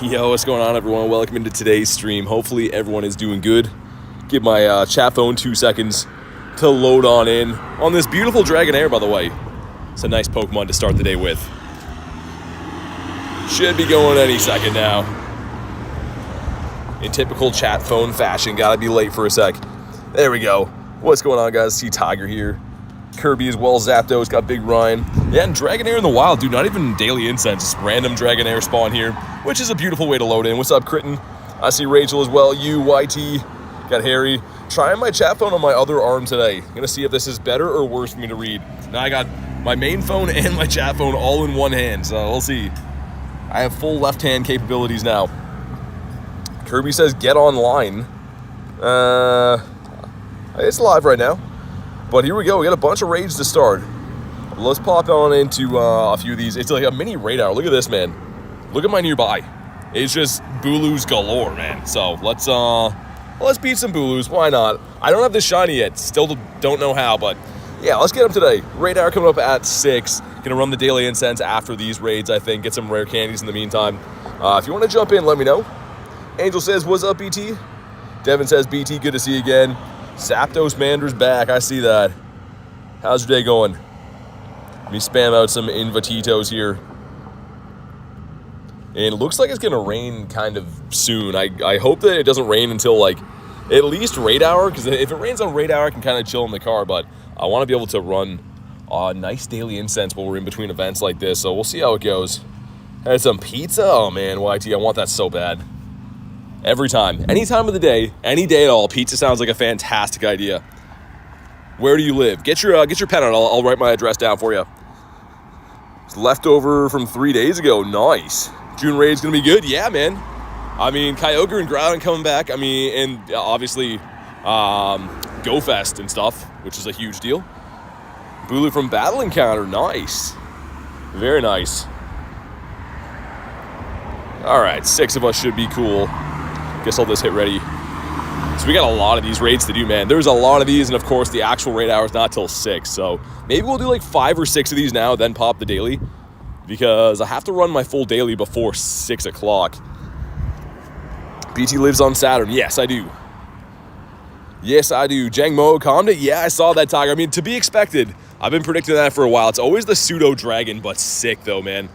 Yo, what's going on, everyone? Welcome into today's stream. Hopefully everyone is doing good. Give my chat phone 2 seconds to load on in on this beautiful Dragonair, by the way. It's a nice Pokemon to start the day with. Should be going any second now. In typical chat phone fashion, gotta be late for a sec. There we go. What's going on, guys? See Tiger here. Kirby as well, Zapdos, got Big Ryan. Yeah, and Dragonair in the wild, dude, not even Daily Incense, just random Dragonair spawn here, which is a beautiful way to load in. What's up, Kritten? I see Rachel as well, you, YT, got Harry. Trying my chat phone on my other arm today. Gonna see if this is better or worse for me to read. Now I got my main phone and my chat phone all in one hand, so we'll see. I have full left hand capabilities now. Kirby says get online. It's live right now. But here we go, we got a bunch of raids to start. Let's pop on into a few of these. It's like a mini raid hour. Look at this, man. Look at my nearby. It's just Bulus galore, man. So let's beat some Bulus. Why not? I don't have this shiny yet. Still don't know how, but yeah, let's get them today. Raid hour coming up at 6. Gonna run the Daily Incense after these raids, I think. Get some rare candies in the meantime. If you want to jump in, let me know. Angel says, what's up, BT? Devin says, BT, good to see you again. Zapdos Mander's back, I see that. How's your day going? Let me spam out some invititos here. And it looks like it's gonna rain kind of soon. I hope that it doesn't rain until like at least raid hour, because if it rains on raid hour, I can kind of chill in the car, but I want to be able to run a nice Daily Incense while we're in between events like this, so we'll see how it goes. Had some pizza? Oh man, YT, I want that so bad. Every time. Any time of the day, any day at all, pizza sounds like a fantastic idea. Where do you live? Get your pen out. I'll write my address down for you. It's leftover from 3 days ago. Nice. June raid's gonna be good. Yeah, man. I mean, Kyogre and Groudon coming back. I mean, and obviously, Go Fest and stuff, which is a huge deal. Bulu from Battle Encounter. Nice. Very nice. All right, 6 of us should be cool. Guess I'll just hit ready. So we got a lot of these raids to do, man. There's a lot of these, and of course the actual raid hour is not till 6. So maybe we'll do like 5 or 6 of these now, then pop the daily, because I have to run my full daily before 6 o'clock. BT lives on Saturn. Yes, I do. Yes, I do. Jangmo calmed it. Yeah, I saw that, Tiger. I mean, to be expected. I've been predicting that for a while. It's always the pseudo dragon, but sick though, man.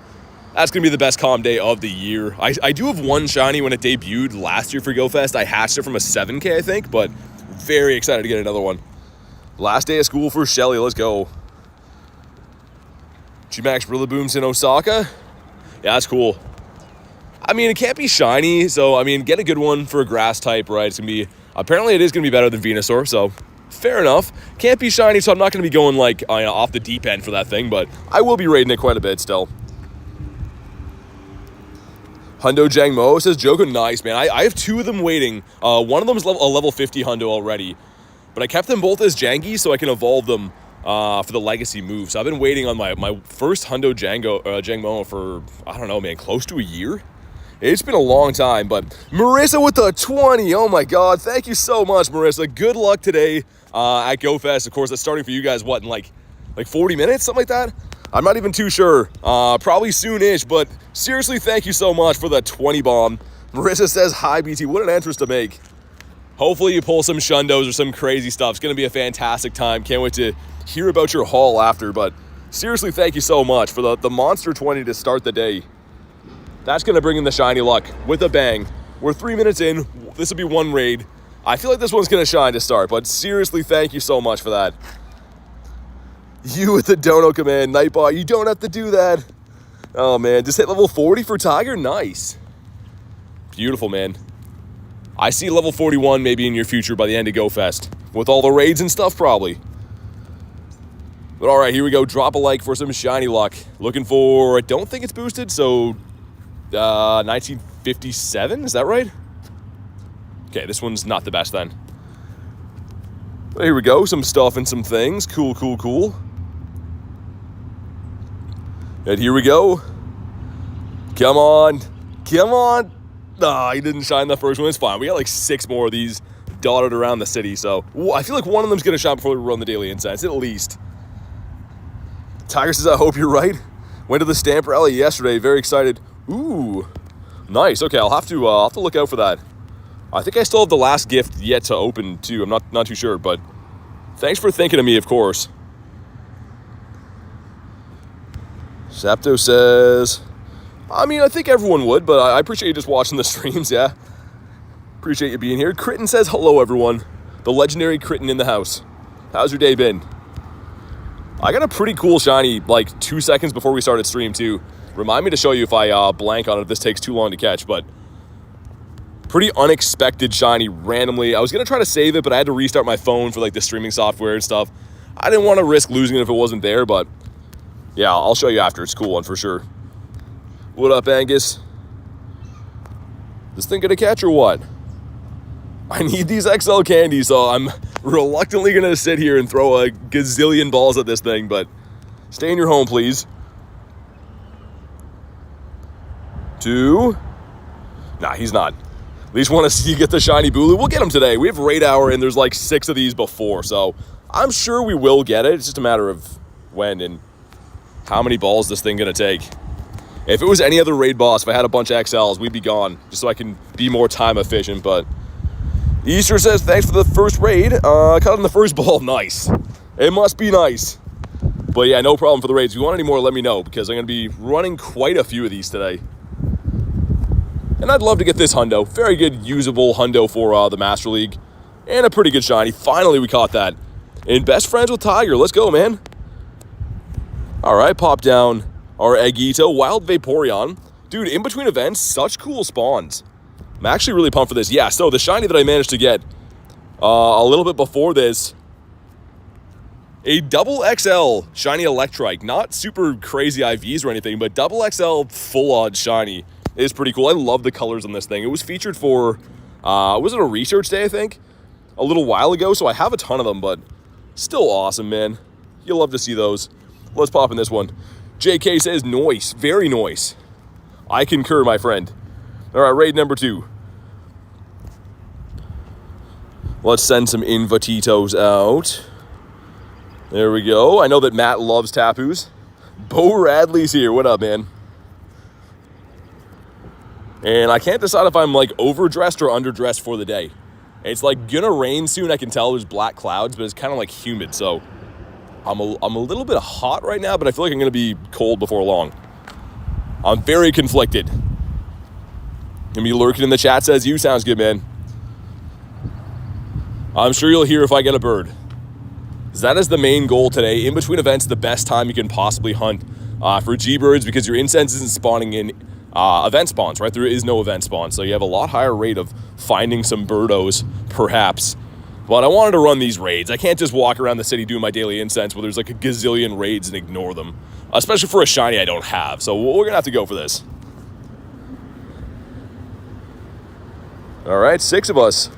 That's going to be the best calm day of the year. I do have one shiny when it debuted last year for GoFest. I hatched it from a 7K, I think, but very excited to get another one. Last day of school for Shelly. Let's go. G-Max Rillaboom's in Osaka. Yeah, that's cool. I mean, it can't be shiny, so, I mean, get a good one for a grass type, right? It's going to be, apparently it is going to be better than Venusaur, so fair enough. Can't be shiny, so I'm not going to be going, like, off the deep end for that thing, but I will be raiding it quite a bit still. Hundo Jangmo says, Joko, nice, man. I have 2 of them waiting. One of them is a level 50 Hundo already. But I kept them both as Jangy so I can evolve them for the legacy move. So I've been waiting on my first Hundo Jangmo for, I don't know, man, close to a year. It's been a long time, but Marissa with the 20. Oh, my God. Thank you so much, Marissa. Good luck today at GoFest. Of course, that's starting for you guys, what, in like 40 minutes, something like that? I'm not even too sure. Probably soon-ish, but seriously, thank you so much for the 20 bomb. Marissa says, hi, BT. What an entrance to make. Hopefully you pull some Shundos or some crazy stuff. It's going to be a fantastic time. Can't wait to hear about your haul after, but seriously, thank you so much for the monster 20 to start the day. That's going to bring in the shiny luck with a bang. We're 3 minutes in. This will be one raid. I feel like this one's going to shine to start, but seriously, thank you so much for that. You with the dono command, Nightbot. You don't have to do that. Oh, man. Just hit level 40 for Tiger. Nice. Beautiful, man. I see level 41 maybe in your future by the end of GoFest. With all the raids and stuff, probably. But all right, here we go. Drop a like for some shiny luck. Looking for, I don't think it's boosted, so 1957? Is that right? Okay, this one's not the best then. But here we go. Some stuff and some things. Cool, cool, cool. And here we go. Come on. Come on. Ah, he didn't shine the first one. It's fine. We got like 6 more of these dotted around the city. So I feel like one of them's going to shine before we run the Daily Incense, at least. Tiger says, I hope you're right. Went to the stamp rally yesterday. Very excited. Ooh. Nice. Okay, I'll have to look out for that. I think I still have the last gift yet to open too. I'm not too sure, but thanks for thinking of me, of course. Zapdos says, I mean, I think everyone would, but I appreciate you just watching the streams, yeah. Appreciate you being here. Kritten says, hello, everyone. The legendary Kritten in the house. How's your day been? I got a pretty cool shiny, like, 2 seconds before we started stream, too. Remind me to show you if I blank on it, if this takes too long to catch, but pretty unexpected shiny randomly. I was going to try to save it, but I had to restart my phone for, like, the streaming software and stuff. I didn't want to risk losing it if it wasn't there, but yeah, I'll show you after. It's a cool one for sure. What up, Angus? This thing gonna catch or what? I need these XL candies, so I'm reluctantly gonna sit here and throw a gazillion balls at this thing, but stay in your home, please. 2. Nah, he's not. At least want to see you get the shiny Bulu. We'll get him today. We have Raid Hour, and there's like 6 of these before, so I'm sure we will get it. It's just a matter of when and how many balls this thing gonna take. If it was any other raid boss, if I had a bunch of XLs, we'd be gone, just so I can be more time efficient, but Easter says, thanks for the first raid. Caught on the first ball. Nice. It must be nice. But yeah, no problem for the raids. If you want any more, let me know, because I'm going to be running quite a few of these today. And I'd love to get this hundo. Very good, usable hundo for the Master League. And a pretty good shiny. Finally, we caught that. And best friends with Tiger. Let's go, man. All right, pop down our Aegito, Wild Vaporeon. Dude, in between events, such cool spawns. I'm actually really pumped for this. Yeah, so the shiny that I managed to get a little bit before this, a double XL shiny Electrike. Not super crazy IVs or anything, but double XL full odds shiny is pretty cool. I love the colors on this thing. It was featured for, was it a research day, I think? A little while ago, so I have a ton of them, but still awesome, man. You'll love to see those. Let's pop in this one. JK says, noise, very noise. I concur, my friend. All right, raid number 2. Let's send some Invititos out. There we go. I know that Matt loves Tapus. Bo Radley's here. What up, man? And I can't decide if I'm like overdressed or underdressed for the day. It's like gonna rain soon. I can tell there's black clouds, but it's kind of like humid, so I'm a little bit hot right now, but I feel like I'm going to be cold before long. I'm very conflicted. Gonna be lurking in the chat, says you. Sounds good, man. I'm sure you'll hear if I get a bird. That is the main goal today. In between events, the best time you can possibly hunt for G-birds, because your incense isn't spawning in event spawns, right? There is no event spawn, so you have a lot higher rate of finding some birdos, perhaps. But I wanted to run these raids. I can't just walk around the city doing my daily incense where there's like a gazillion raids and ignore them. Especially for a shiny I don't have. So we're going to have to go for this. All right, 6 of us.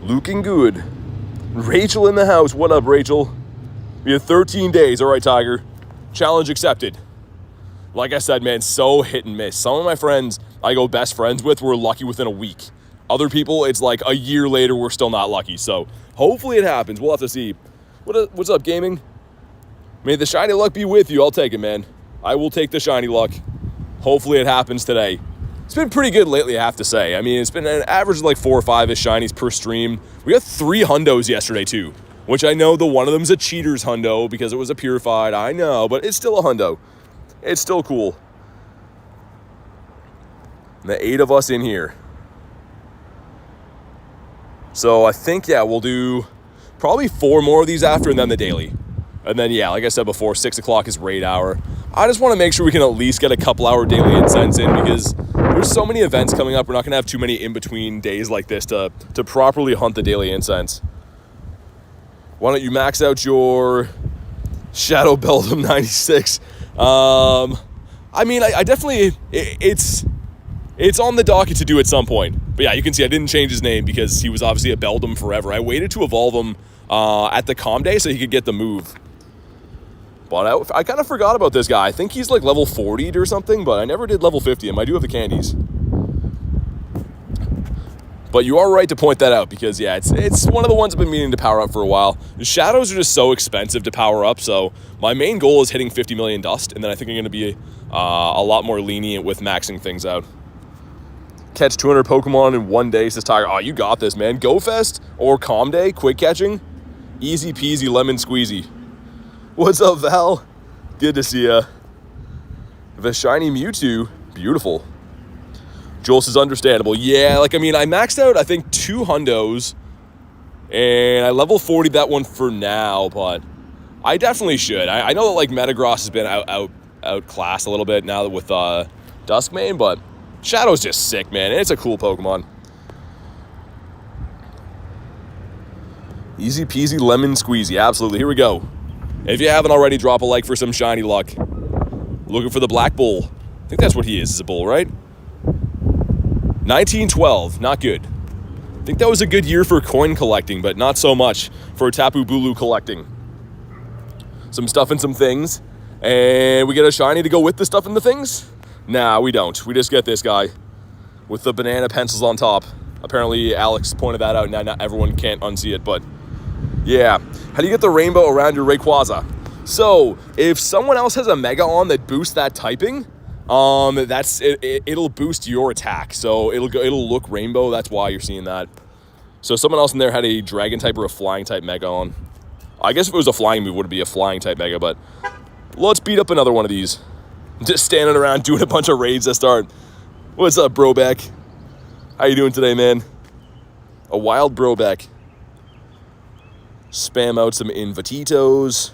Looking good. Rachel in the house. What up, Rachel? We have 13 days. All right, Tiger. Challenge accepted. Like I said, man, so hit and miss. Some of my friends I go best friends with were lucky within a week. Other people, it's like a year later, we're still not lucky. So hopefully it happens. We'll have to see. What's up, gaming? May the shiny luck be with you. I'll take it, man. I will take the shiny luck. Hopefully it happens today. It's been pretty good lately, I have to say. I mean, it's been an average of like 4 or 5-ish shinies per stream. We got 3 hundos yesterday, too. Which I know the one of them's a cheater's hundo because it was a purified. I know, but it's still a hundo. It's still cool. And the 8 of us in here. So I think, yeah, we'll do probably 4 more of these after, and then the daily. And then, yeah, like I said before, 6 o'clock is raid hour. I just want to make sure we can at least get a couple hour daily incense in, because there's so many events coming up. We're not going to have too many in-between days like this to properly hunt the daily incense. Why don't you max out your Shadow Beldum 96? I mean, I definitely, it's on the docket to do at some point. But yeah, you can see I didn't change his name because he was obviously a Beldum forever. I waited to evolve him at the comm day so he could get the move. But I kind of forgot about this guy. I think he's like level 40 or something, but I never did level 50 him. I do have the candies. But you are right to point that out because, yeah, it's one of the ones I've been meaning to power up for a while. The shadows are just so expensive to power up, so my main goal is hitting 50 million dust, and then I think I'm going to be a lot more lenient with maxing things out. Catch 200 Pokemon in 1 day, says Tiger. Oh, you got this, man. Go Fest or Calm Day, quick catching. Easy peasy lemon squeezy. What's up, Val? Good to see ya. The shiny Mewtwo, beautiful. Joel says understandable. Yeah, like, I mean, I maxed out, I think, 2 hundos. And I level 40 that one for now, but I definitely should. I know that, like, Metagross has been outclassed a little bit now with Duskmane, but Shadow's just sick, man. It's a cool Pokemon. Easy peasy lemon squeezy. Absolutely. Here we go. If you haven't already, drop a like for some shiny luck. Looking for the Black Bull. I think that's what he is. It's a bull, right? 1912. Not good. I think that was a good year for coin collecting, but not so much for Tapu Bulu collecting. Some stuff and some things. And we get a shiny to go with the stuff and the things? Nah, we don't. We just get this guy with the banana pencils on top. Apparently, Alex pointed that out. Now, not everyone can't unsee it, but yeah. How do you get the rainbow around your Rayquaza? So, if someone else has a Mega on that boosts that typing, it'll boost your attack. So it'll look rainbow. That's why you're seeing that. So someone else in there had a Dragon type or a Flying type Mega on. I guess if it was a flying move, it would be a Flying type Mega, but let's beat up another one of these. Just standing around doing a bunch of raids to start. What's up, Brobeck? How you doing today, man? A wild Brobeck. Spam out some Invititos.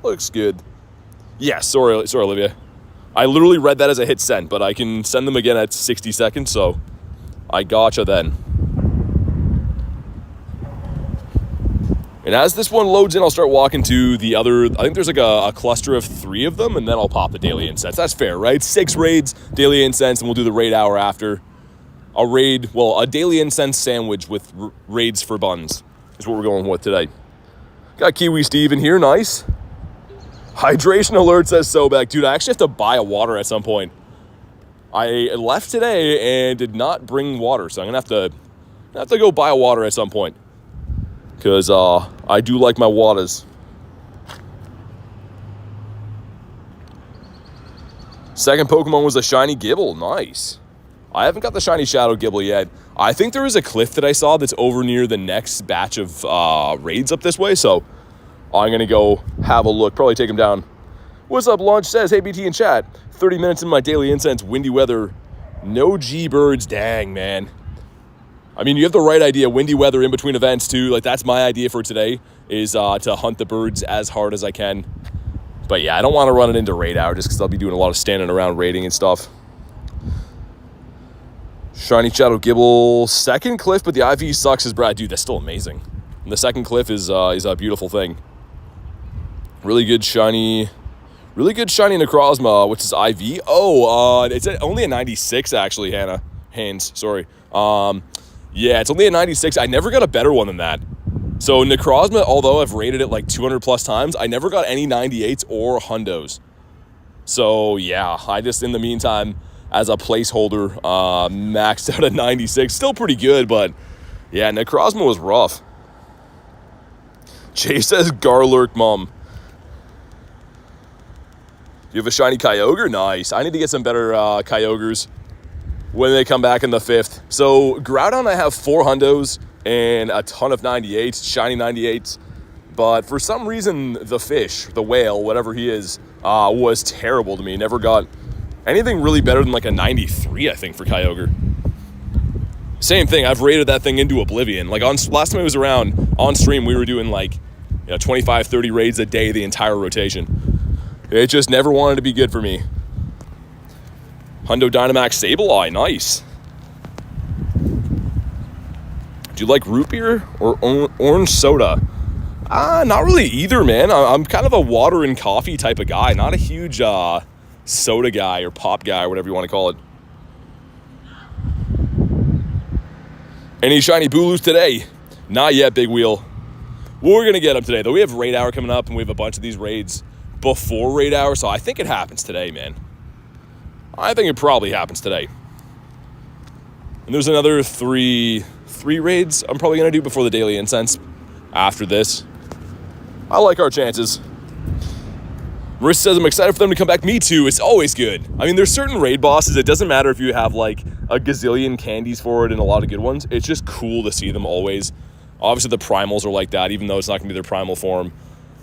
Looks good. Yeah, sorry, Olivia. I literally read that as a hit send, but I can send them again at 60 seconds, so I gotcha then. And as this one loads in, I'll start walking to the other. I think there's like a cluster of 3 of them, and then I'll pop the Daily Incense. That's fair, right? 6 raids, Daily Incense, and we'll do the raid hour after. A Daily Incense sandwich with raids for buns is what we're going with today. Got Kiwi Steve in here, nice. Hydration alert, says Sobek. Dude, I actually have to buy a water at some point. I left today and did not bring water, so I'm gonna have to go buy a water at some point. Because I do like my waters. Second Pokemon was a shiny Gibble. Nice. I haven't got the shiny Shadow Gibble yet. I think there is a cliff that I saw that's over near the next batch of raids up this way, so I'm going to go have a look. Probably take him down. What's up, Launch says, hey, BT in chat. 30 minutes in my Daily Incense, windy weather. No G-Birds. Dang, man. I mean, you have the right idea. Windy weather in between events, too. Like, that's my idea for today, is to hunt the birds as hard as I can. But, yeah, I don't want to run it into raid hour just because I'll be doing a lot of standing around raiding and stuff. Shiny Shadow Gibble. Second cliff, but the IV sucks, as Brad. Dude, that's still amazing. And the second cliff is a beautiful thing. Really good shiny Necrozma, which is IV. Oh, it's only a 96, actually, Haynes, sorry. Yeah, it's only a 96. I never got a better one than that. So Necrozma, although I've rated it like 200 plus times, I never got any 98s or hundos. So yeah, I just, in the meantime, as a placeholder, maxed out at 96. Still pretty good, but yeah, Necrozma was rough. Jay says Garlurk Mum. You have a shiny Kyogre? Nice. I need to get some better Kyogres when they come back in the 5th. So Groudon, I have 4 hundos and a ton of 98s, shiny 98s. But for some reason, the fish, the whale, whatever he is, was terrible to me. Never got anything really better than like a 93, I think, for Kyogre. Same thing, I've rated that thing into oblivion. Like last time I was around on stream, we were doing like 25, 30 raids a day, the entire rotation. It just never wanted to be good for me. Hundo Dynamax Sableye, nice. Do you like root beer or orange soda? Not really either, man. I'm kind of a water and coffee type of guy, not a huge soda guy or pop guy or whatever you want to call it. Any shiny Bulus today? Not yet, Big Wheel. We're going to get them today, though. We have raid hour coming up, and we have a bunch of these raids before raid hour, so I think it happens today, man. I think it probably happens today. And there's another three raids I'm probably going to do before the Daily Incense after this. I like our chances. Marissa says, I'm excited for them to come back. Me too. It's always good. I mean, there's certain raid bosses. It doesn't matter if you have, like, a gazillion candies for it and a lot of good ones. It's just cool to see them always. Obviously, the primals are like that, even though it's not going to be their primal form.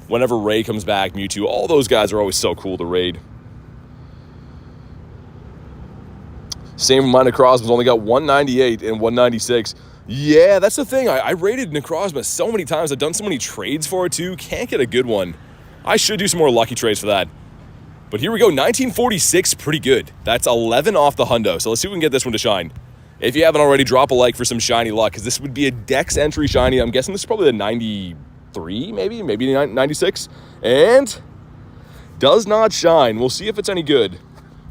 Whenever Ray comes back, Mewtwo, all those guys are always so cool to raid. Same with my Necrozma's, only got 198 and 196. Yeah, that's the thing. I raided Necrozma so many times. I've done so many trades for it too. Can't get a good one. I should do some more lucky trades for that. But here we go, 1946, pretty good. That's 11 off the hundo. So let's see if we can get this one to shine. If you haven't already, drop a like for some shiny luck, because this would be a Dex entry shiny. I'm guessing this is probably the 93, maybe 96. And does not shine. We'll see if it's any good,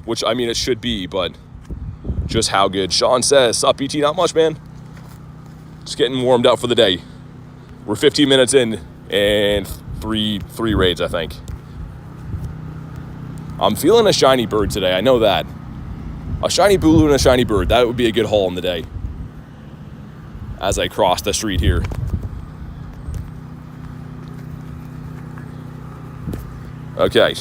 which, I mean, it should be, but just how good. Sean says, sup, BT, not much, man. Just getting warmed up for the day. We're 15 minutes in and three raids, I think. I'm feeling a shiny bird today, I know that. A shiny Bulu and a shiny bird, that would be a good haul in the day. As I cross the street here. Okay.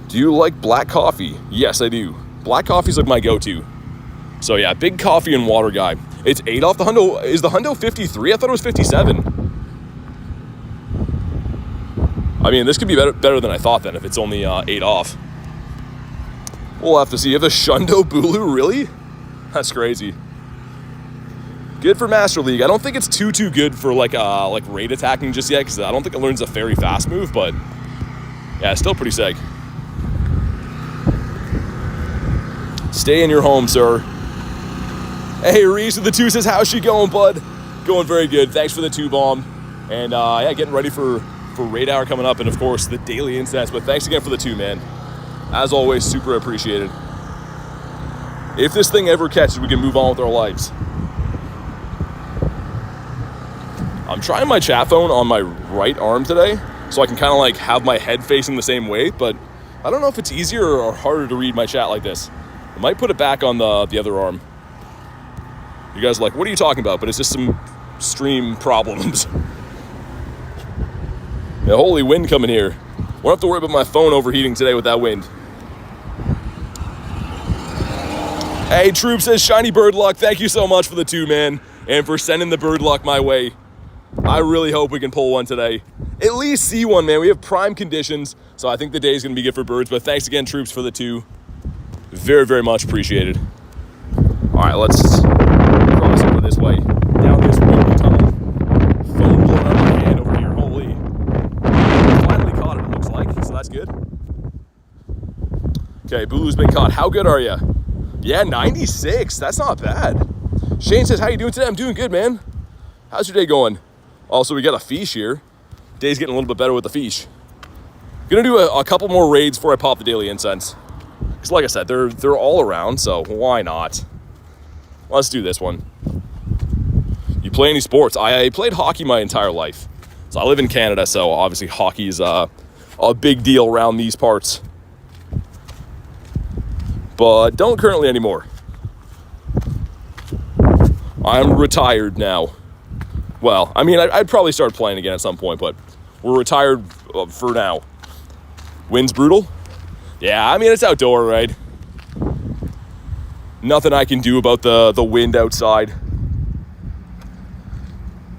Do you like black coffee? Yes, I do. Black coffee's like my go-to. So yeah, big coffee and water guy. It's 8 off the hundo. Is the hundo 53? I thought it was 57. I mean, this could be better than I thought then if it's only 8 off. We'll have to see. If the Shundo Bulu, really? That's crazy. Good for Master League. I don't think it's too good for like raid attacking just yet, because I don't think it learns a very fast move, but yeah, it's still pretty sick. Stay in your home, sir. Hey, Reese with the 2 says, how's she going, bud? Going very good. Thanks for the 2 bomb. And yeah, getting ready for Raid Hour coming up, and of course the Daily Incense. But thanks again for the 2, man. As always, super appreciated. If this thing ever catches, we can move on with our lives. I'm trying my chat phone on my right arm today, so I can kind of like have my head facing the same way, but I don't know if it's easier or harder to read my chat like this. I might put it back on the other arm. You guys are like, what are you talking about? But it's just some stream problems. Yeah, holy wind coming here. Won't have to worry about my phone overheating today with that wind. Hey, Troop says, shiny bird luck. Thank you so much for the 2, man, and for sending the bird luck my way. I really hope we can pull one today. At least see one, man. We have prime conditions, so I think the day is going to be good for birds. But thanks again, Troops, for the 2. Very, very much appreciated. All right, let's cross over this way. Down this windy tunnel. Phone blowing out of my hand over here. Holy. Finally caught it, it looks like, so that's good. Okay, Bulu's been caught. How good are you? Yeah, 96. That's not bad. Shane says, how you doing today? I'm doing good, man. How's your day going? Also, we got a fish here. Day's getting a little bit better with the fish. Gonna do a couple more raids before I pop the Daily Incense. Because like I said, they're all around, so why not? Let's do this one. You play any sports? I played hockey my entire life. So I live in Canada, so obviously hockey is a big deal around these parts. But don't currently anymore. I'm retired now. Well, I mean, I'd probably start playing again at some point, but we're retired for now. Wind's brutal? Yeah, I mean, it's outdoor, right? Nothing I can do about the wind outside.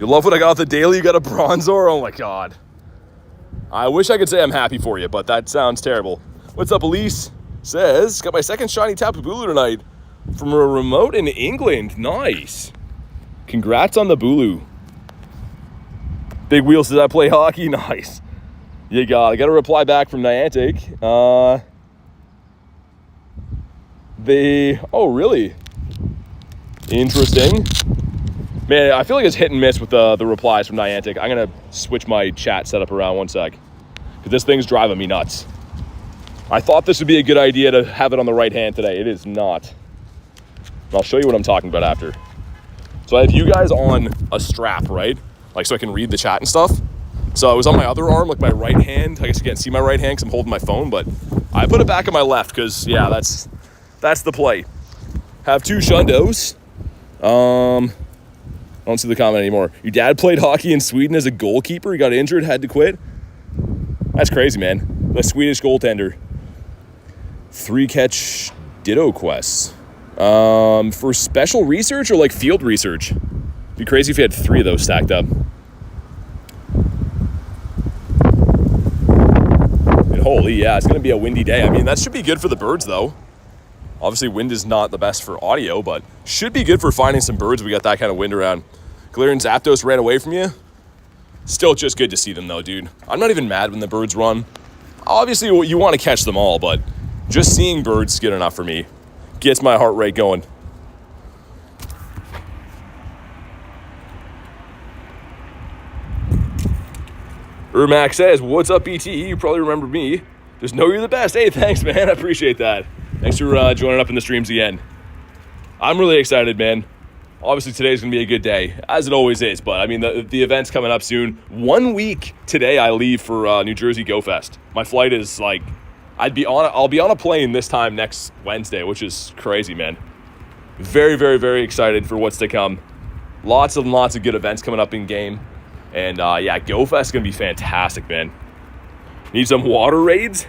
You love what I got off the daily? You got a Bronzor? Oh my god. I wish I could say I'm happy for you, but that sounds terrible. What's up, Elise? Says, got my second shiny Tapu Bulu tonight from a remote in England. Nice. Congrats on the Bulu. Big Wheel says, I play hockey. Nice. I got a reply back from Niantic. Oh, really? Interesting. Man, I feel like it's hit and miss with the replies from Niantic. I'm going to switch my chat setup around one sec, because this thing's driving me nuts. I thought this would be a good idea to have it on the right hand today. It is not. I'll show you what I'm talking about after. So I have you guys on a strap, right? Like, so I can read the chat and stuff. So I was on my other arm, like my right hand. I guess you can't see my right hand because I'm holding my phone, but I put it back on my left because, yeah, that's the play. Have 2 Shundos. I don't see the comment anymore. Your dad played hockey in Sweden as a goalkeeper. He got injured, had to quit. That's crazy, man. The Swedish goaltender. 3 catch Ditto quests. For special research or like field research? Be crazy if you had 3 of those stacked up. And holy, yeah, it's gonna be a windy day. I mean, that should be good for the birds though. Obviously, wind is not the best for audio, but should be good for finding some birds. We got that kind of wind around. Galarian Zapdos ran away from you. Still just good to see them though, dude. I'm not even mad when the birds run. Obviously, you want to catch them all, but just seeing birds is good enough for me. Gets my heart rate going. Ermac says, what's up, BT? You probably remember me. Just know you're the best. Hey, thanks, man. I appreciate that. Thanks for joining up in the streams again. I'm really excited, man. Obviously, today's going to be a good day, as it always is. But, I mean, the event's coming up soon. 1 week today, I leave for New Jersey Go Fest. My flight is, like, I'll be on a plane this time next Wednesday, which is crazy, man. Very, very, very excited for what's to come. Lots and lots of good events coming up in game. And, yeah, Go Fest is going to be fantastic, man. Need some water raids?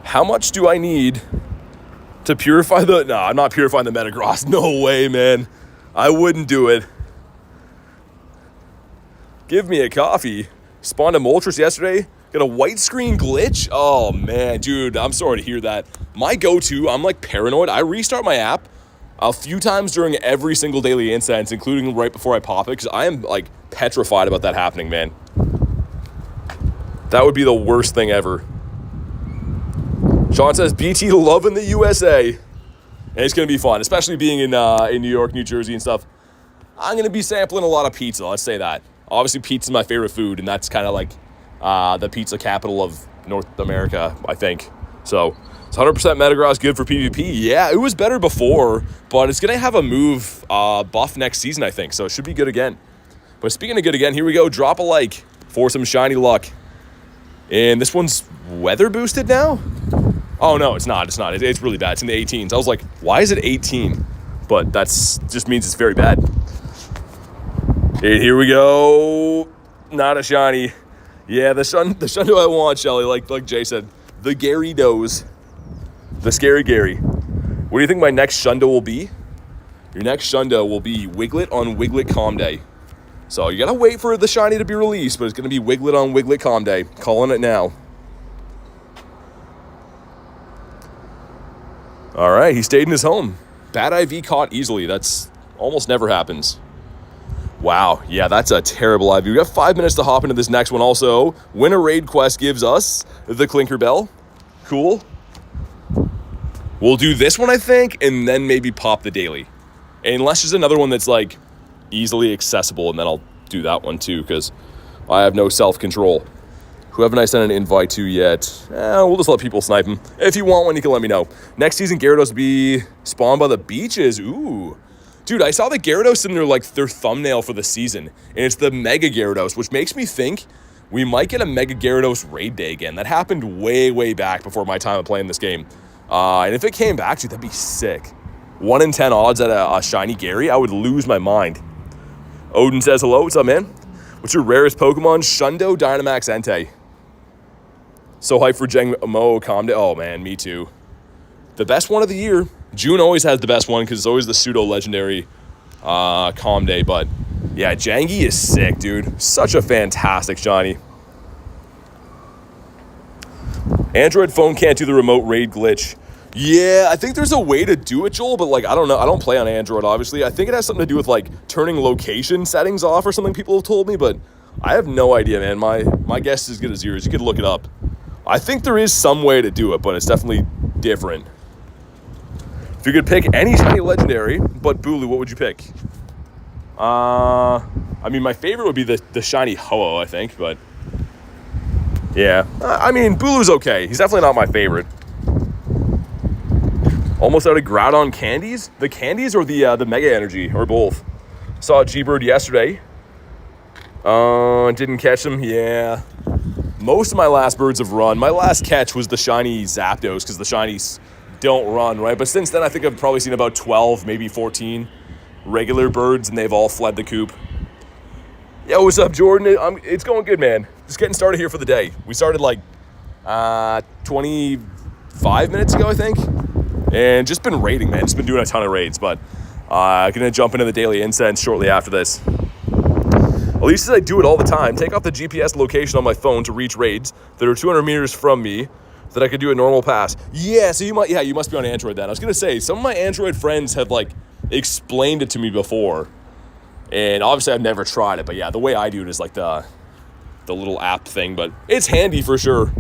How much do I need to purify the... No, I'm not purifying the Metagross. No way, man. I wouldn't do it. Give me a coffee. Spawned a Moltres yesterday. Got a white screen glitch. Oh, man, dude, I'm sorry to hear that. My go-to, I'm, like, paranoid. I restart my app a few times during every single Daily Incense, including right before I pop it, because I am, like, petrified about that happening, man. That would be the worst thing ever. Sean says, BT loving the USA. And it's going to be fun, especially being in New York, New Jersey and stuff. I'm going to be sampling a lot of pizza, let's say that. Obviously, pizza is my favorite food, and that's kind of like the pizza capital of North America, I think. So, it's 100% Metagross good for PvP. Yeah, it was better before, but it's going to have a move buff next season, I think. So, it should be good again. But speaking of good again, here we go. Drop a like for some shiny luck. And this one's weather boosted now? Oh, no, it's not. It's not. It's really bad. It's in the 18s. I was like, why is it 18? But that's just means it's very bad. And here we go. Not a shiny. Yeah, the Shundo I want, Shelly, like Jay said. The Gary knows. The scary Gary. What do you think my next Shundo will be? Your next Shundo will be Wiglet on Wiglet Calm Day. So you gotta wait for the shiny to be released, but it's gonna be Wiglet on Wiglet Calm Day. Calling it now. All right, he stayed in his home. Bad IV caught easily. That's almost never happens. Wow, yeah, that's a terrible IV. We got 5 minutes to hop into this next one also. Win a raid quest gives us the Clinker Bell. Cool. We'll do this one, I think, and then maybe pop the daily. Unless there's another one that's, like, easily accessible, and then I'll do that one, too, because I have no self-control. Who haven't I sent an invite to yet? We'll just let people snipe them. If you want one, you can let me know. Next season, Gyarados will be spawned by the beaches. Ooh. Dude, I saw the Gyarados in their thumbnail for the season, and it's the Mega Gyarados, which makes me think we might get a Mega Gyarados raid day again. That happened way, way back before my time of playing this game. And if it came back, dude, that'd be sick. 1 in 10 odds at a shiny Gary, I would lose my mind. Odin says hello. What's up, man? What's your rarest Pokemon? Shundo Dynamax Entei. So hyped for Jangmo Calm Day. Oh, man, me too. The best one of the year. June always has the best one because it's always the pseudo-legendary Calm Day. But, yeah, Jangi is sick, dude. Such a fantastic shiny. Android phone can't do the remote raid glitch. Yeah, I think there's a way to do it, Joel, but, like, I don't know. I don't play on Android, obviously. I think it has something to do with, like, turning location settings off or something people have told me, but I have no idea, man. My guess is as good as yours. You could look it up. I think there is some way to do it, but it's definitely different. If you could pick any shiny legendary but Bulu, what would you pick? I mean, my favorite would be the shiny Ho-Oh, I think, but yeah. I mean, Bulu's okay. He's definitely not my favorite. Almost out of Groudon candies? The candies or the Mega Energy, or both? Saw a G-Bird yesterday. Didn't catch him, yeah. Most of my last birds have run. My last catch was the shiny Zapdos, because the shinies don't run, right? But since then, I think I've probably seen about 12, maybe 14 regular birds, and they've all fled the coop. Yo, what's up, Jordan? It's going good, man. Just getting started here for the day. We started like 25 minutes ago, I think. And just been raiding, man. Just been doing a ton of raids, but gonna jump into the Daily Incense shortly after this. At least I do it all the time. Take off the GPS location on my phone to reach raids that are 200 meters from me that I could do a normal pass. Yeah, so you must be on Android then. I was gonna say, some of my Android friends have like explained it to me before. And obviously I've never tried it, but yeah, the way I do it is like the little app thing, but it's handy for sure.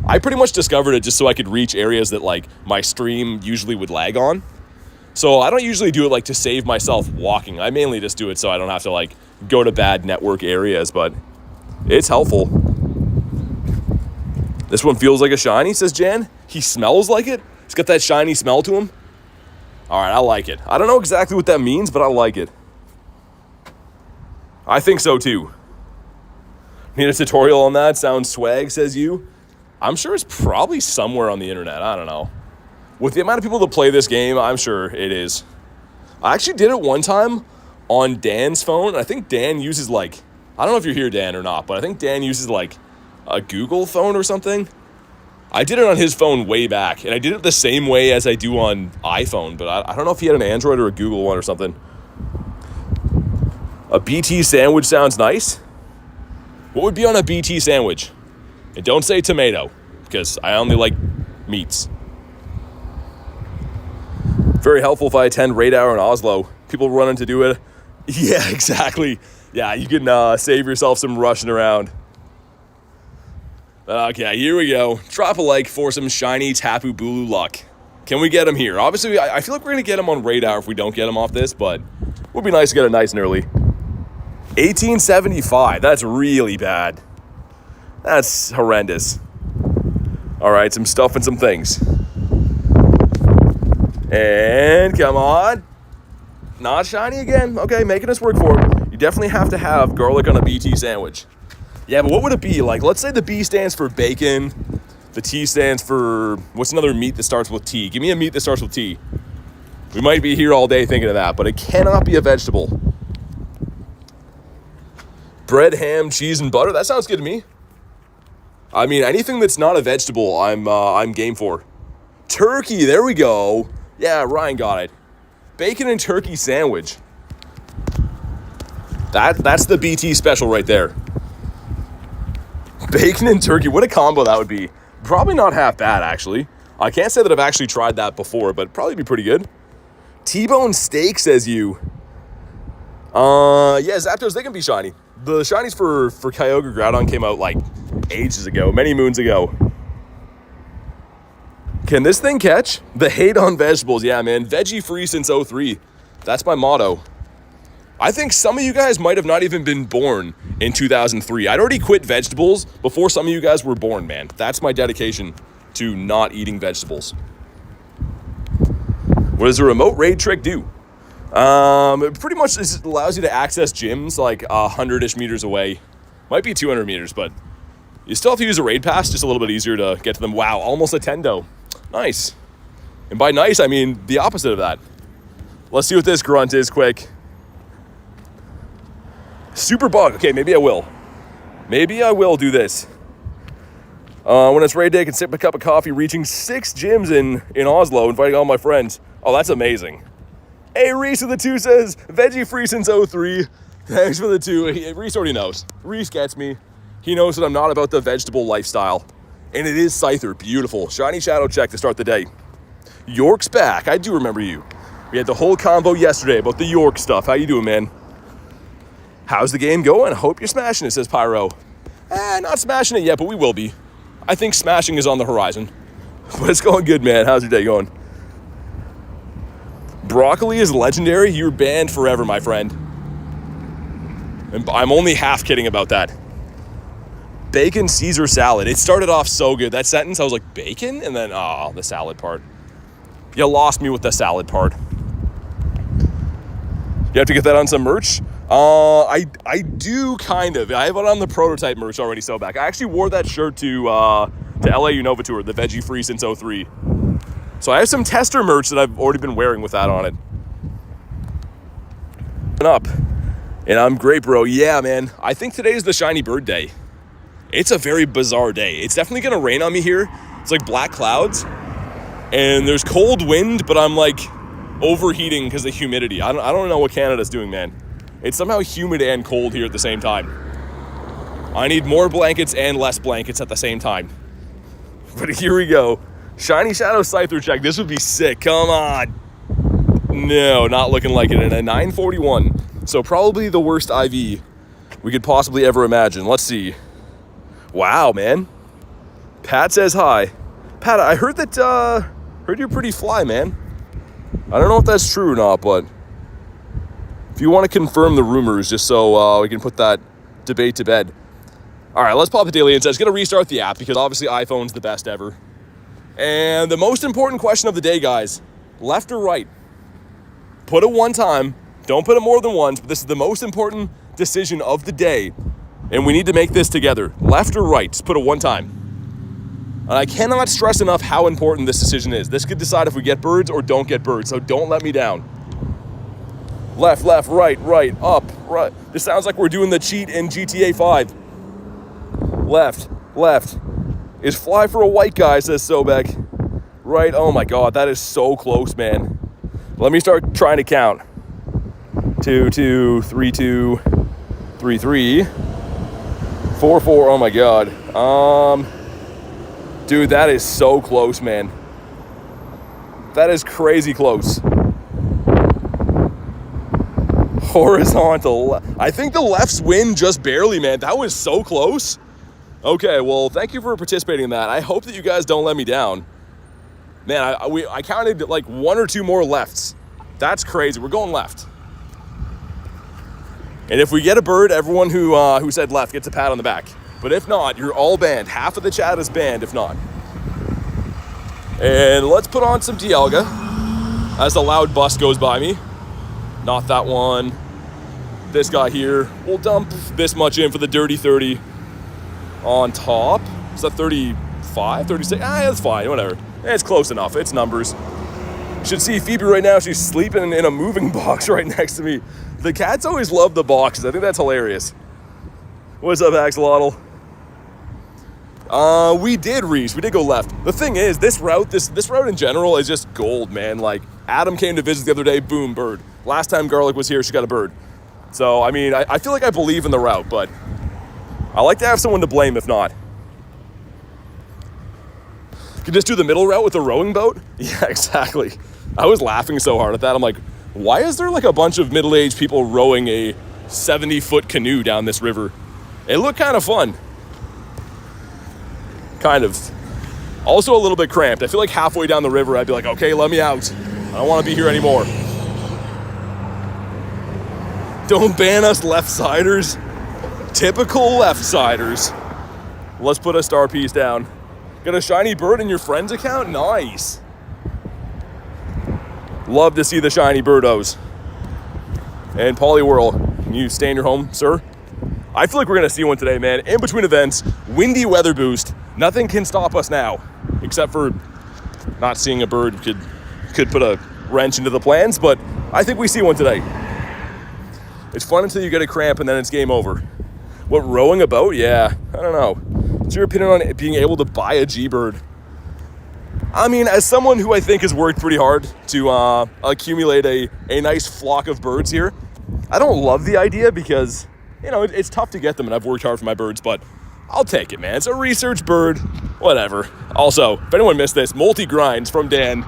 I pretty much discovered it just so I could reach areas that like my stream usually would lag on. So I don't usually do it like to save myself walking. I mainly just do it so I don't have to like go to bad network areas, but it's helpful. This one feels like a shiny, says Jan. He smells like it. He's got that shiny smell to him. All right, I like it. I don't know exactly what that means, but I like it. I think so too. Need a tutorial on that? Sounds swag, says you. I'm sure it's probably somewhere on the internet. I don't know. With the amount of people that play this game, I'm sure it is. I actually did it one time on Dan's phone. I think Dan uses like, I don't know if you're here, Dan, or not, but I think Dan uses like a Google phone or something. I did it on his phone way back, and I did it the same way as I do on iPhone, but I don't know if he had an Android or a Google one or something. A BT sandwich sounds nice. What would be on a BT sandwich? And don't say tomato, because I only like meats. Very helpful if I attend Raid Hour in Oslo. People running to do it. Yeah, exactly. Yeah, you can save yourself some rushing around. Okay, here we go. Drop a like for some shiny Tapu Bulu luck. Can we get him here? Obviously, I feel like we're going to get him on Raid Hour if we don't get him off this, but it would be nice to get it nice and early. 1875. That's really bad. That's horrendous. All right, some stuff and some things. And come on. Not shiny again. Okay, making us work for it. You definitely have to have garlic on a BT sandwich. Yeah, but what would it be? Like, let's say the B stands for bacon. The T stands for, what's another meat that starts with T? Give me a meat that starts with T. We might be here all day thinking of that, but it cannot be a vegetable. Bread, ham, cheese, and butter. That sounds good to me. I mean, anything that's not a vegetable, I'm game for. Turkey, there we go. Yeah, Ryan got it. Bacon and turkey sandwich. That's the BT special right there. Bacon and turkey, what a combo that would be. Probably not half bad, actually. I can't say that I've actually tried that before, but probably be pretty good. T-bone steak, says you. Yeah, Zapdos, they can be shiny. The shinies for Kyogre Groudon came out like ages ago, many moons ago. Can this thing catch? The hate on vegetables. Yeah, man. Veggie free since 03. That's my motto. I think some of you guys might have not even been born in 2003. I'd already quit vegetables before some of you guys were born, man. That's my dedication to not eating vegetables. What does a remote raid trick do? It pretty much just allows you to access gyms like 100-ish meters away. Might be 200 meters, but you still have to use a raid pass, just a little bit easier to get to them. Wow, almost a Tendo. Nice. And by nice, I mean the opposite of that. Let's see what this grunt is quick. Super bug. Okay, maybe I will. Maybe I will do this. When it's raid day, I can sip a cup of coffee, reaching 6 gyms in Oslo, inviting all my friends. Oh, that's amazing. Hey, Reese of the 2 says, veggie free since 03. Thanks for the 2. Reese already knows. Reese gets me. He knows that I'm not about the vegetable lifestyle. And it is Scyther. Beautiful. Shiny Shadow check to start the day. York's back. I do remember you. We had the whole convo yesterday about the York stuff. How you doing, man? How's the game going? Hope you're smashing it, says Pyro. Not smashing it yet, but we will be. I think smashing is on the horizon. But it's going good, man. How's your day going? Broccoli is legendary. You're banned forever, my friend. And I'm only half kidding about that. Bacon Caesar salad. It started off so good. That sentence, I was like, bacon? And then, the salad part. You lost me with the salad part. You have to get that on some merch? I do, kind of. I have it on the prototype merch already, so back. I actually wore that shirt to LA Unova Tour, the veggie free since 03. So I have some tester merch that I've already been wearing with that on it. Up. And I'm great, bro. Yeah, man. I think today is the shiny bird day. It's a very bizarre day. It's definitely going to rain on me here. It's like black clouds. And there's cold wind, but I'm like overheating because of humidity. I don't know what Canada's doing, man. It's somehow humid and cold here at the same time. I need more blankets and less blankets at the same time. But here we go. Shiny Shadow Scyther check. This would be sick. Come on. No, not looking like it. And a 941. So probably the worst IV we could possibly ever imagine. Let's see. Wow, man. Pat says hi. Pat, I heard that, heard you're pretty fly, man. I don't know if that's true or not, but if you want to confirm the rumors, just so we can put that debate to bed. All right, let's pop the Daily Incense. Gonna restart the app because obviously iPhone's the best ever. And the most important question of the day, guys, left or right? Put it one time. Don't put it more than once, but this is the most important decision of the day. And we need to make this together. Left or right? Just put it one time. And I cannot stress enough how important this decision is. This could decide if we get birds or don't get birds, so don't let me down. Left, left, right, right, up, right. This sounds like we're doing the cheat in GTA 5. Left, left. Is fly for a white guy, says Sobek. Right, oh my god, that is so close, man. Let me start trying to count. 2, 2, 3, 2, 3, 3, 4, 4, oh my god. Dude, that is so close, man. That is crazy close. Horizontal. I think the lefts win just barely, man. That was so close. Okay, well, thank you for participating in that. I hope that you guys don't let me down. Man, I counted like 1 or 2 more lefts. That's crazy. We're going left. And if we get a bird, everyone who said left gets a pat on the back. But if not, you're all banned. Half of the chat is banned if not. And let's put on some Dialga as the loud bus goes by me. Not that one. This guy here. We'll dump this much in for the dirty 30 on top. Is that 35, 36? That's fine, whatever. It's close enough. It's numbers. You should see Phoebe right now. She's sleeping in a moving box right next to me. The cats always love the boxes. I think that's hilarious. What's up, Axolotl? We did go left. The thing is, this route in general is just gold, man. Like, Adam came to visit the other day, boom, bird. Last time Garlic was here, she got a bird. So, I mean, I feel like I believe in the route, but I like to have someone to blame if not. You could just do the middle route with the rowing boat? Yeah, exactly. I was laughing so hard at that. I'm like, why is there like a bunch of middle-aged people rowing a 70-foot canoe down this river? It looked kind of fun. Kind of. Also a little bit cramped. I feel like halfway down the river, I'd be like, okay, let me out. I don't want to be here anymore. Don't ban us left-siders. Typical left-siders. Let's put a star piece down. Got a shiny bird in your friend's account? Nice. Love to see the shiny birdos. And Poliwhirl, can you stay in your home, sir? I feel like we're going to see one today, man. In between events, windy weather boost. Nothing can stop us now. Except for not seeing a bird could put a wrench into the plans, but I think we see one today. It's fun until you get a cramp and then it's game over. What, rowing a boat? Yeah, I don't know. What's your opinion on being able to buy a G-Bird? I mean, as someone who I think has worked pretty hard to accumulate a nice flock of birds here, I don't love the idea because, you know, it's tough to get them and I've worked hard for my birds, but I'll take it, man. It's a research bird, whatever. Also, if anyone missed this, multi-grinds from Dan,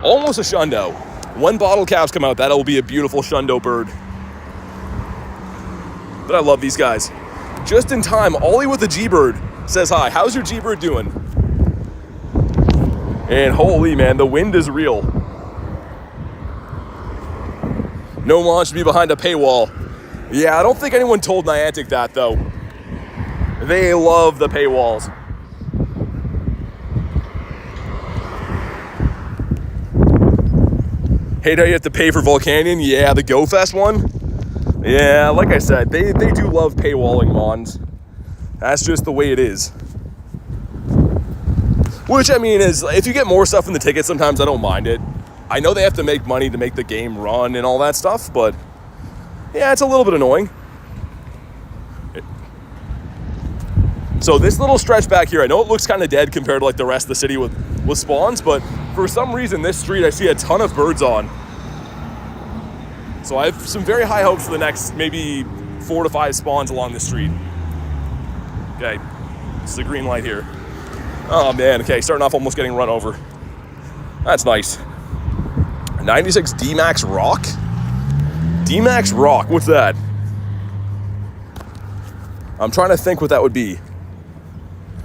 almost a shundo. When bottle caps come out, that'll be a beautiful shundo bird. But I love these guys. Just in time, Ollie with the G-Bird says hi. How's your G-Bird doing? And holy man, the wind is real. No launch to be behind a paywall. Yeah, I don't think anyone told Niantic that though. They love the paywalls. Hate how you have to pay for Volcanion. Yeah, the Go Fest one. Yeah, like I said, they do love paywalling mons. That's just the way it is. Which, I mean, is if you get more stuff in the ticket, sometimes I don't mind it. I know they have to make money to make the game run and all that stuff, but yeah, it's a little bit annoying. So this little stretch back here, I know it looks kind of dead compared to like the rest of the city with spawns, but for some reason this street I see a ton of birds on. So I have some very high hopes for the next maybe 4 to 5 spawns along this street. Okay, it's the green light here. Oh man, okay, starting off almost getting run over. That's nice. 96 D-Max Rock? D-Max Rock, what's that? I'm trying to think what that would be.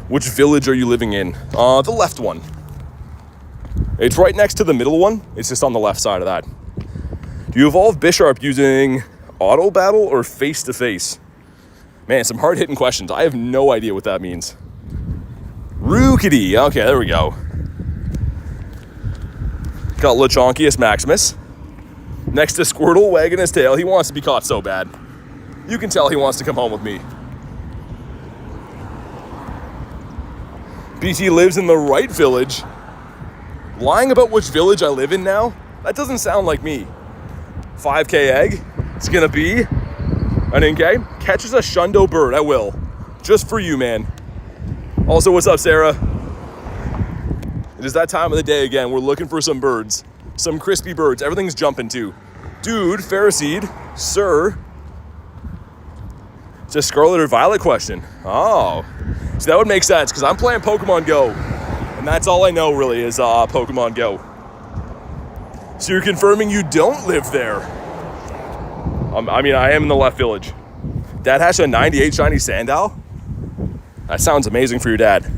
Which village are you living in? The left one. It's right next to the middle one. It's just on the left side of that. Do you evolve Bisharp using auto battle or face-to-face? Man, some hard-hitting questions. I have no idea what that means. Rookity. Okay, there we go. Got Lechonkius Maximus. Next to Squirtle, wagging his tail. He wants to be caught so bad. You can tell he wants to come home with me. BT lives in the right village. Lying about which village I live in now? That doesn't sound like me. 5K egg. It's gonna be an Inkay. Catches a Shundo bird. I will. Just for you, man. Also, what's up, Sarah? It is that time of the day again. We're looking for some birds. Some crispy birds. Everything's jumping too. Dude, Phariseed, sir. It's a Scarlet or Violet question. Oh. So that would make sense, because I'm playing Pokemon GO. And that's all I know, really, is Pokemon GO. So you're confirming you don't live there? I mean, I am in the left village. Dad has a 98 shiny Sandile? That sounds amazing for your dad.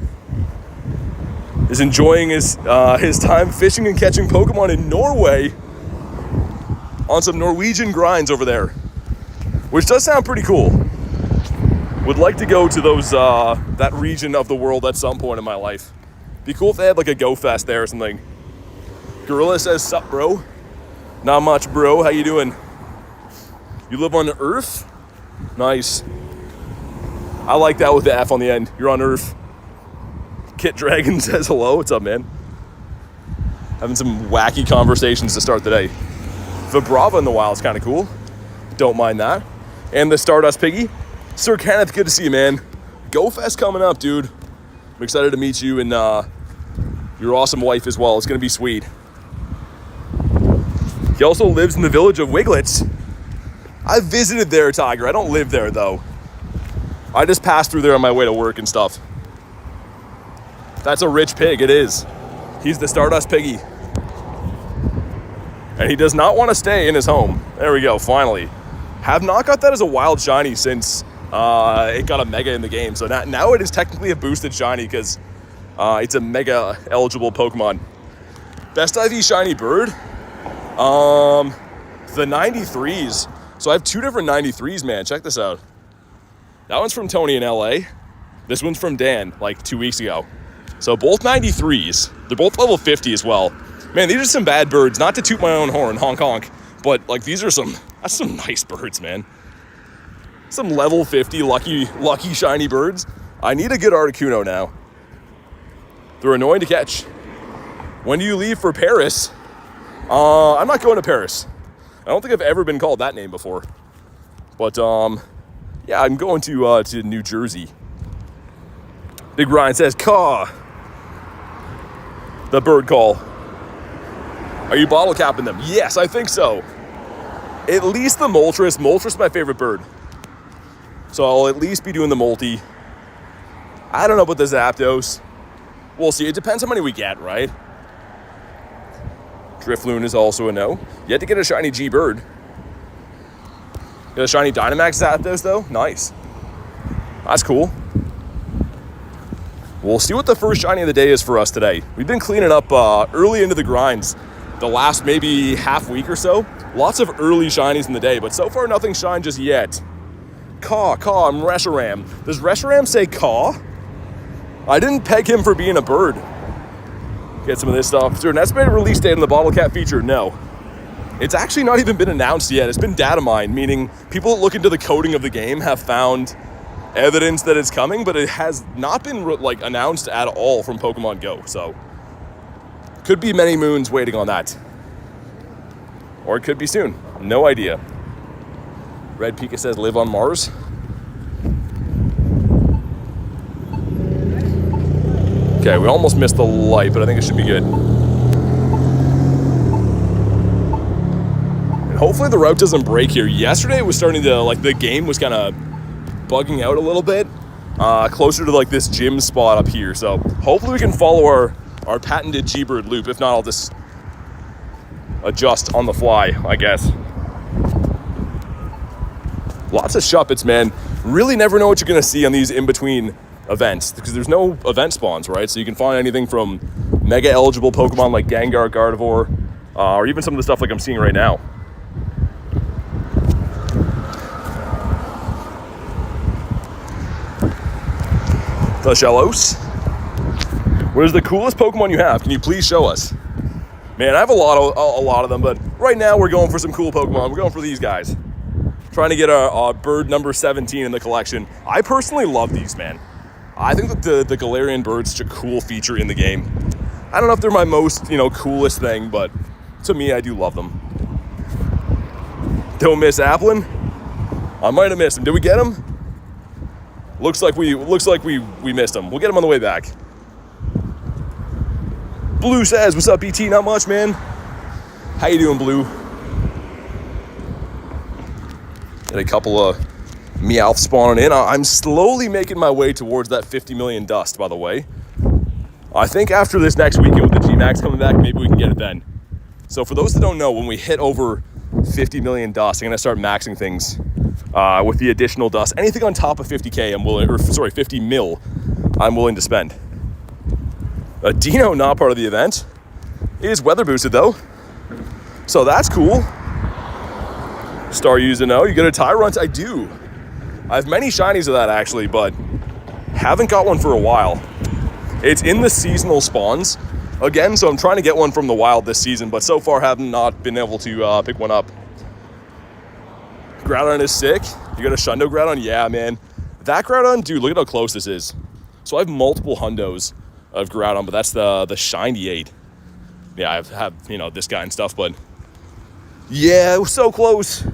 Is enjoying his time fishing and catching Pokemon in Norway on some Norwegian grinds over there, which does sound pretty cool. Would like to go to those that region of the world at some point in my life. Be cool if they had like a Go Fest there or something. Gorilla says, "Sup, bro?" Not much, bro. How you doing? You live on Earth? Nice. I like that with the F on the end. You're on Earth. Kit Dragon says hello. What's up, man? Having some wacky conversations to start the day. Vibrava in the wild is kind of cool. Don't mind that. And the Stardust Piggy. Sir Kenneth, good to see you, man. Go Fest coming up, dude. I'm excited to meet you and your awesome wife as well. It's going to be sweet. He also lives in the village of Wiglets. I visited there, Tiger. I don't live there, though. I just passed through there on my way to work and stuff. That's a rich pig, it is. He's the Stardust Piggy. And he does not want to stay in his home. There we go, finally. Have not got that as a wild shiny since it got a mega in the game. So now it is technically a boosted shiny because it's a mega eligible Pokemon. Best IV shiny bird? The 93s. So I have 2 different 93s, man. Check this out. That one's from Tony in LA. This one's from Dan, like 2 weeks ago. So both 93s. They're both level 50 as well. Man, these are some bad birds. Not to toot my own horn, honk honk. But like these are that's some nice birds, man. Some level 50 lucky shiny birds. I need a good Articuno now. They're annoying to catch. When do you leave for Paris? I'm not going to Paris. I don't think I've ever been called that name before. But yeah, I'm going to New Jersey. Big Ryan says, caw. The bird call. Are you bottle capping them? Yes, I think so. At least the Moltres. Moltres is my favorite bird. So I'll at least be doing the Molty. I don't know about the Zapdos. We'll see. It depends how many we get, right? Drifloon is also a no. Yet to get a shiny G-Bird. Get a shiny Dynamax Zapdos, though? Nice. That's cool. We'll see what the first shiny of the day is for us today. We've been cleaning up early into the grinds the last maybe half week or so. Lots of early shinies in the day, but so far nothing shined just yet. Caw, I'm Reshiram. Does Reshiram say caw? I didn't peg him for being a bird. Get some of this stuff. Is there an estimated release date on the bottle cap feature? No. It's actually not even been announced yet. It's been data mined, meaning people that look into the coding of the game have found evidence that it's coming, but it has not been like announced at all from Pokemon GO. So could be many moons waiting on that. Or it could be soon. No idea. Red Pika says live on Mars. Okay, we almost missed the light, but I think it should be good. And hopefully the route doesn't break here. Yesterday it was starting to, like, the game was kind of bugging out a little bit, closer to, like, this gym spot up here. So hopefully we can follow our patented G-Bird loop. If not, I'll just adjust on the fly, I guess. Lots of Shuppets, man. Really never know what you're going to see on these in-between events, because there's no event spawns, right? So you can find anything from mega eligible Pokemon like Gengar, Gardevoir, or even some of the stuff like I'm seeing right now. The Shellos. What is the coolest Pokemon you have? Can you please show us? Man, I have a lot of them, but right now we're going for some cool Pokemon. We're going for these guys. Trying to get our bird number 17 in the collection. I personally love these, man. I think that the Galarian bird's such a cool feature in the game. I don't know if they're my most, coolest thing, but to me, I do love them. Don't miss Applin. I might have missed him. Did we get him? Looks like we missed him. We'll get him on the way back. Blue says, "What's up, BT? Not much, man. How you doing, Blue?" Got a couple of Meowth spawning in. I'm slowly making my way towards that 50 million dust, by the way. I think after this next weekend with the G-Max coming back, maybe we can get it then. So for those that don't know, when we hit over 50 million dust, I'm going to start maxing things with the additional dust. Anything on top of 50K, 50 mil, I'm willing to spend. A Dino, not part of the event, is weather boosted though. So that's cool. Star using no. You get a Tyrunt? I do. I have many shinies of that actually, but haven't got one for a while. It's in the seasonal spawns again, so I'm trying to get one from the wild this season, but so far have not been able to pick one up. Groudon is sick. You got a Shundo Groudon? Yeah, man. That Groudon, dude, look at how close this is. So I have multiple Hundos of Groudon, but that's the shiny 8. Yeah, I have this guy and stuff, but yeah, it was so close.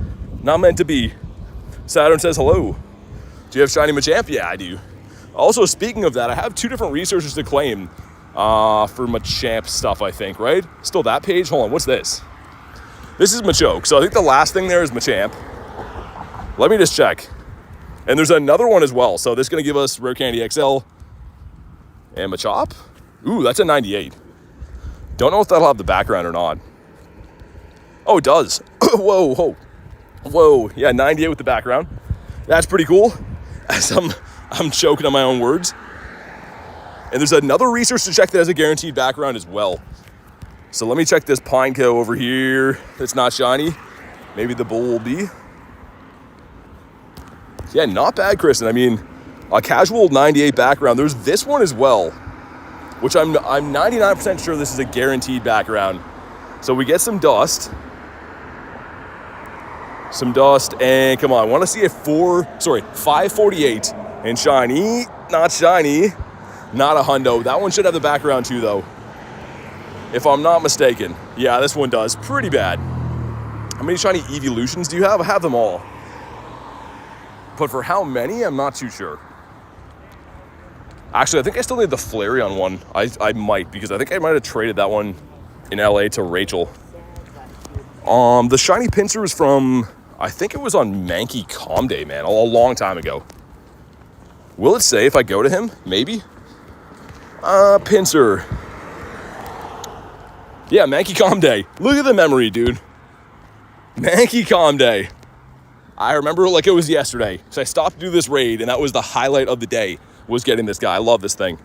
Not meant to be. Saturn says hello. Do you have shiny Machamp? Yeah, I do. Also, speaking of that, I have 2 different researchers to claim for Machamp stuff, I think, right? Still that page? Hold on, what's this? This is Machoke. So I think the last thing there is Machamp. Let me just check. And there's another one as well. So this is going to give us Rare Candy XL and Machop. Ooh, that's a 98. Don't know if that'll have the background or not. Oh, it does. Whoa. Yeah, 98 with the background. That's pretty cool. As I'm choking on my own words. And there's another research to check that has a guaranteed background as well. So let me check this Pineco over here. It's not shiny. Maybe the bull will be. Yeah, not bad, Kristen. I mean, a casual 98 background. There's this one as well, which I'm 99% sure this is a guaranteed background. So we get some dust. And come on, I want to see a 548 and shiny, not shiny, not a hundo. That one should have the background too, though, if I'm not mistaken. Yeah, this one does. Pretty bad. How many shiny evolutions do you have? I have them all. But for how many, I'm not too sure. Actually, I think I still need the Flareon one. I might, because I think I might have traded that one in LA to Rachel. The shiny Pinsir was from, I think it was on Mankey Calm Day, man, a long time ago. Will it say if I go to him? Maybe. Pinsir. Yeah, Mankey Calm Day. Look at the memory, dude. Mankey Calm Day. I remember it like it was yesterday. So I stopped to do this raid, and that was the highlight of the day, was getting this guy. I love this thing.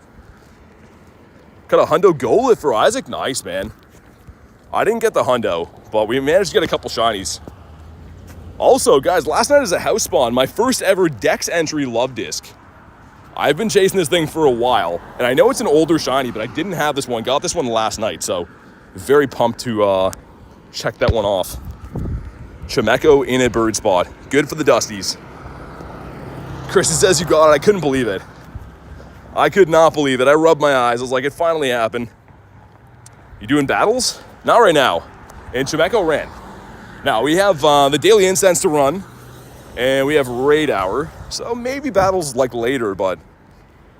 Got a Hundo Golett for Isaac. Nice, man. I didn't get the Hundo, but we managed to get a couple shinies. Also, guys, last night is a house spawn. My first ever Dex entry Love Disc. I've been chasing this thing for a while, and I know it's an older shiny, but I didn't have this one. Got this one last night, so very pumped to check that one off. Chimecho in a bird spot. Good for the Dusties. Kristen says you got it. I couldn't believe it. I could not believe it. I rubbed my eyes. I was like, it finally happened. You doing battles? Not right now. And Chimecho ran. Now, we have the Daily Incense to run, and we have Raid Hour. So maybe battles like later, but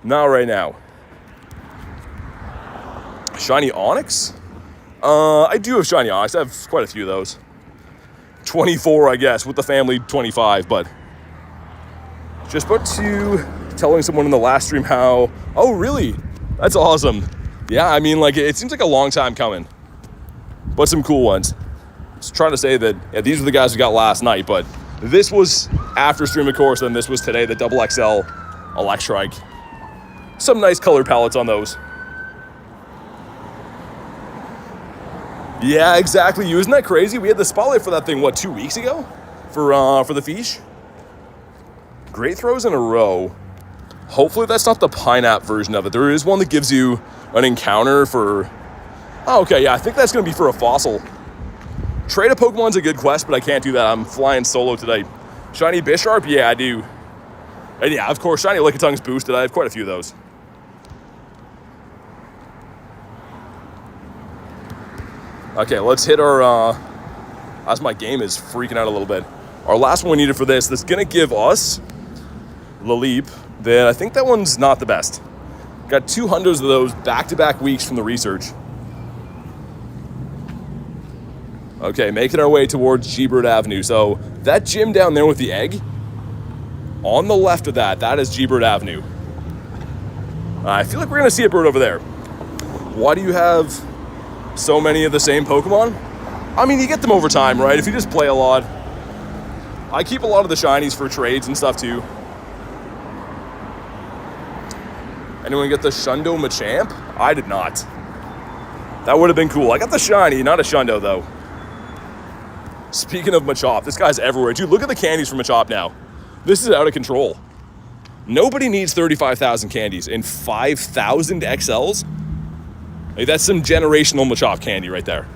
not right now. Shiny Onyx? I do have Shiny Onyx. I have quite a few of those. 24, I guess, with the family 25, but just about to telling someone in the last stream how, oh, really? That's awesome. Yeah, I mean, like, it seems like a long time coming, but some cool ones. Just trying to say that, yeah, these are the guys we got last night, but this was after stream, of course, and this was today, the double XL Electrike. Some nice color palettes on those. Yeah, exactly. Isn't that crazy? We had the spotlight for that thing, what, 2 weeks ago? For the fish? Great throws in a row. Hopefully that's not the Pineapple version of it. There is one that gives you an encounter for... Oh, okay, yeah, I think that's going to be for a fossil. Trade a Pokemon's a good quest, but I can't do that. I'm flying solo today. Shiny Bisharp? Yeah, I do. And yeah, of course, Shiny Lickitung's boosted. I have quite a few of those. Okay, let's hit our... as my game is freaking out a little bit. Our last one we needed for this, that's going to give us the leap. That I think that one's not the best. Got 200s of those back-to-back weeks from the research. Okay, making our way towards G-Bird Avenue. So that gym down there with the egg, on the left of that, that is G-Bird Avenue. I feel like we're going to see a bird over there. Why do you have so many of the same Pokemon? I mean, you get them over time, right? If you just play a lot. I keep a lot of the shinies for trades and stuff too. Anyone get the Shundo Machamp? I did not. That would have been cool. I got the shiny, not a Shundo though. Speaking of Machop, this guy's everywhere. Dude, look at the candies for Machop now. This is out of control. Nobody needs 35,000 candies and 5,000 XLs. Like, that's some generational Machop candy right there.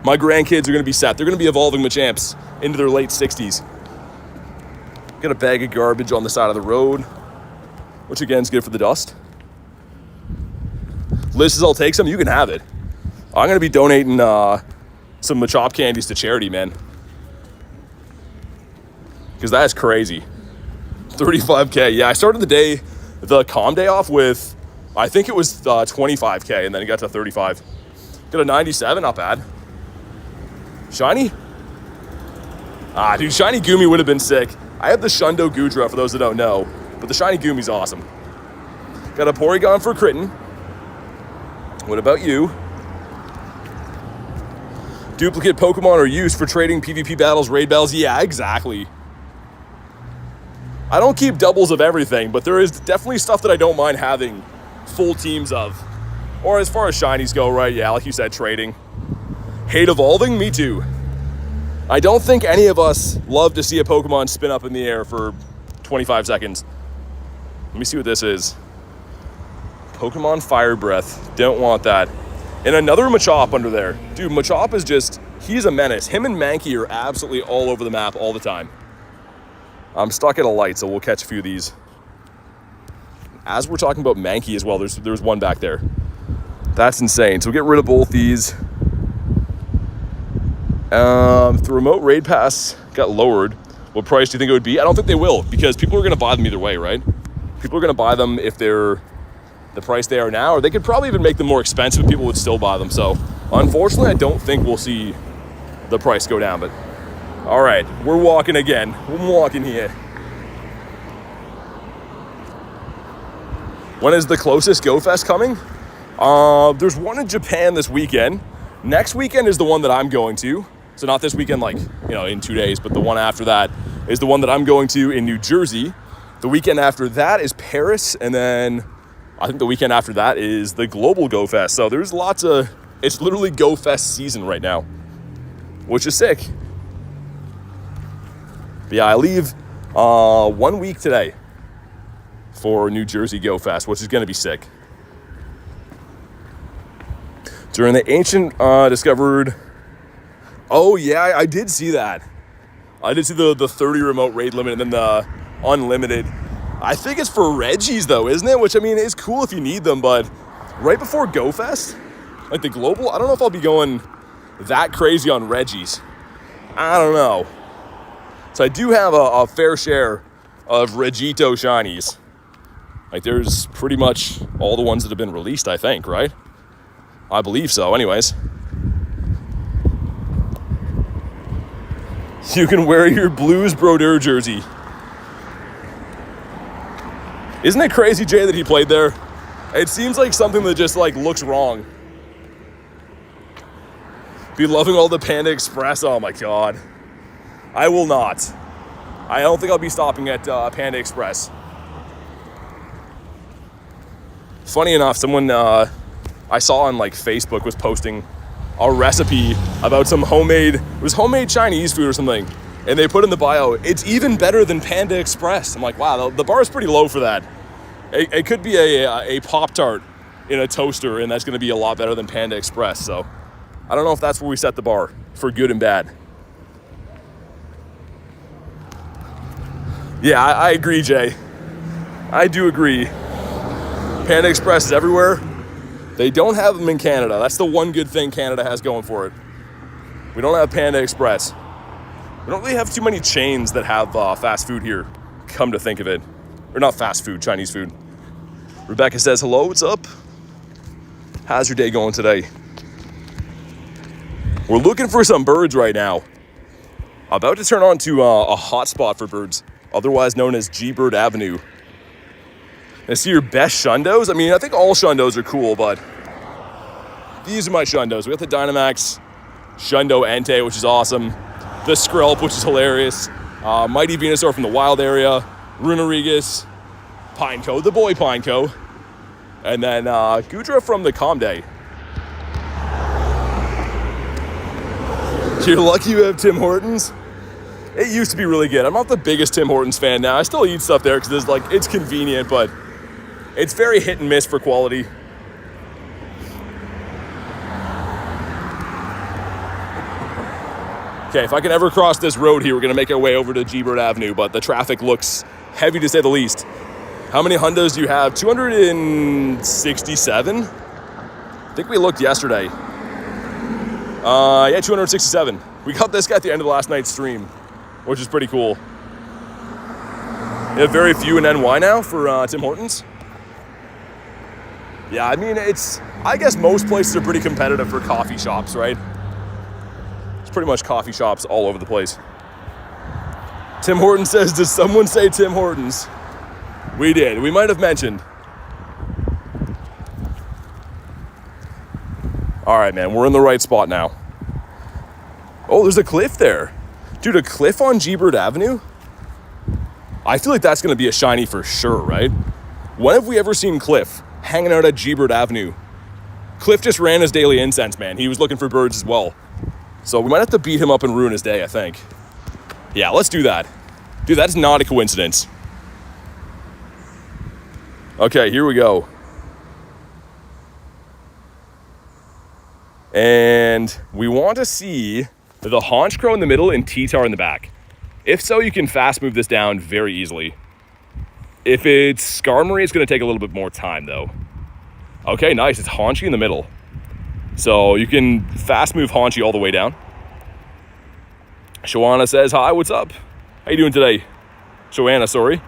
My grandkids are going to be set. They're going to be evolving Machamps into their late 60s. Got a bag of garbage on the side of the road, which again is good for the dust. Liz says I'll take some. You can have it. I'm going to be donating some Machop candies to charity, man. Because that's crazy. 35K. Yeah, I started the calm day off with, I think it was 25K, and then it got to 35. Got a 97, not bad. Shiny? Dude, Shiny Goomy would have been sick. I have the Shundo Gudra, for those that don't know, but the Shiny Goomy's awesome. Got a Porygon for Critton. What about you? Duplicate Pokemon are used for trading PvP battles, raid battles. Yeah, exactly. I don't keep doubles of everything, but there is definitely stuff that I don't mind having full teams of. Or as far as shinies go, right? Yeah, like you said, trading. Hate evolving? Me too. I don't think any of us love to see a Pokemon spin up in the air for 25 seconds. Let me see what this is. Pokemon Fire Breath. Don't want that. And another Machop under there. Dude, Machop is just, he's a menace. Him and Mankey are absolutely all over the map all the time. I'm stuck at a light, so we'll catch a few of these. As we're talking about Mankey as well, there's one back there. That's insane. So we'll get rid of both these. The remote raid pass got lowered. What price do you think it would be? I don't think they will, because people are going to buy them either way, right? People are going to buy them if they're the price they are now, or they could probably even make them more expensive and people would still buy them. So unfortunately, I don't think we'll see the price go down, but all right, we're walking again. We're walking here. When is the closest Go Fest coming? There's one in Japan this weekend. Next weekend is the one that I'm going to. So not this weekend, like, you know, in 2 days, but the one after that is the one that I'm going to in New Jersey. The weekend after that is Paris, and then I think the weekend after that is the Global Go Fest. So there's lots of, it's literally Go Fest season right now, which is sick. But yeah, I leave 1 week today for New Jersey Go Fest, which is going to be sick. During the ancient discovered... Oh, yeah, I did see that. I did see the 30 remote raid limit and then the unlimited. I think it's for Reggies, though, isn't it? Which, I mean, is cool if you need them, but right before Go Fest, like the Global, I don't know if I'll be going that crazy on Reggies. I don't know. So I do have a fair share of Regito shinies. Like, there's pretty much all the ones that have been released, I think, right? I believe so, anyways. You can wear your Blues Brodeur jersey. Isn't it crazy, Jay, that he played there? It seems like something that just like looks wrong. Be loving all the Panda Express. Oh my God. I will not. I don't think I'll be stopping at Panda Express. Funny enough, someone I saw on like Facebook was posting a recipe about some homemade Chinese food or something. And they put in the bio, it's even better than Panda Express. I'm like, wow, the bar is pretty low for that. It could be a Pop-Tart in a toaster, and that's going to be a lot better than Panda Express. So I don't know if that's where we set the bar for good and bad. Yeah, I agree, Jay. I do agree. Panda Express is everywhere. They don't have them in Canada. That's the one good thing Canada has going for it. We don't have Panda Express. We don't really have too many chains that have fast food here, come to think of it. Or not fast food, Chinese food. Rebecca says, hello, what's up? How's your day going today? We're looking for some birds right now. About to turn on to a hotspot for birds, otherwise known as G-Bird Avenue. I see your best Shundos. I mean, I think all Shundos are cool, but these are my Shundos. We got the Dynamax Shundo Entei, which is awesome. The Skrelp, which is hilarious. Mighty Venusaur from the wild area. Runerigus. Pineco, the boy Pineco. And then Gudra from the Comday. You're lucky you have Tim Hortons. It used to be really good. I'm not the biggest Tim Hortons fan now. I still eat stuff there because it's convenient, but it's very hit and miss for quality. Okay, if I can ever cross this road here, we're going to make our way over to G-Bird Avenue, but the traffic looks heavy to say the least. How many hundos do you have? 267? I think we looked yesterday. Yeah, 267. We got this guy at the end of last night's stream, which is pretty cool. You have very few in NY now for Tim Hortons. Yeah, I mean, I guess most places are pretty competitive for coffee shops, right? It's pretty much coffee shops all over the place. Tim Hortons says, did someone say Tim Hortons? We did. We might have mentioned. All right, man, we're in the right spot now. Oh, there's a cliff there. Dude, a cliff on G-Bird Avenue? I feel like that's going to be a shiny for sure, right? When have we ever seen Cliff hanging out at G-Bird Avenue? Cliff just ran his daily incense, man. He was looking for birds as well. So we might have to beat him up and ruin his day, I think. Yeah, let's do that. Dude, that's not a coincidence. Okay, here we go. And we want to see the Honchkrow in the middle and T-Tar in the back. If so, you can fast move this down very easily. If it's Skarmory, it's going to take a little bit more time, though. Okay, nice. It's Honchkrow in the middle. So you can fast move Honchkrow all the way down. Shoanna says, hi, what's up? How you doing today? Shoanna, sorry.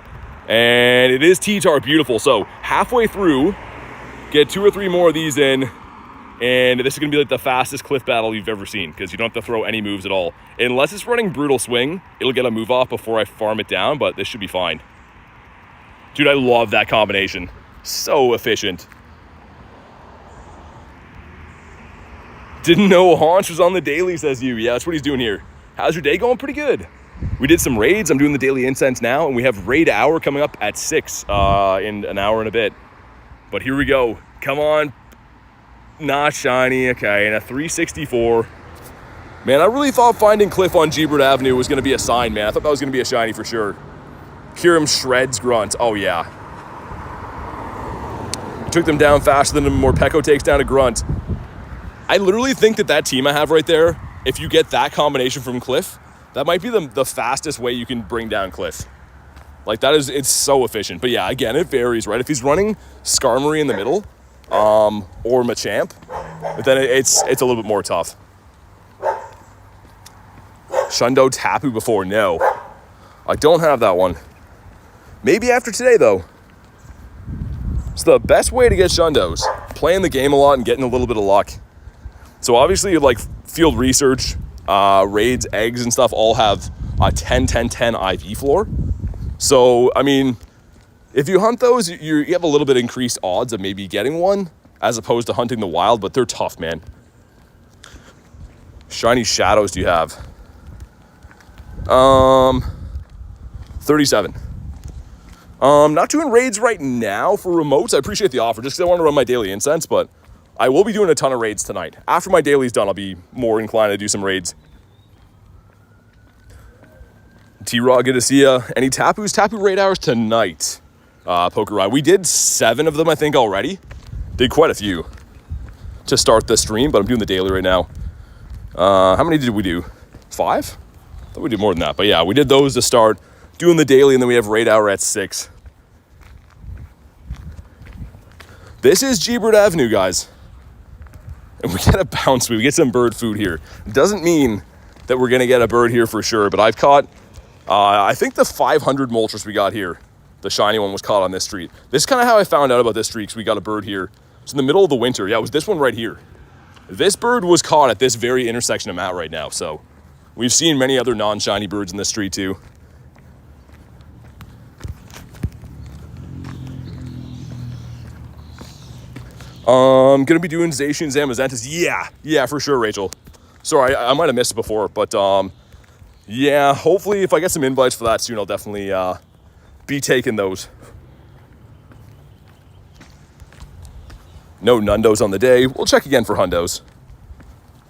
And it is T-Tar, beautiful. So halfway through, get 2 or 3 more of these in. And this is going to be like the fastest cliff battle you've ever seen because you don't have to throw any moves at all. Unless it's running Brutal Swing, it'll get a move off before I farm it down, but this should be fine. Dude, I love that combination. So efficient. Didn't know Haunch was on the daily, says you. Yeah, that's what he's doing here. How's your day going? Pretty good. We did some raids. I'm doing the Daily Incense now, and we have Raid Hour coming up at 6 in an hour and a bit. But here we go. Come on. Not shiny, okay, and a 364. Man, I really thought finding Cliff on G-Bird Avenue was going to be a sign, man. I thought that was going to be a shiny for sure. Kyurem shreds Grunt. Oh, yeah. Took them down faster than Morpeko takes down a Grunt. I literally think that team I have right there, if you get that combination from Cliff, that might be the fastest way you can bring down Cliff. Like, it's so efficient. But yeah, again, it varies, right? If he's running Skarmory in the middle, or Machamp, but then it's a little bit more tough. Shundo Tapu before, no. I don't have that one. Maybe after today, though. It's the best way to get Shundos. playing the game a lot and getting a little bit of luck. So obviously, like field research, raids, eggs, and stuff all have a 10-10-10 IV floor. So, I mean, if you hunt those, you have a little bit increased odds of maybe getting one as opposed to hunting the wild, but they're tough, man. Shiny shadows do you have? 37. Not doing raids right now for remotes. I appreciate the offer just because I want to run my daily incense, but I will be doing a ton of raids tonight. After my daily's done, I'll be more inclined to do some raids. T-Raw, good to see ya. Any Tapus? Tapu Raid Hours tonight. Poker Ride. We did 7 of them, I think, already. Did quite a few to start the stream, but I'm doing the daily right now. How many did we do? 5? I thought we did more than that, but yeah, we did those to start. Doing the daily, and then we have Raid Hour at 6. This is G-Bird Avenue, guys. And we get a bounce. We get some bird food here. Doesn't mean that we're going to get a bird here for sure, but I've caught, I think the 500 Moltres we got here, the shiny one was caught on this street. This is kind of how I found out about this streak, so we got a bird here. It's in the middle of the winter. Yeah, it was this one right here. This bird was caught at this very intersection I'm at right now, so we've seen many other non-shiny birds in this street too. Gonna be doing Zacians and Mazentas. Yeah, for sure, Rachel. Sorry, I might have missed it before, but yeah, hopefully if I get some invites for that soon, I'll definitely be taking those. No Nundos on the day. We'll check again for Hundos.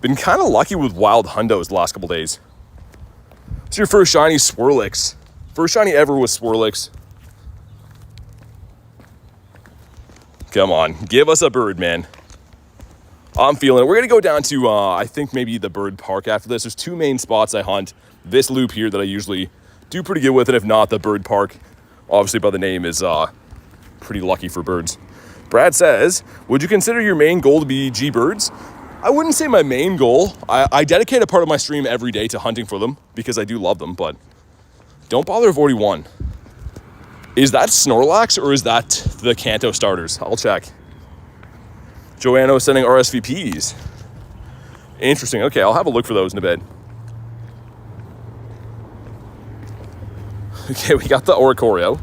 Been kind of lucky with wild Hundos the last couple days. It's your first shiny Swirlix. First shiny ever was Swirlix. Come on, give us a bird, man. I'm feeling it. We're going to go down to, I think, maybe the bird park after this. There's 2 main spots I hunt. This loop here that I usually do pretty good with, and if not, the bird park, obviously by the name, is pretty lucky for birds. Brad says, would you consider your main goal to be G-Birds? I wouldn't say my main goal. I dedicate a part of my stream every day to hunting for them because I do love them, but don't bother avoiding one. Is that Snorlax or is that the Kanto starters? I'll check. Joanno sending RSVPs. Interesting. Okay, I'll have a look for those in a bit. Okay, we got the Oricorio.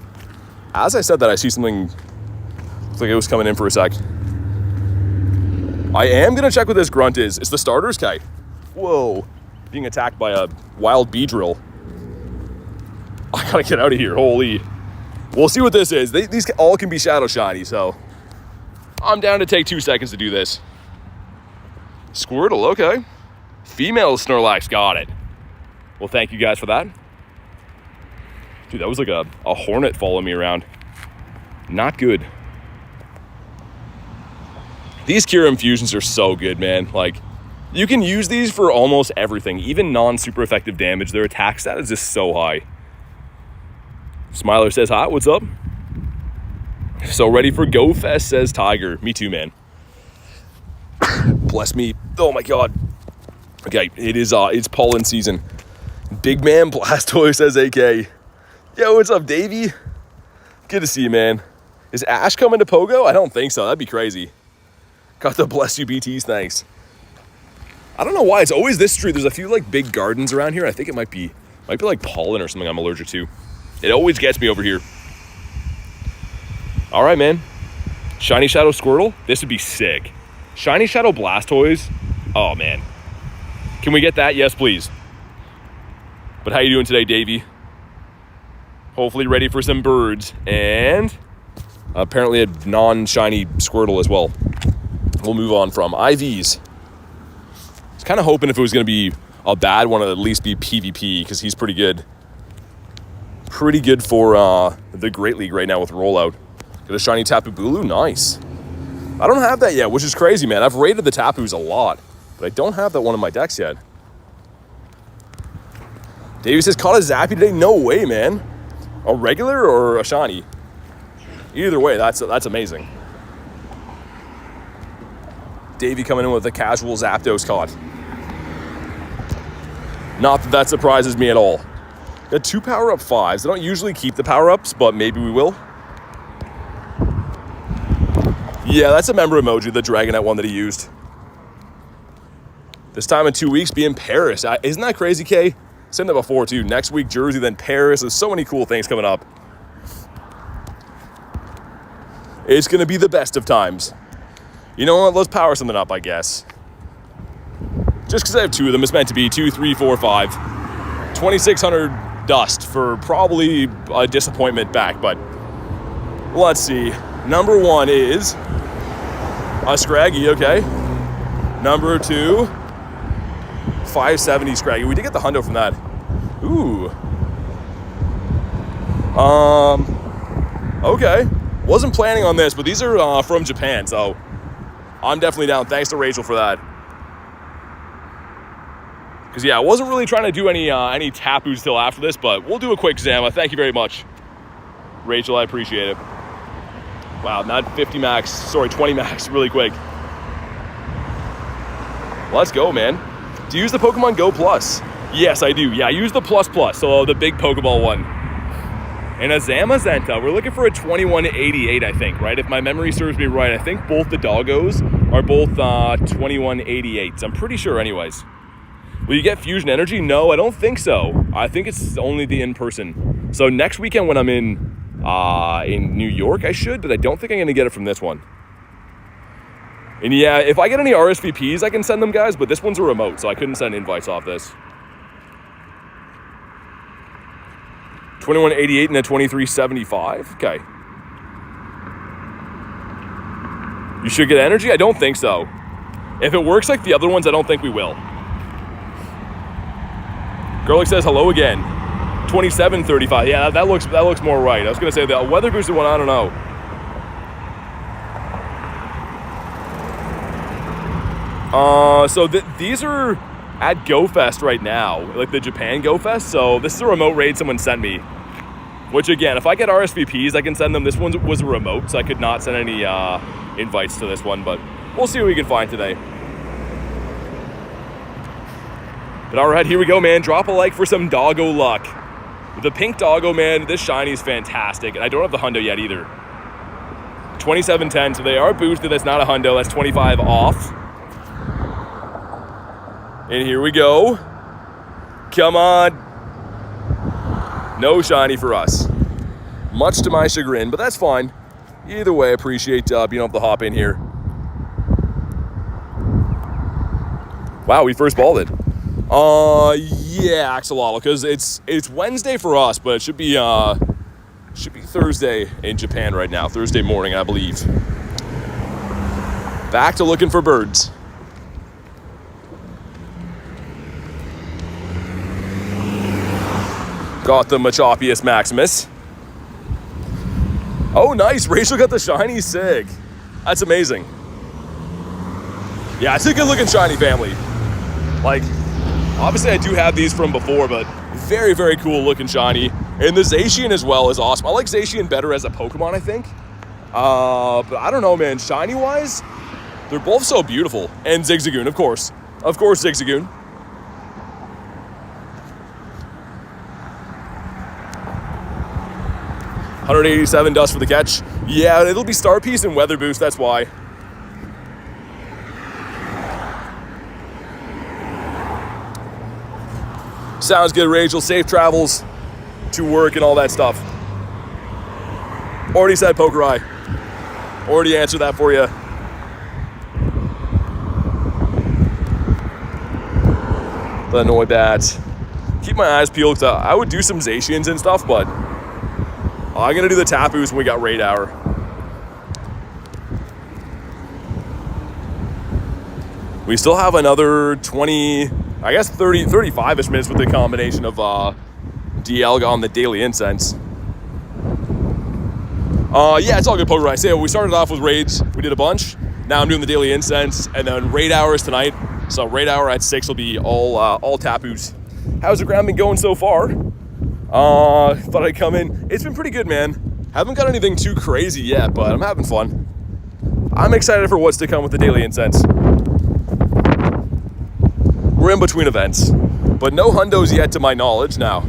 As I said that, I see something. Looks like it was coming in for a sec. I am going to check what this grunt is. It's the starter's kite. Whoa. Being attacked by a wild bee drill. I got to get out of here. Holy. We'll see what this is. These all can be shadow shiny, so I'm down to take 2 seconds to do this. Squirtle, okay. Female Snorlax, got it. Well, thank you guys for that. Dude, that was like a hornet following me around. Not good. These Cure Infusions are so good, man. Like, you can use these for almost everything, even non-super effective damage. Their attack stat is just so high. Smiler says, hi, what's up? So ready for Go Fest, says Tiger. Me too, man. Bless me. Oh my God. Okay, it's pollen season. Big Man Blastoise, says AK. Yo, what's up, Davey? Good to see you, man. Is Ash coming to Pogo? I don't think so. That'd be crazy. Got the bless you BTs, thanks. I don't know why. It's always this street. There's a few like big gardens around here. I think it might be like pollen or something I'm allergic to. It always gets me over here. All right, man. Shiny Shadow Squirtle. This would be sick. Shiny Shadow Blastoise. Oh, man. Can we get that? Yes, please. But how you doing today, Davey? Hopefully ready for some birds. And apparently a non-shiny Squirtle as well. We'll move on from IVs. I was kind of hoping if it was going to be a bad one, it'd at least be PvP, because he's pretty good. Pretty good for the Great League right now with rollout. Got a shiny Tapu Bulu, nice. I don't have that yet, which is crazy, man. I've raided the Tapus a lot, but I don't have that one in my decks yet. Davey says, caught a Zappy today? No way, man. A regular or a shiny? Either way, that's amazing. Davey coming in with a casual Zapdos caught. Not that that surprises me at all. Got 2 power-up 5s. I don't usually keep the power-ups, but maybe we will. Yeah, that's a member emoji, the Dragonette one that he used. This time in 2 weeks, be in Paris. Isn't that crazy, Kay? Said that before, too. Next week, Jersey, then Paris. There's so many cool things coming up. It's going to be the best of times. You know what? Let's power something up, I guess. Just because I have two of them, it's meant to be 2, 3, 4, 5. 2,600 dust for probably a disappointment back, but let's see. Number 1 is a Scraggy, okay. Number 2, 570 Scraggy. We did get the hundo from that. Ooh. Okay. Wasn't planning on this, but these are from Japan, so I'm definitely down. Thanks to Rachel for that. Because, yeah, I wasn't really trying to do any Tapus till after this, but we'll do a quick Zama. Thank you very much, Rachel. I appreciate it. Wow, not 50 max. Sorry, 20 max really quick. Let's go, man. Do you use the Pokemon GO Plus? Yes, I do. Yeah, I use the Plus Plus, so the big Pokeball one. And a Zamazenta, we're looking for a 2188, I think, right? If my memory serves me right, I think both the doggos are both 2188s. I'm pretty sure anyways. Will you get Fusion Energy? No, I don't think so. I think it's only the in-person. So next weekend when I'm in New York, I should, but I don't think I'm going to get it from this one. And yeah, if I get any RSVPs, I can send them, guys, but this one's a remote, so I couldn't send invites off this. 2188 and a 2375. Okay. You should get energy? I don't think so. If it works like the other ones, I don't think we will. Girlick says hello again. 2735. Yeah, that looks more right. I was gonna say the weather boosted one, I don't know. So these are at Go Fest right now, like the Japan Go Fest. So this is a remote raid someone sent me. Which again, if I get RSVPs, I can send them. This one was a remote, so I could not send any invites to this one, but we'll see what we can find today. But all right, here we go, man. Drop a like for some doggo luck. With the pink doggo, man, this shiny is fantastic, and I don't have the hundo yet either. 2710, so they are boosted. That's not a hundo. That's 25 off. And here we go. Come on. No shiny for us. Much to my chagrin, but that's fine. Either way, I appreciate being able to hop in here. Wow, we first balled it. Yeah, Axolotl, because it's Wednesday for us, but it should be Thursday in Japan right now. Thursday morning, I believe. Back to looking for birds. Got the Machopius Maximus. Oh, nice. Rachel got the shiny. Sick. That's amazing. Yeah, it's a good looking shiny family. Like, obviously I do have these from before, but very, very cool looking shiny. And the Zacian as well is awesome. I like Zacian better as a Pokemon, I think. But I don't know, man. Shiny wise, they're both so beautiful. And Zigzagoon, of course. Of course, Zigzagoon. $187 dust for the catch. Yeah, it'll be Star Piece and Weather Boost, that's why. Sounds good, Rachel. Safe travels to work and all that stuff. Already said Poker Eye. Already answered that for you. The Noibat. Keep my eyes peeled. I would do some Zacians and stuff, but I'm going to do the Tapus when we got Raid Hour. We still have another 20, I guess 30, 35-ish minutes with the combination of DL on the Daily Incense. Yeah, it's all good, Poker Rice. Yeah, we started off with raids. We did a bunch. Now I'm doing the Daily Incense, and then Raid Hours tonight. So Raid Hour at 6 will be all Tapus. How's the ground been going so far? Thought I'd come in. It's been pretty good, man. Haven't got anything too crazy yet, but I'm having fun. I'm excited for what's to come with the Daily Incense. We're in between events, but no hundos yet to my knowledge now.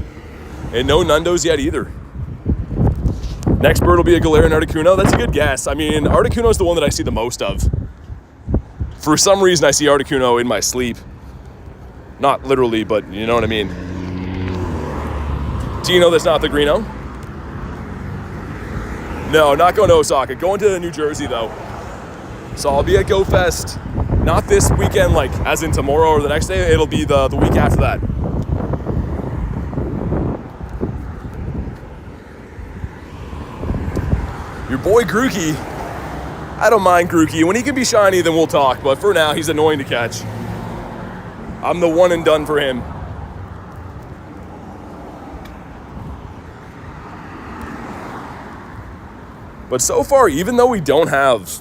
And no nundos yet either. Next bird will be a Galarian Articuno. That's a good guess. I mean, Articuno is the one that I see the most of. For some reason, I see Articuno in my sleep. Not literally, but you know what I mean. Do you know that's not the Greeno? No, not going to Osaka. Going to New Jersey, though. So I'll be at Go Fest. Not this weekend, like, as in tomorrow or the next day. It'll be the week after that. Your boy Grookey. I don't mind Grookey. When he can be shiny, then we'll talk. But for now, he's annoying to catch. I'm the one and done for him. But so far, even though we don't have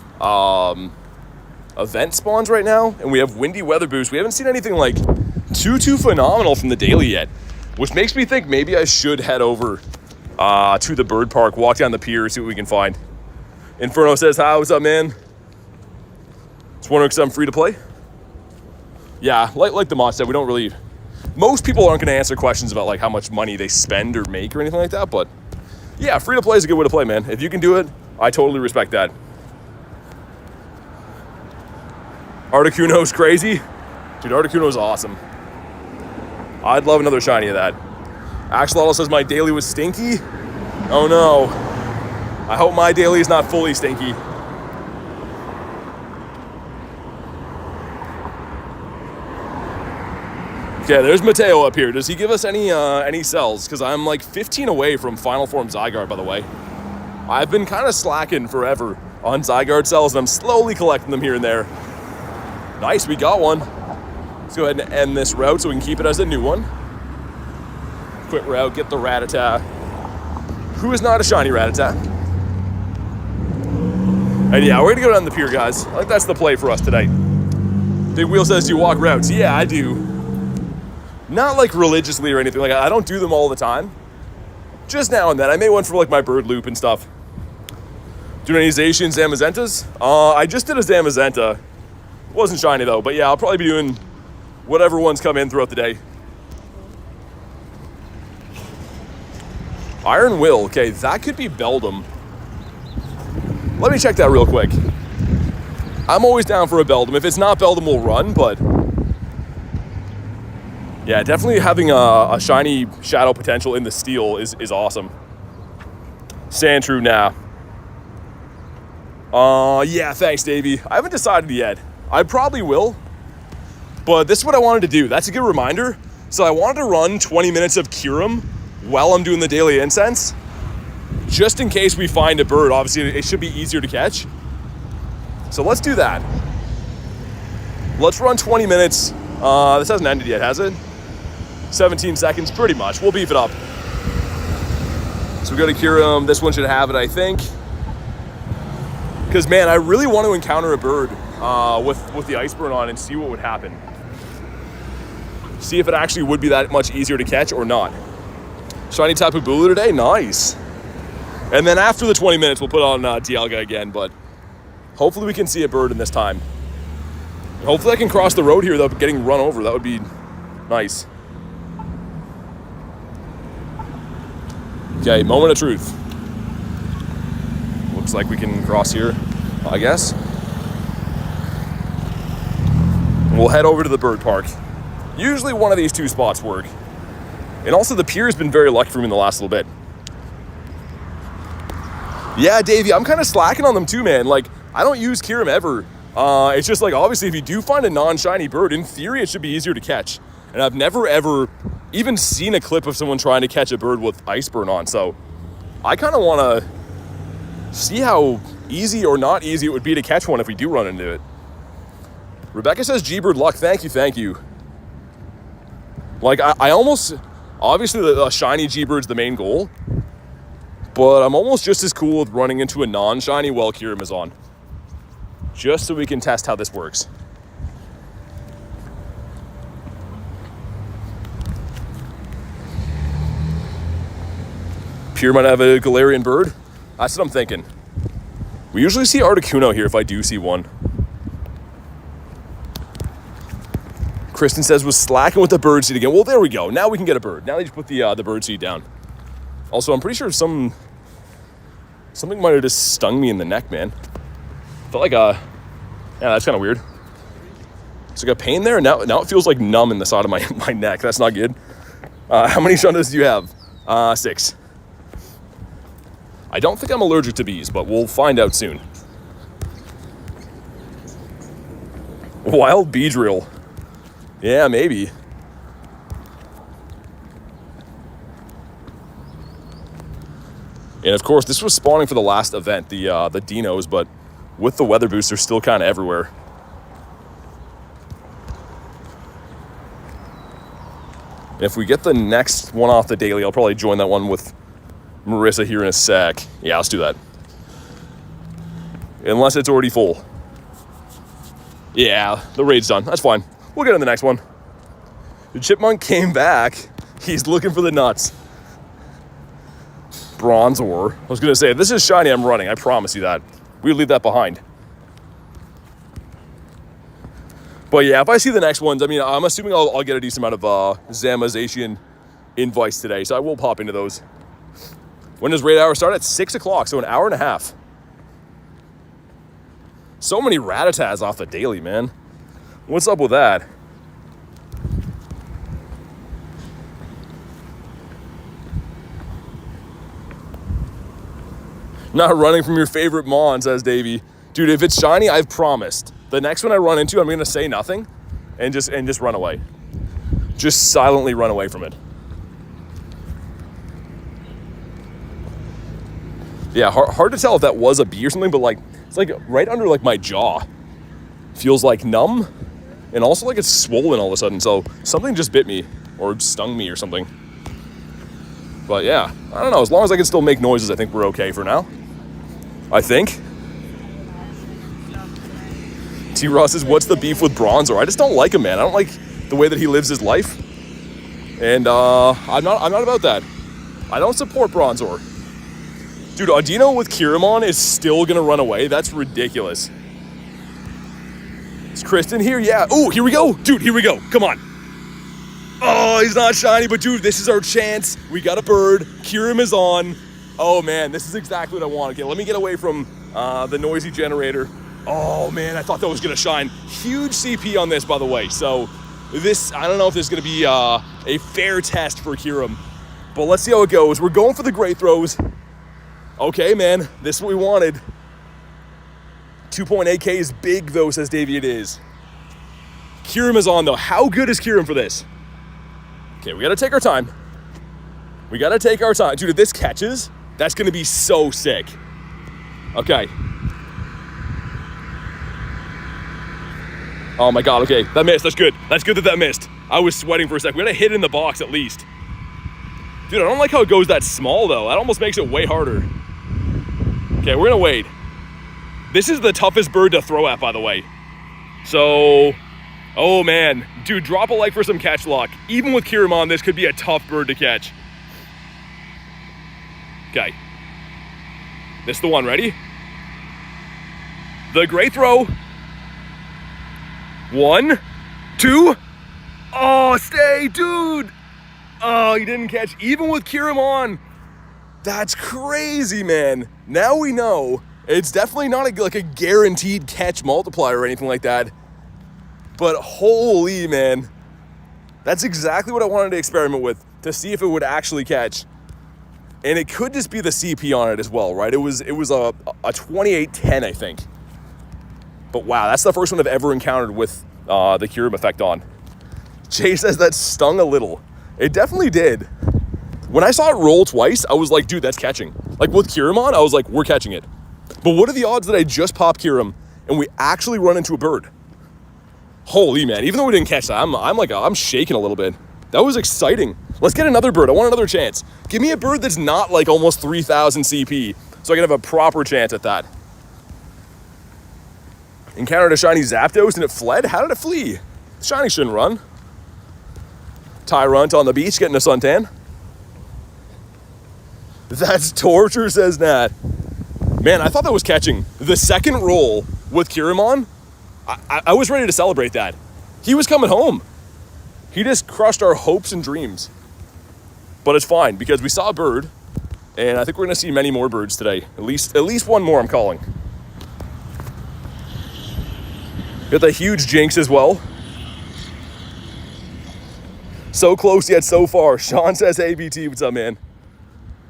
event spawns right now, and we have windy weather boosts, we haven't seen anything like too phenomenal from the daily yet, which makes me think maybe I should head over to the bird park, walk down the pier, see what we can find. Inferno says, hi, what's up, man? Just wondering because I'm free to play. Yeah, like the mod said, we don't really... Most people aren't going to answer questions about like how much money they spend or make or anything like that, but yeah, free to play is a good way to play, man. If you can do it, I totally respect that. Articuno's crazy. Dude, Articuno's awesome. I'd love another shiny of that. Axolotl says my daily was stinky. Oh no. I hope my daily is not fully stinky. Okay, there's Mateo up here. Does he give us any cells? Because I'm like 15 away from Final Form Zygarde, by the way. I've been kind of slacking forever on Zygarde cells, and I'm slowly collecting them here and there. Nice, we got one. Let's go ahead and end this route so we can keep it as a new one. Quick route, get the Rattata. Who is not a shiny Rattata? And yeah, we're gonna go down the pier, guys. I think that's the play for us tonight. Big Wheel says, do you walk routes? Yeah, I do. Not like religiously or anything. Like, I don't do them all the time. Just now and then. I made one for like my bird loop and stuff. Doing any Zacian Zamazentas? I just did a Zamazenta. Wasn't shiny though, but yeah, I'll probably be doing whatever ones come in throughout the day. Iron Will. Okay, that could be Beldum. Let me check that real quick. I'm always down for a Beldum. If it's not Beldum, we'll run, but yeah, definitely having a shiny shadow potential in the steel is awesome. Sandshrew, nah. Yeah, thanks, Davey. I haven't decided yet. I probably will, but this is what I wanted to do. That's a good reminder. So I wanted to run 20 minutes of Kyurem while I'm doing the Daily Incense, just in case we find a bird. Obviously, it should be easier to catch. So let's do that. Let's run 20 minutes. This hasn't ended yet, has it? 17 seconds, pretty much. We'll beef it up. So we go to Kyurem. This one should have it, I think. Because, man, I really want to encounter a bird with the Iceburn on and see what would happen. See if it actually would be that much easier to catch or not. Shiny Tapu Bulu today? Nice. And then after the 20 minutes, we'll put on Dialga again, but hopefully we can see a bird in this time. Hopefully I can cross the road here without getting run over. That would be nice. Okay, moment of truth. Looks like we can cross here, I guess. We'll head over to the bird park. Usually one of these two spots work. And also the pier has been very lucky for me in the last little bit. Yeah, Davey, I'm kind of slacking on them too, man. Like, I don't use Kyurem ever. It's just like, obviously, if you do find a non-shiny bird, in theory, it should be easier to catch. And I've never, ever even seen a clip of someone trying to catch a bird with Iceburn on. So I kind of want to see how easy or not easy it would be to catch one if we do run into it. Rebecca says, G-Bird luck. Thank you, thank you. Like, I almost... Obviously, the shiny G-Bird's the main goal. But I'm almost just as cool with running into a non-shiny while Kyurem is on. Just so we can test how this works. Pier might have a Galarian bird. That's what I'm thinking. We usually see Articuno here if I do see one. Kristen says, was slacking with the bird seed again. Well, there we go. Now we can get a bird. Now they just put the bird seed down. Also, I'm pretty sure Something might have just stung me in the neck, man. Felt like yeah, that's kind of weird. It's like a pain there. Now it feels like numb in the side of my neck. That's not good. How many shundas do you have? 6. I don't think I'm allergic to bees, but we'll find out soon. Wild bee drill. Yeah, maybe. And of course, this was spawning for the last event, the dinos, but with the weather boost, they're still kind of everywhere. And if we get the next one off the daily, I'll probably join that one with Marissa here in a sec. Yeah, let's do that. Unless it's already full. Yeah, the raid's done. That's fine. We'll get on the next one. The chipmunk came back. He's looking for the nuts. Bronzor. I was going to say, if this is shiny, I'm running. I promise you that. We'd leave that behind. But yeah, if I see the next ones, I mean, I'm assuming I'll get a decent amount of Zamazation invites today, so I will pop into those. When does Raid Hour start? At 6 o'clock, so an hour and a half. So many Rattatas off the daily, man. What's up with that? Not running from your favorite Mon, says Davey. Dude, if it's shiny, I've promised. The next one I run into, I'm gonna say nothing and just run away. Just silently run away from it. Yeah, hard to tell if that was a bee or something, but like it's like right under like my jaw. Feels like numb and also like it's swollen all of a sudden. So something just bit me or stung me or something. But yeah, I don't know. As long as I can still make noises, I think we're okay for now. I think. T-Ross says, what's the beef with Bronzor? I just don't like him, man. I don't like the way that he lives his life. And I'm not about that. I don't support Bronzor. Dude, Audino with Kiramon is still gonna run away. That's ridiculous. Is Kristen here? Yeah. Oh, here we go. Dude, here we go. Come on. Oh, he's not shiny, but dude, this is our chance. We got a bird. Kiram is on. Oh man, this is exactly what I want. Okay, let me get away from the noisy generator. Oh man, I thought that was gonna shine. Huge CP on this, by the way. So this, I don't know if this is gonna be a fair test for Kiram, but let's see how it goes. We're going for the great throws. Okay, man, this is what we wanted. 2.8K is big though, says Davey. It is. Kiram is on though. How good is Kiram for this? Okay, we gotta take our time. We gotta take our time. Dude, if this catches, that's gonna be so sick. Okay. Oh my god, okay. That missed, that's good. That's good that missed. I was sweating for a second. We gotta hit it in the box at least. Dude, I don't like how it goes that small though. That almost makes it way harder. Okay, we're gonna wait. This is the toughest bird to throw at, by the way. So, oh man. Dude, drop a like for some catch luck. Even with Kiramon, this could be a tough bird to catch. Okay. This is the one, ready? The great throw. 1, 2. Oh, stay, dude. Oh, he didn't catch, even with Kiramon. That's crazy, man. Now we know. It's definitely not like a guaranteed catch multiplier or anything like that. But holy, man. That's exactly what I wanted to experiment with, to see if it would actually catch. And it could just be the CP on it as well, right? It was a 2810, I think. But wow, that's the first one I've ever encountered with the Kiram effect on. Jay says that stung a little. It definitely did. When I saw it roll twice, I was like, dude, that's catching. Like with Kiramon, I was like, we're catching it. But what are the odds that I just pop Kiram and we actually run into a bird? Holy man, even though we didn't catch that, I'm shaking a little bit. That was exciting. Let's get another bird. I want another chance. Give me a bird that's not like almost 3,000 CP so I can have a proper chance at that. Encountered a shiny Zapdos and it fled? How did it flee? Shiny shouldn't run. Tyrunt on the beach getting a suntan. That's torture, says Nat. Man, I thought that was catching. The second roll with Kiramon, I was ready to celebrate that. He was coming home. He just crushed our hopes and dreams. But it's fine because we saw a bird And I think we're going to see many more birds today. At least one more, I'm calling. Got the huge Jinx as well. So close yet so far. Sean says, hey, BT, what's up, man?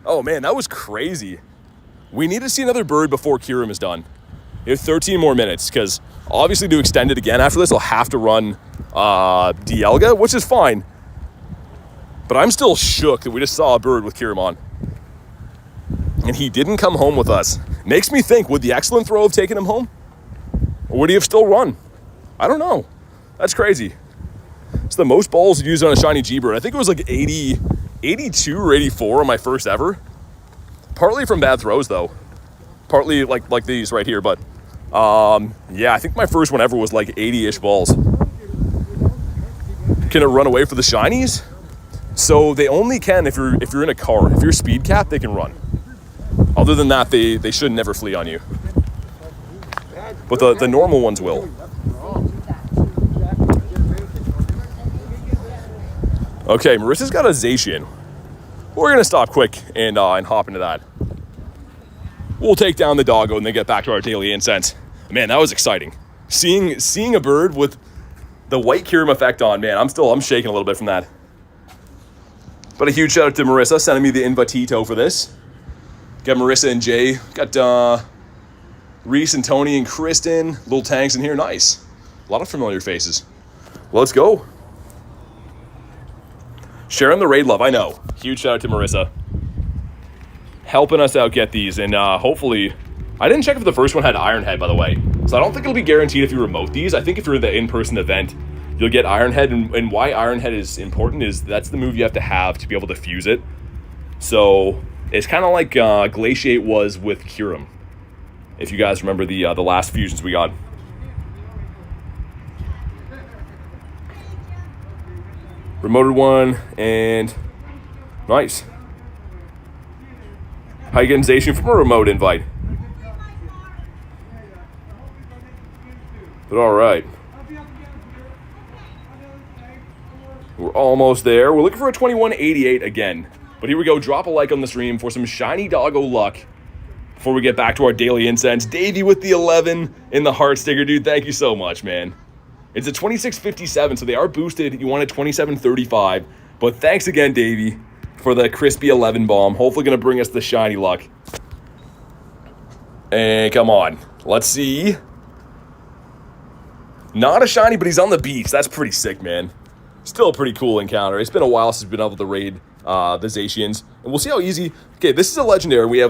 Oh, man, that was crazy. We need to see another bird before Kyurem is done. We have 13 more minutes, because obviously to extend it again after this, I'll have to run Dialga, which is fine. But I'm still shook that we just saw a bird with Kyurem on. And he didn't come home with us. Makes me think, would the excellent throw have taken him home? Or would he have still run? I don't know. That's crazy. It's the most balls used on a shiny G-Bird. I think it was like 82 or 84 on my first ever. Partly from bad throws, though. Partly like these right here, but yeah, I think my first one ever was like 80-ish balls. Can it run away for the shinies? So they only can if you're in a car. If you're speed cap, they can run. Other than that, they should never flee on you. But the normal ones will. Okay, Marissa's got a Zacian. We're gonna stop quick and hop into that. We'll take down the doggo and then get back to our daily incense. Man, that was exciting. Seeing a bird with the white Kyurem effect on, man, I'm shaking a little bit from that. But a huge shout out to Marissa sending me the invitito for this. Got Marissa and Jay. Got Reese and Tony and Kristen. Little tanks in here. Nice. A lot of familiar faces. Well, let's go. Sharing the raid love. I know. Huge shout out to Marissa. Helping us out get these. And hopefully... I didn't check if the first one had Iron Head, by the way. So I don't think it'll be guaranteed if you remote these. I think if you're in the in-person event, you'll get Iron Head. And why Iron Head is important is that's the move you have to be able to fuse it. So it's kind of like Glaciate was with Kyurem. If you guys remember the last fusions we got. Remoted one, and nice. How you getting Zacian from a remote invite? But all right. We're almost there. We're looking for a 2188 again. But here we go. Drop a like on the stream for some shiny doggo luck before we get back to our daily incense. Davey with the 11 in the heart sticker. Dude, thank you so much, man. It's a 2657, so they are boosted. You want a 2735. But thanks again, Davey, for the crispy 11 bomb. Hopefully going to bring us the shiny luck. And come on. Let's see. Not a shiny, but he's on the beach. That's pretty sick, man. Still a pretty cool encounter. It's been a while since we've been able to raid the Zacians. And we'll see how easy... Okay, this is a legendary.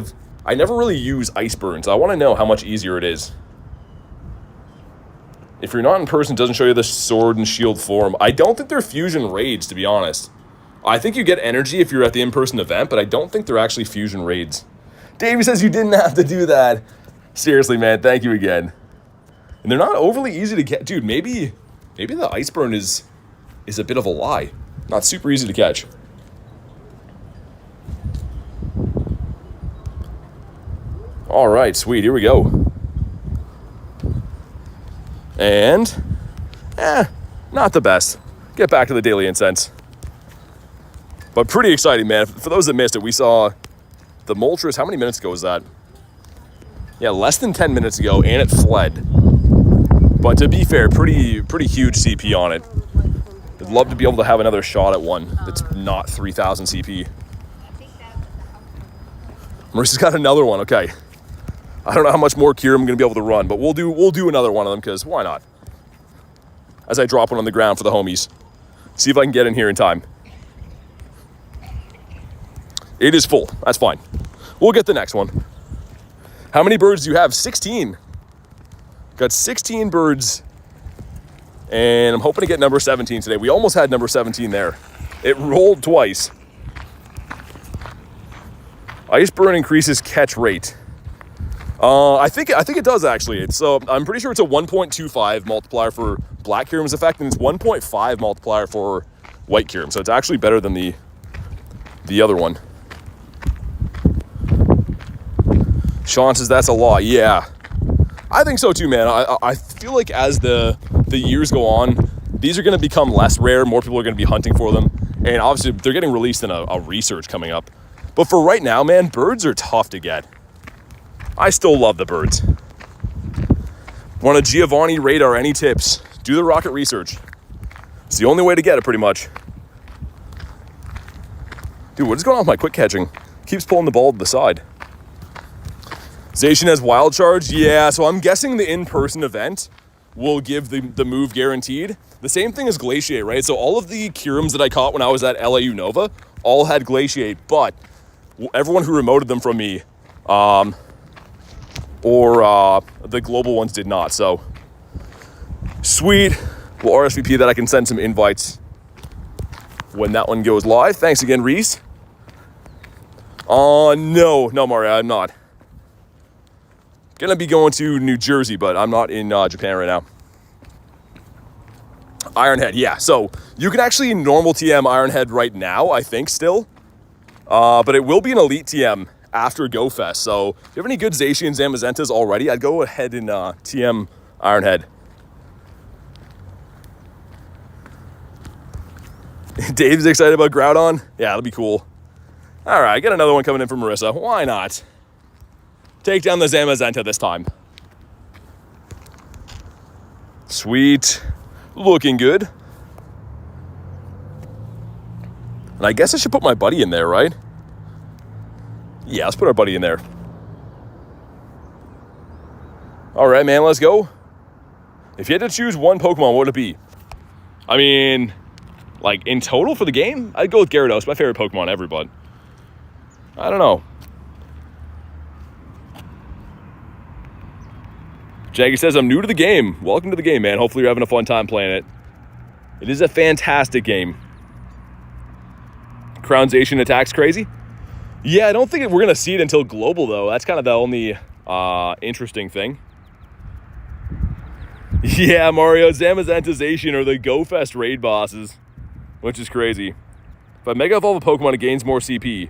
I never really use Ice Burn, so I want to know how much easier it is. If you're not in person, it doesn't show you the sword and shield form. I don't think they're fusion raids, to be honest. I think you get energy if you're at the in-person event, but I don't think they're actually fusion raids. Davey says you didn't have to do that. Seriously, man, thank you again. And they're not overly easy to get. Dude, maybe the Ice Burn is a bit of a lie. Not super easy to catch. All right, sweet, here we go. And, not the best. Get back to the daily incense. But pretty exciting, man. For those that missed it, we saw the Moltres. How many minutes ago was that? Yeah, less than 10 minutes ago, and it fled. But to be fair, pretty huge CP on it. I'd love to be able to have another shot at one that's not 3,000 CP. Marissa's got another one, okay. I don't know how much more Kyurem I'm going to be able to run, but we'll do another one of them, because why not? As I drop one on the ground for the homies. See if I can get in here in time. It is full. That's fine. We'll get the next one. How many birds do you have? 16. Got 16 birds. And I'm hoping to get number 17 today. We almost had number 17 there. It rolled twice. Ice Burn increases catch rate. I think it does actually. I'm pretty sure it's a 1.25 multiplier for Black Kyurem's effect, and it's 1.5 multiplier for White Kyurem. So it's actually better than the other one. Sean says that's a lot. Yeah, I think so too, man. I feel like as the years go on, these are going to become less rare. More people are going to be hunting for them, and obviously they're getting released in a research coming up. But for right now, man, birds are tough to get. I still love the birds. Want a Giovanni radar? Any tips? Do the rocket research. It's the only way to get it, pretty much. Dude, what is going on with my quick catching? Keeps pulling the ball to the side. Zacian has wild charge? Yeah, so I'm guessing the in-person event will give the move guaranteed. The same thing as Glaciate, right? So all of the Curums that I caught when I was at LAU Nova all had Glaciate, but everyone who remoted them from me, the global ones did not. So sweet. We'll RSVP that. I can send some invites when that one goes live. Thanks again, Reese. No, Mario, I'm not. Gonna be going to New Jersey, but I'm not in Japan right now. Ironhead, yeah. So you can actually normal TM Ironhead right now, I think, still. But it will be an Elite TM after Go Fest. So if you have any good Zacian Zamazentas already, I'd go ahead and TM Ironhead. Dave's excited about Groudon? Yeah, that'll be cool. All right, get another one coming in from Marissa. Why not? Take down the Zamazenta this time. Sweet. Looking good. And I guess I should put my buddy in there, right? Yeah, let's put our buddy in there. All right, man, let's go. If you had to choose one Pokemon, what would it be? I mean, like, in total for the game, I'd go with Gyarados, my favorite Pokemon ever, but I don't know. Jaggy says, I'm new to the game. Welcome to the game, man. Hopefully you're having a fun time playing it. It is a fantastic game. Crownzation attacks crazy? Yeah, I don't think we're going to see it until Global, though. That's kind of the only interesting thing. Yeah, Mario, Zamazentization are the Go Fest raid bosses, which is crazy. If I Mega Evolve a Pokemon, it gains more CP.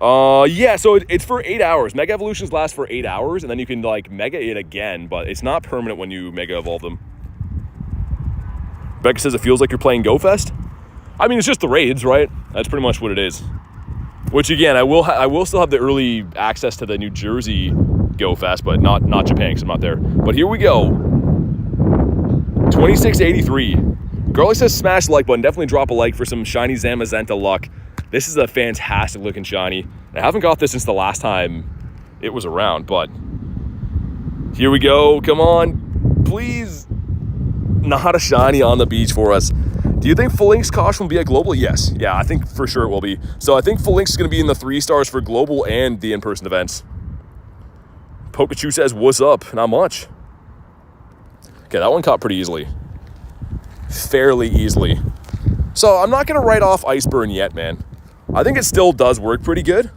Yeah, so it's for 8 hours. Mega Evolutions last for 8 hours, and then you can, like, Mega it again, but it's not permanent when you Mega Evolve them. Becca says it feels like you're playing Go Fest. I mean, it's just the raids, right? That's pretty much what it is. Which, again, I will still have the early access to the New Jersey Go Fest, but not Japan, because I'm not there. But here we go. 2683. Garlic says smash the like button. Definitely drop a like for some shiny Zamazenta luck. This is a fantastic looking shiny. I haven't got this since the last time it was around, but here we go. Come on, please. Not a shiny on the beach for us. Do you think Full Link's caution will be at Global? Yes. Yeah, I think for sure it will be. So I think Full Link's is going to be in the 3 stars for Global and the in-person events. Pikachu says, what's up? Not much. Okay, that one caught pretty easily. Fairly easily. So I'm not going to write off Iceburn yet, man. I think it still does work pretty good.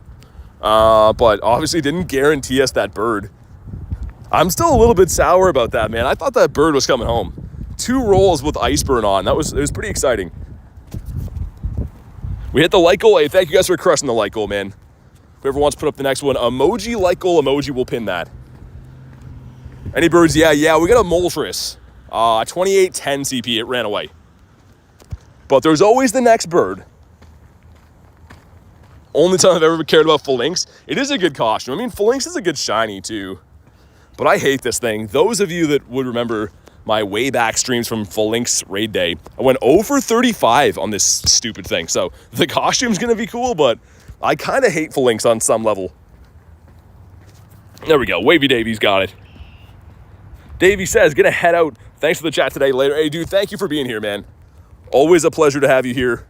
But obviously didn't guarantee us that bird. I'm still a little bit sour about that, man. I thought that bird was coming home. 2 rolls with Iceburn on. It was pretty exciting. We hit the like goal. Hey, thank you guys for crushing the like goal, man. Whoever wants to put up the next one, emoji like goal emoji will pin that. Any birds? Yeah, we got a Moltres. 2810 CP. It ran away. But there's always the next bird. Only time I've ever cared about Full Links. It is a good costume. I mean, Full Links is a good shiny too. But I hate this thing. Those of you that would remember my way back streams from Full Links Raid Day, I went 0 for 35 on this stupid thing. So the costume's going to be cool, but I kind of hate Full Links on some level. There we go. Wavy Davy's got it. Davey says, gonna head out. Thanks for the chat today. Later. Hey, dude, thank you for being here, man. Always a pleasure to have you here,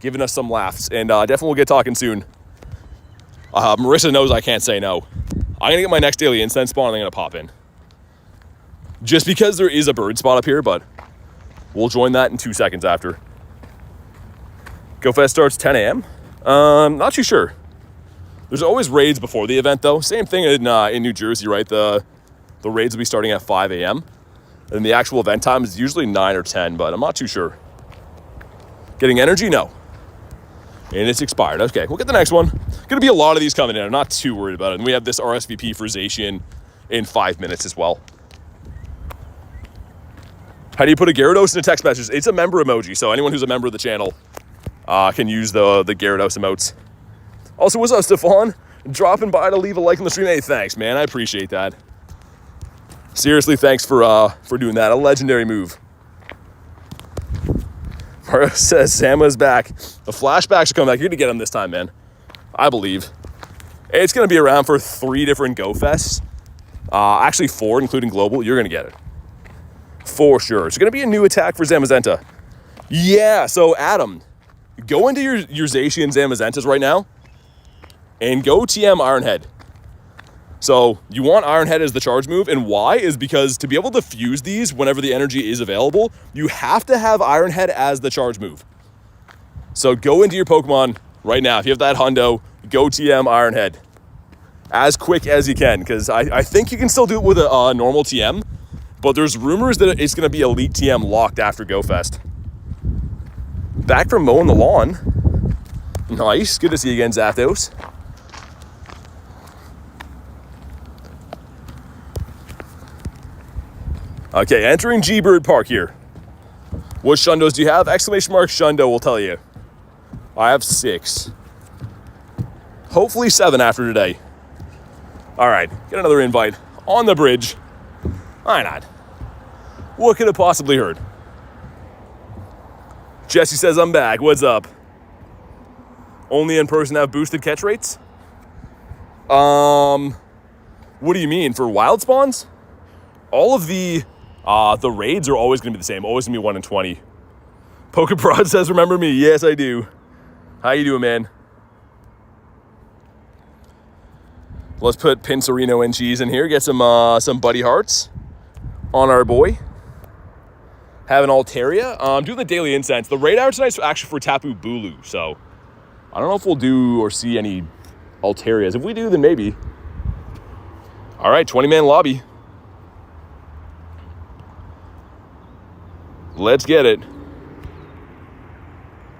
giving us some laughs. And definitely we'll get talking soon. Marissa knows I can't say no. I'm gonna get my next daily incense spawn and I'm gonna pop in. Just because there is a bird spot up here, but we'll join that in 2 seconds after. Go Fest starts 10 a.m. Not too sure. There's always raids before the event, though. Same thing in New Jersey, right? The raids will be starting at 5 a.m. And the actual event time is usually 9 or 10, but I'm not too sure. Getting energy? No. And it's expired. Okay, we'll get the next one. Going to be a lot of these coming in. I'm not too worried about it. And we have this RSVP for Zacian in 5 minutes as well. How do you put a Gyarados in a text message? It's a member emoji, so anyone who's a member of the channel can use the Gyarados emotes. Also, what's up, Stefan? Dropping by to leave a like on the stream. Hey, thanks, man. I appreciate that. Seriously, thanks for doing that. A legendary move. Mario says Zama's back. The flashbacks are coming back. You're gonna get them this time, man. I believe. It's gonna be around for 3 different Go Fests. Actually 4, including global. You're gonna get it. For sure. It's gonna be a new attack for Zamazenta. Yeah, so Adam, go into your Zacian Zamazentas right now and go TM Ironhead. So you want Ironhead as the charge move, and why is because to be able to fuse these whenever the energy is available, you have to have Ironhead as the charge move. So go into your Pokemon right now. If you have that hundo, go TM Ironhead as quick as you can, because I think you can still do it with a normal TM, but there's rumors that it's going to be Elite TM locked after GoFest. Back from mowing the lawn. Nice. Good to see you again, Zapdos. Okay, entering G-Bird Park here. What Shundos do you have? Exclamation mark Shundo will tell you. I have 6. Hopefully 7 after today. All right, get another invite on the bridge. Why not? What could have possibly hurt? Jesse says I'm back. What's up? Only in person have boosted catch rates? What do you mean? For wild spawns? All of the raids are always going to be the same. Always going to be 1 in 20. Pokeprod says, remember me. Yes, I do. How you doing, man? Let's put Pincerino and cheese in here. Get some buddy hearts on our boy. Have an Altaria. I'm doing the Daily Incense. The raid hour tonight's actually for Tapu Bulu. So I don't know if we'll do or see any Altarias. If we do, then maybe. All right, 20-man lobby. Let's get it.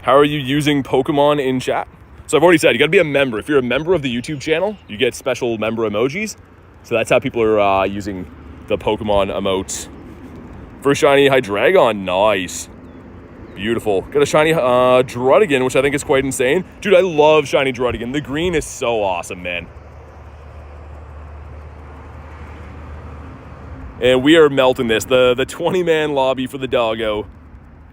How are you using Pokemon in chat? So I've already said, you gotta be a member. If you're a member of the YouTube channel, you get special member emojis. So that's how people are using the Pokemon emotes. First shiny Hydreigon, nice. Beautiful. Got a shiny Druddigan, which I think is quite insane. Dude, I love shiny Druddigan. The green is so awesome, man. And we are melting this. The 20-man lobby for the doggo.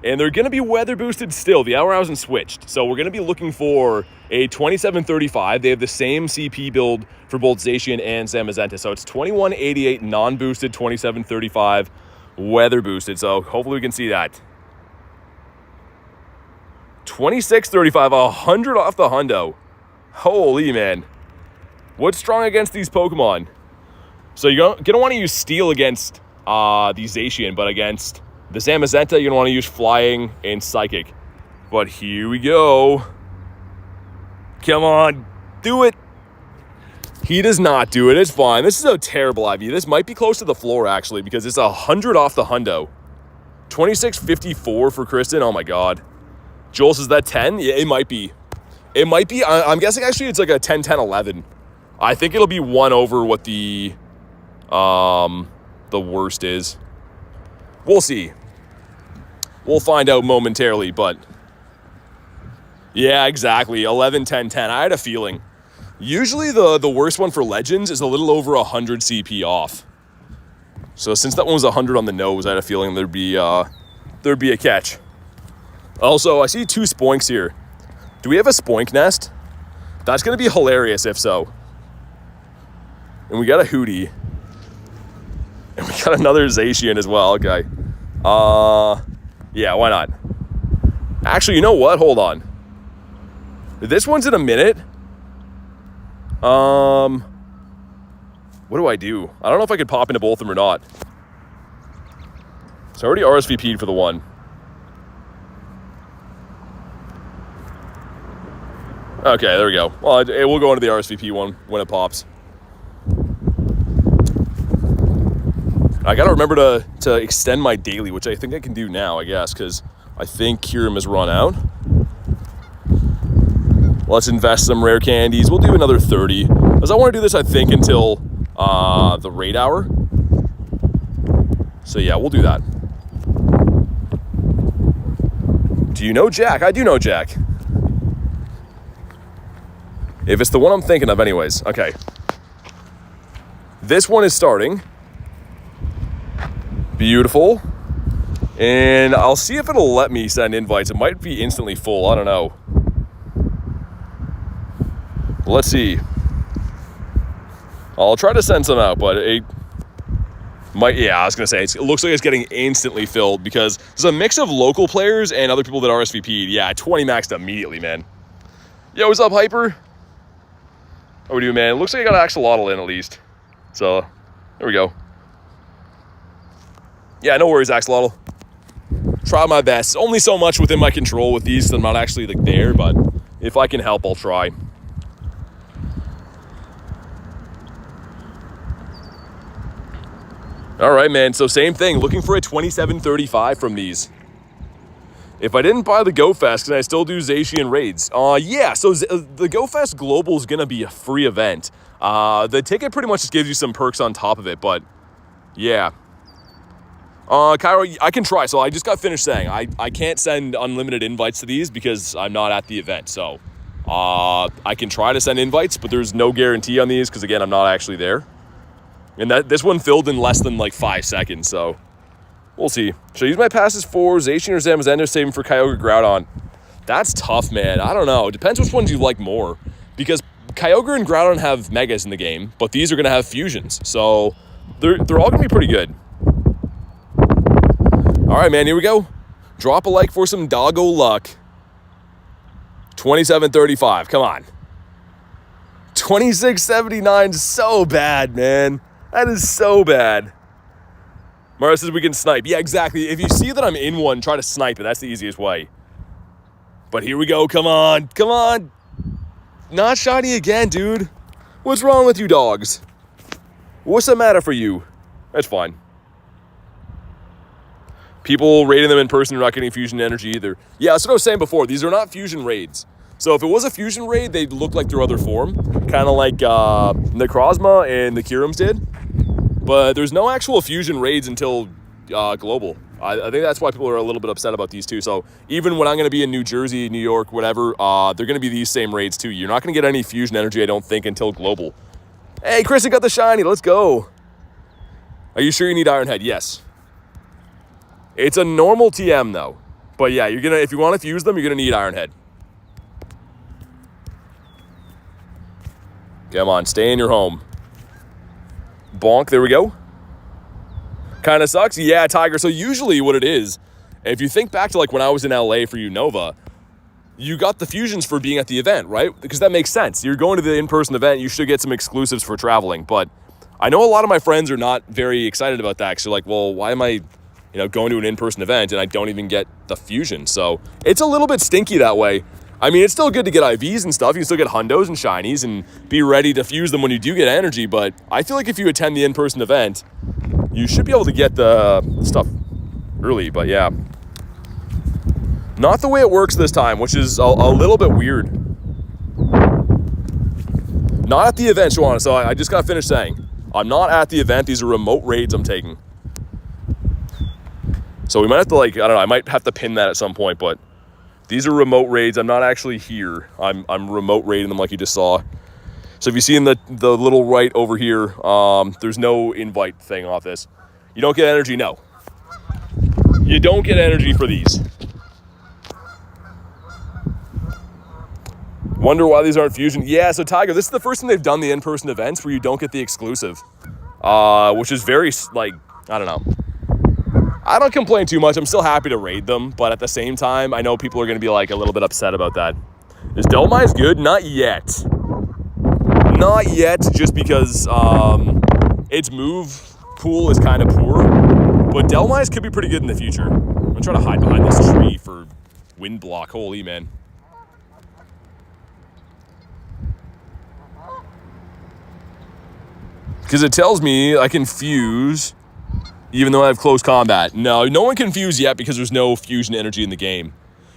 And they're going to be weather boosted still. The hour hasn't switched. So we're going to be looking for a 2735. They have the same CP build for both Zacian and Zamazenta. So it's 2188 non-boosted, 2735 weather boosted. So hopefully we can see that. 2635, 100 off the hundo. Holy man. What's strong against these Pokemon? So you're going to want to use Steel against the Zacian, but against the Zamazenta, you're going to want to use Flying and Psychic. But here we go. Come on, do it. He does not do it. It's fine. This is a terrible IV. This might be close to the floor, actually, because it's 100 off the hundo. 2654 for Kristen. Oh, my God. Joel says that 10? Yeah, it might be. It might be. I'm guessing, actually, it's like a 10, 10, 11. I think it'll be 1 over what the worst is. We'll see. We'll find out momentarily, but yeah, exactly. 11, 10, 10. I had a feeling. Usually the worst one for Legends is a little over 100 CP off. So since that one was 100 on the nose, I had a feeling there'd be a catch. Also, I see 2 Spoinks here. Do we have a Spoink nest? That's going to be hilarious if so. And we got a Hootie. And we got another Zacian as well. Okay. Yeah, why not? Actually, you know what? Hold on. This one's in a minute. What do? I don't know if I could pop into both of them or not. So I already RSVP'd for the one. Okay, there we go. Well, we'll go into the RSVP one when it pops. I gotta remember to extend my daily, which I think I can do now, I guess, because I think Kyurem has run out. Let's invest some rare candies. We'll do another 30. Because I want to do this, I think, until the raid hour. So yeah, we'll do that. Do you know Jack? I do know Jack. If it's the one I'm thinking of anyways. Okay. This one is starting. Beautiful. And I'll see if it'll let me send invites. It might be instantly full. I don't know. Let's see. I'll try to send some out, but it might, yeah, I was going to say, it looks like it's getting instantly filled because there's a mix of local players and other people that RSVP'd. Yeah, 20 maxed immediately, man. Yo, what's up, Hyper? How we doing, man? It looks like I got Axolotl in at least. So, there we go. Yeah, no worries, Axolotl. Try my best. Only so much within my control with these. I'm not actually like there, but if I can help, I'll try. All right, man. So same thing. Looking for a 27.35 from these. If I didn't buy the Go Fest, can I still do Zacian raids? Yeah. So the Go Fest Global is gonna be a free event. The ticket pretty much just gives you some perks on top of it, but yeah. Cairo, I can try. So I just got finished saying I can't send unlimited invites to these because I'm not at the event. So I can try to send invites, but there's no guarantee on these because again, I'm not actually there. And this one filled in less than like 5 seconds, so we'll see. Should I use my passes for Zacian or Zamazenta, saving for Kyogre Groudon? That's tough, man. I don't know. It depends which ones you like more. Because Kyogre and Groudon have Megas in the game, but these are going to have Fusions. So they're all going to be pretty good. All right, man, here we go. Drop a like for some doggo luck. 27.35, come on. 26.79, so bad, man. That is so bad. Mara says we can snipe. Yeah, exactly. If you see that I'm in one, try to snipe it. That's the easiest way. But here we go. Come on. Come on. Not shiny again, dude. What's wrong with you dogs? What's the matter for you? That's fine. People raiding them in person are not getting fusion energy either. Yeah, that's what I was saying before. These are not fusion raids. So if it was a fusion raid, they'd look like their other form. Kind of like Necrozma and the Kirums did. But there's no actual fusion raids until Global. I think that's why people are a little bit upset about these two. So even when I'm going to be in New Jersey, New York, whatever, they're going to be these same raids too. You're not going to get any fusion energy, I don't think, until Global. Hey, Chris, you got the shiny. Let's go. Are you sure you need Iron Head? Yes. It's a normal TM though. But yeah, you're gonna if you want to fuse them, you're going to need Iron Head. Come on, stay in your home. Bonk, there we go. Kind of sucks. Yeah, Tiger. So usually what it is, if you think back to like when I was in LA for Unova, you got the fusions for being at the event, right? Because that makes sense. You're going to the in-person event, you should get some exclusives for traveling. But I know a lot of my friends are not very excited about that because they're like, well, why am I, going to an in-person event and I don't even get the fusion? So it's a little bit stinky that way. I mean, it's still good to get IVs and stuff. You can still get hundos and shinies and be ready to fuse them when you do get energy. But I feel like if you attend the in-person event, you should be able to get the stuff early. But yeah, not the way it works this time, which is a little bit weird. Not at the event, Shawana. So I just got finished saying, I'm not at the event. These are remote raids I'm taking. So we might have to I don't know, I might have to pin that at some point, but these are remote raids. I'm not actually here. I'm remote raiding them like you just saw. So if you see in the little right over here, there's no invite thing off this. You don't get energy, no. You don't get energy for these. Wonder why these aren't fusion. Yeah, so Tiger, this is the first time they've done the in-person events where you don't get the exclusive. Which is very, I don't know. I don't complain too much. I'm still happy to raid them, but at the same time, I know people are going to be a little bit upset about that. Is Delmise good? Not yet. Not yet, just because its move pool is kind of poor. But Delmise could be pretty good in the future. I'm going to try to hide behind this tree for wind block. Holy man. Because it tells me I can fuse even though I have close combat. No one can fuse yet because there's no fusion energy in the game.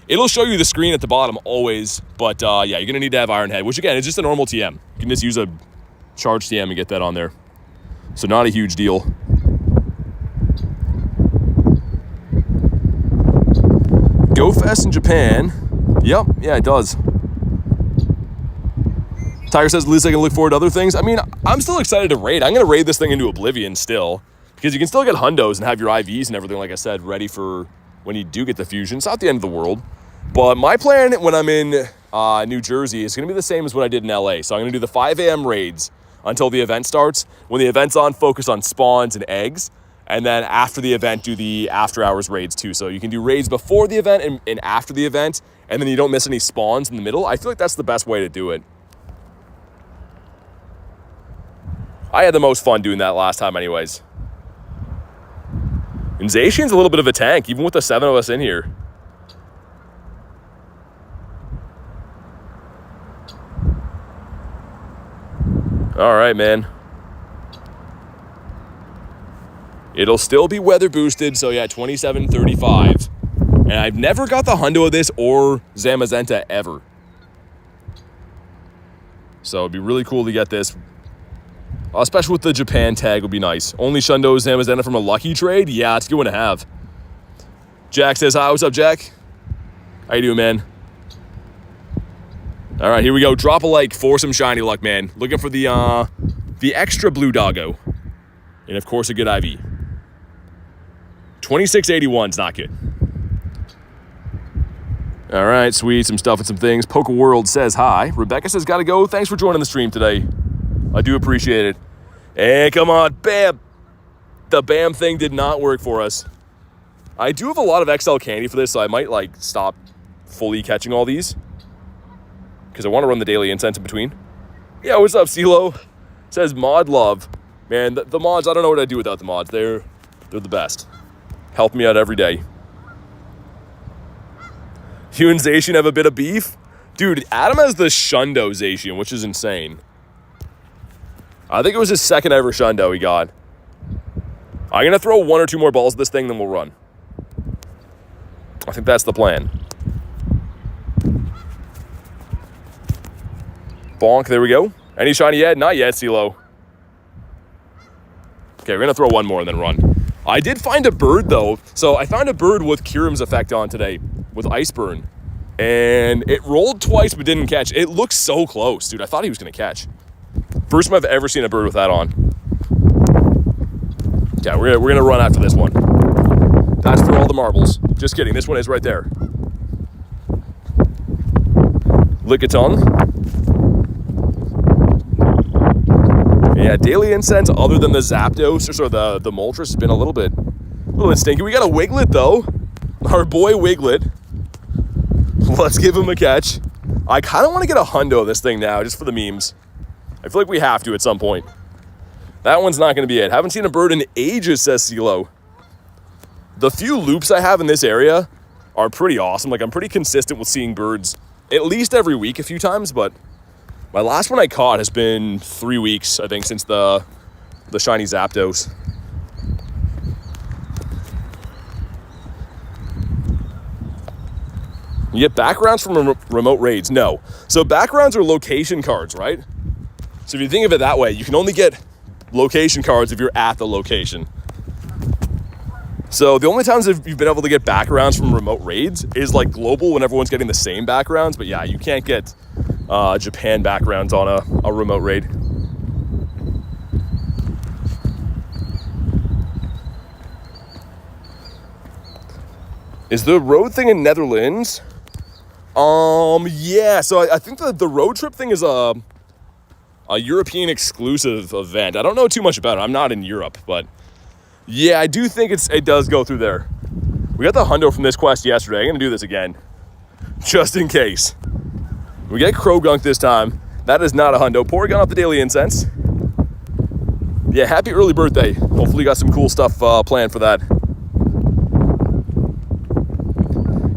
It'll show you the screen at the bottom always, but yeah, you're going to need to have Iron Head, which again is just a normal TM. You can just use a charge TM and get that on there. So not a huge deal. Go Fest in Japan. Yep, yeah, it does. Tiger says, at least I can look forward to other things. I mean, I'm still excited to raid. I'm going to raid this thing into oblivion still, because you can still get hundos and have your IVs and everything, like I said, ready for when you do get the fusion. It's not the end of the world. But my plan when I'm in New Jersey is going to be the same as what I did in LA. So I'm going to do the 5 a.m. raids until the event starts. When the event's on, focus on spawns and eggs. And then after the event, do the after hours raids too. So you can do raids before the event and after the event, and then you don't miss any spawns in the middle. I feel like that's the best way to do it. I had the most fun doing that last time anyways. And Zacian's a little bit of a tank, even with the 7 of us in here. All right, man. It'll still be weather boosted, so yeah, 27:35. And I've never got the hundo of this or Zamazenta ever. So it'd be really cool to get this. Especially with the Japan tag would be nice. Only Shundo Zamazenta from a lucky trade? Yeah, it's a good one to have. Jack says, hi, what's up, Jack? How you doing, man? All right, here we go. Drop a like for some shiny luck, man. Looking for the extra blue doggo. And of course, a good IV. 2681's not good. All right, sweet. Some stuff and some things. Poke World says hi. Rebecca says, gotta go. Thanks for joining the stream today. I do appreciate it. Hey, come on, bam. The bam thing did not work for us. I do have a lot of XL candy for this, so I might like stop fully catching all these. Because I want to run the daily incense in between. Yeah, what's up, CeeLo? Says mod love. Man, the mods, I don't know what I'd do without the mods. They're the best. Help me out every day. You and Zacian have a bit of beef? Dude, Adam has the Shundo Zacian, which is insane. I think it was his second ever Shundo he got. I'm going to throw 1 or 2 more balls at this thing, then we'll run. I think that's the plan. Bonk, there we go. Any shiny yet? Not yet, CeeLo. Okay, we're going to throw 1 more and then run. I did find a bird, though. So I found a bird with Kyurem's effect on today with Iceburn. And it rolled twice but didn't catch. It looks so close, dude. I thought he was going to catch. First time I've ever seen a bird with that on. Yeah, we're gonna run after this one. That's for all the marbles. Just kidding, this one is right there. Lickitung. Yeah, Daily Incense, other than the Zapdos, or the Moltres, has been a little bit stinky. We got a Wiglet, though. Our boy Wiglet. Let's give him a catch. I kind of want to get a hundo of this thing now, just for the memes. I feel like we have to at some point. That one's not going to be it. Haven't seen a bird in ages, says CeeLo. The few loops I have in this area are pretty awesome. Like, I'm pretty consistent with seeing birds at least every week a few times, but my last one I caught has been 3 weeks, I think, since the shiny Zapdos. You get backgrounds from remote raids? No. So backgrounds are location cards, right? So if you think of it that way, you can only get location cards if you're at the location. So the only times you've been able to get backgrounds from remote raids is like global when everyone's getting the same backgrounds. But yeah, you can't get Japan backgrounds on a remote raid. Is the road thing in Netherlands? Yeah, so I think the road trip thing is a European exclusive event. I don't know too much about it. I'm not in Europe, but yeah, I do think it does go through there. We got the hundo from this quest yesterday. I'm gonna do this again, just in case. We get Krogunk this time. That is not a hundo. Porygon off the Daily Incense. Yeah, happy early birthday. Hopefully you got some cool stuff planned for that.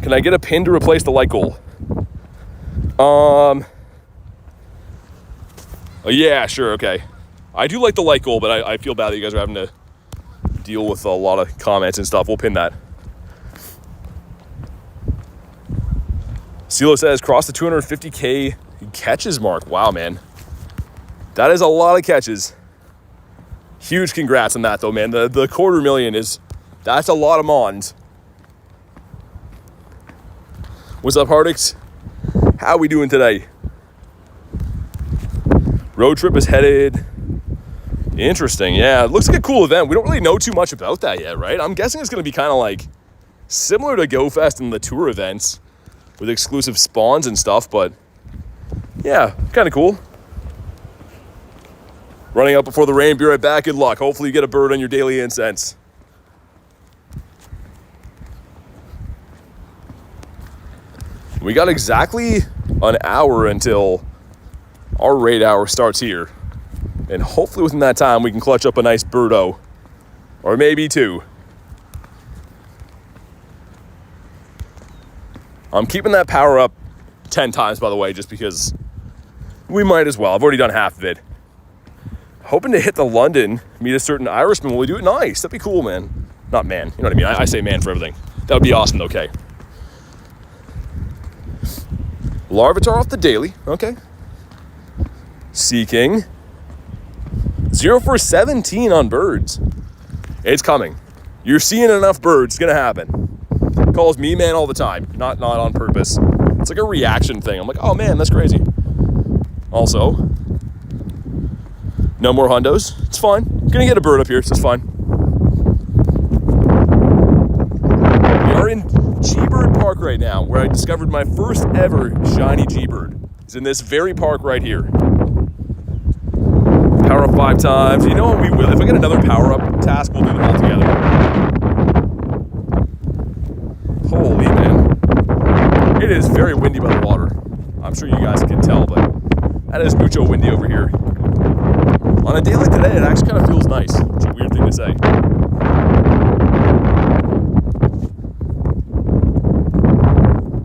Can I get a pin to replace the light goal? Yeah, sure, okay. I do like the light goal, but I feel bad that you guys are having to deal with a lot of comments and stuff. We'll pin that. CeeLo says, cross the 250K catches mark. Wow, man. That is a lot of catches. Huge congrats on that, though, man. The 250,000 that's a lot of mons. What's up, Hardix? How we doing today? Road trip is headed. Interesting. Yeah, it looks like a cool event. We don't really know too much about that yet, right? I'm guessing it's going to be kind of like similar to Go Fest and the tour events with exclusive spawns and stuff, but yeah, kind of cool. Running out before the rain. Be right back. Good luck. Hopefully you get a bird on your daily incense. We got exactly an hour until our raid hour starts here. And hopefully within that time, we can clutch up a nice birdo. Or maybe two. I'm keeping that power up 10 times, by the way, just because we might as well. I've already done half of it. Hoping to hit the London, meet a certain Irishman when we do it. Nice. That'd be cool, man. Not man. You know what I mean? I say man for everything. That would be awesome, okay. Larvitar off the daily. Okay. Seeking. 0 for 17 on birds. It's coming. You're seeing enough birds. It's going to happen. Calls me man all the time. Not on purpose. It's like a reaction thing. I'm like, oh man, that's crazy. Also, no more hundos. It's fine. I'm going to get a bird up here, so it's fine. We are in G-Bird Park right now, where I discovered my first ever shiny G-Bird. It's in this very park right here. Power up 5 times. You know what? We will. If I get another power up task, we'll do them all together. Holy man. It is very windy by the water. I'm sure you guys can tell, but that is mucho windy over here. On a day like today, it actually kind of feels nice. It's a weird thing to say.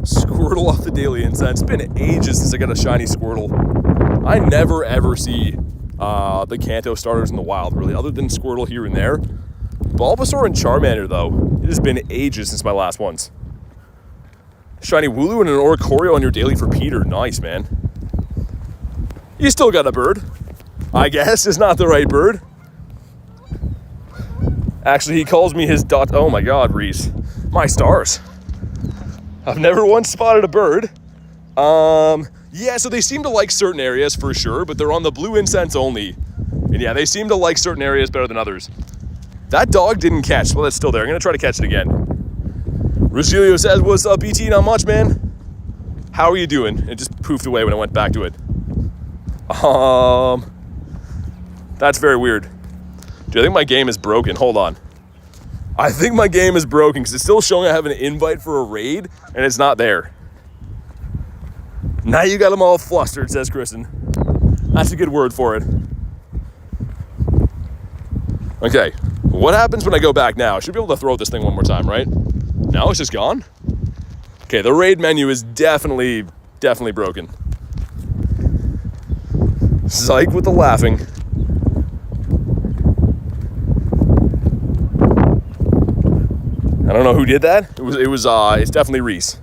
Squirtle off the daily incense. It's been ages since I got a shiny Squirtle. I never ever see the Kanto starters in the wild, really, other than Squirtle here and there. Bulbasaur and Charmander, though, it has been ages since my last ones. Shiny Wooloo and an Oricorio on your daily for Peter. Nice, man. You still got a bird. I guess it's not the right bird. Actually, he calls me his dot. Oh my God, Reese. My stars. I've never once spotted a bird. Yeah, so they seem to like certain areas for sure, but they're on the blue incense only. And yeah, they seem to like certain areas better than others. That dog didn't catch. Well, it's still there. I'm going to try to catch it again. Rogelio says, what's up, BT? Not much, man. How are you doing? It just poofed away when I went back to it. That's very weird. Do I think my game is broken? Hold on. I think my game is broken because it's still showing I have an invite for a raid and it's not there. Now you got them all flustered, says Kristen. That's a good word for it. Okay, what happens when I go back now? I should be able to throw this thing one more time, right? No, it's just gone? Okay, the raid menu is definitely broken. Psych with the laughing. I don't know who did that. It's definitely Reese.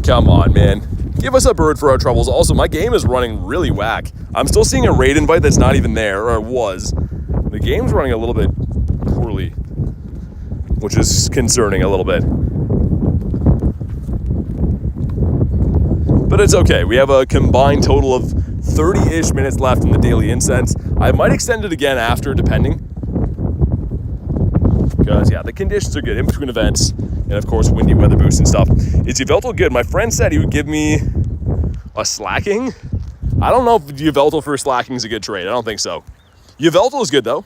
Come on, man. Give us a bird for our troubles. Also, my game is running really whack. I'm still seeing a raid invite that's not even there, or it was. The game's running a little bit poorly, which is concerning a little bit. But it's okay. We have a combined total of 30-ish minutes left in the daily incense. I might extend it again after, depending. Because, yeah, the conditions are good in between events. And, of course, windy weather boosts and stuff. Is Yveltal good? My friend said he would give me a slacking. I don't know if Yveltal for slacking is a good trade. I don't think so. Yveltal is good, though.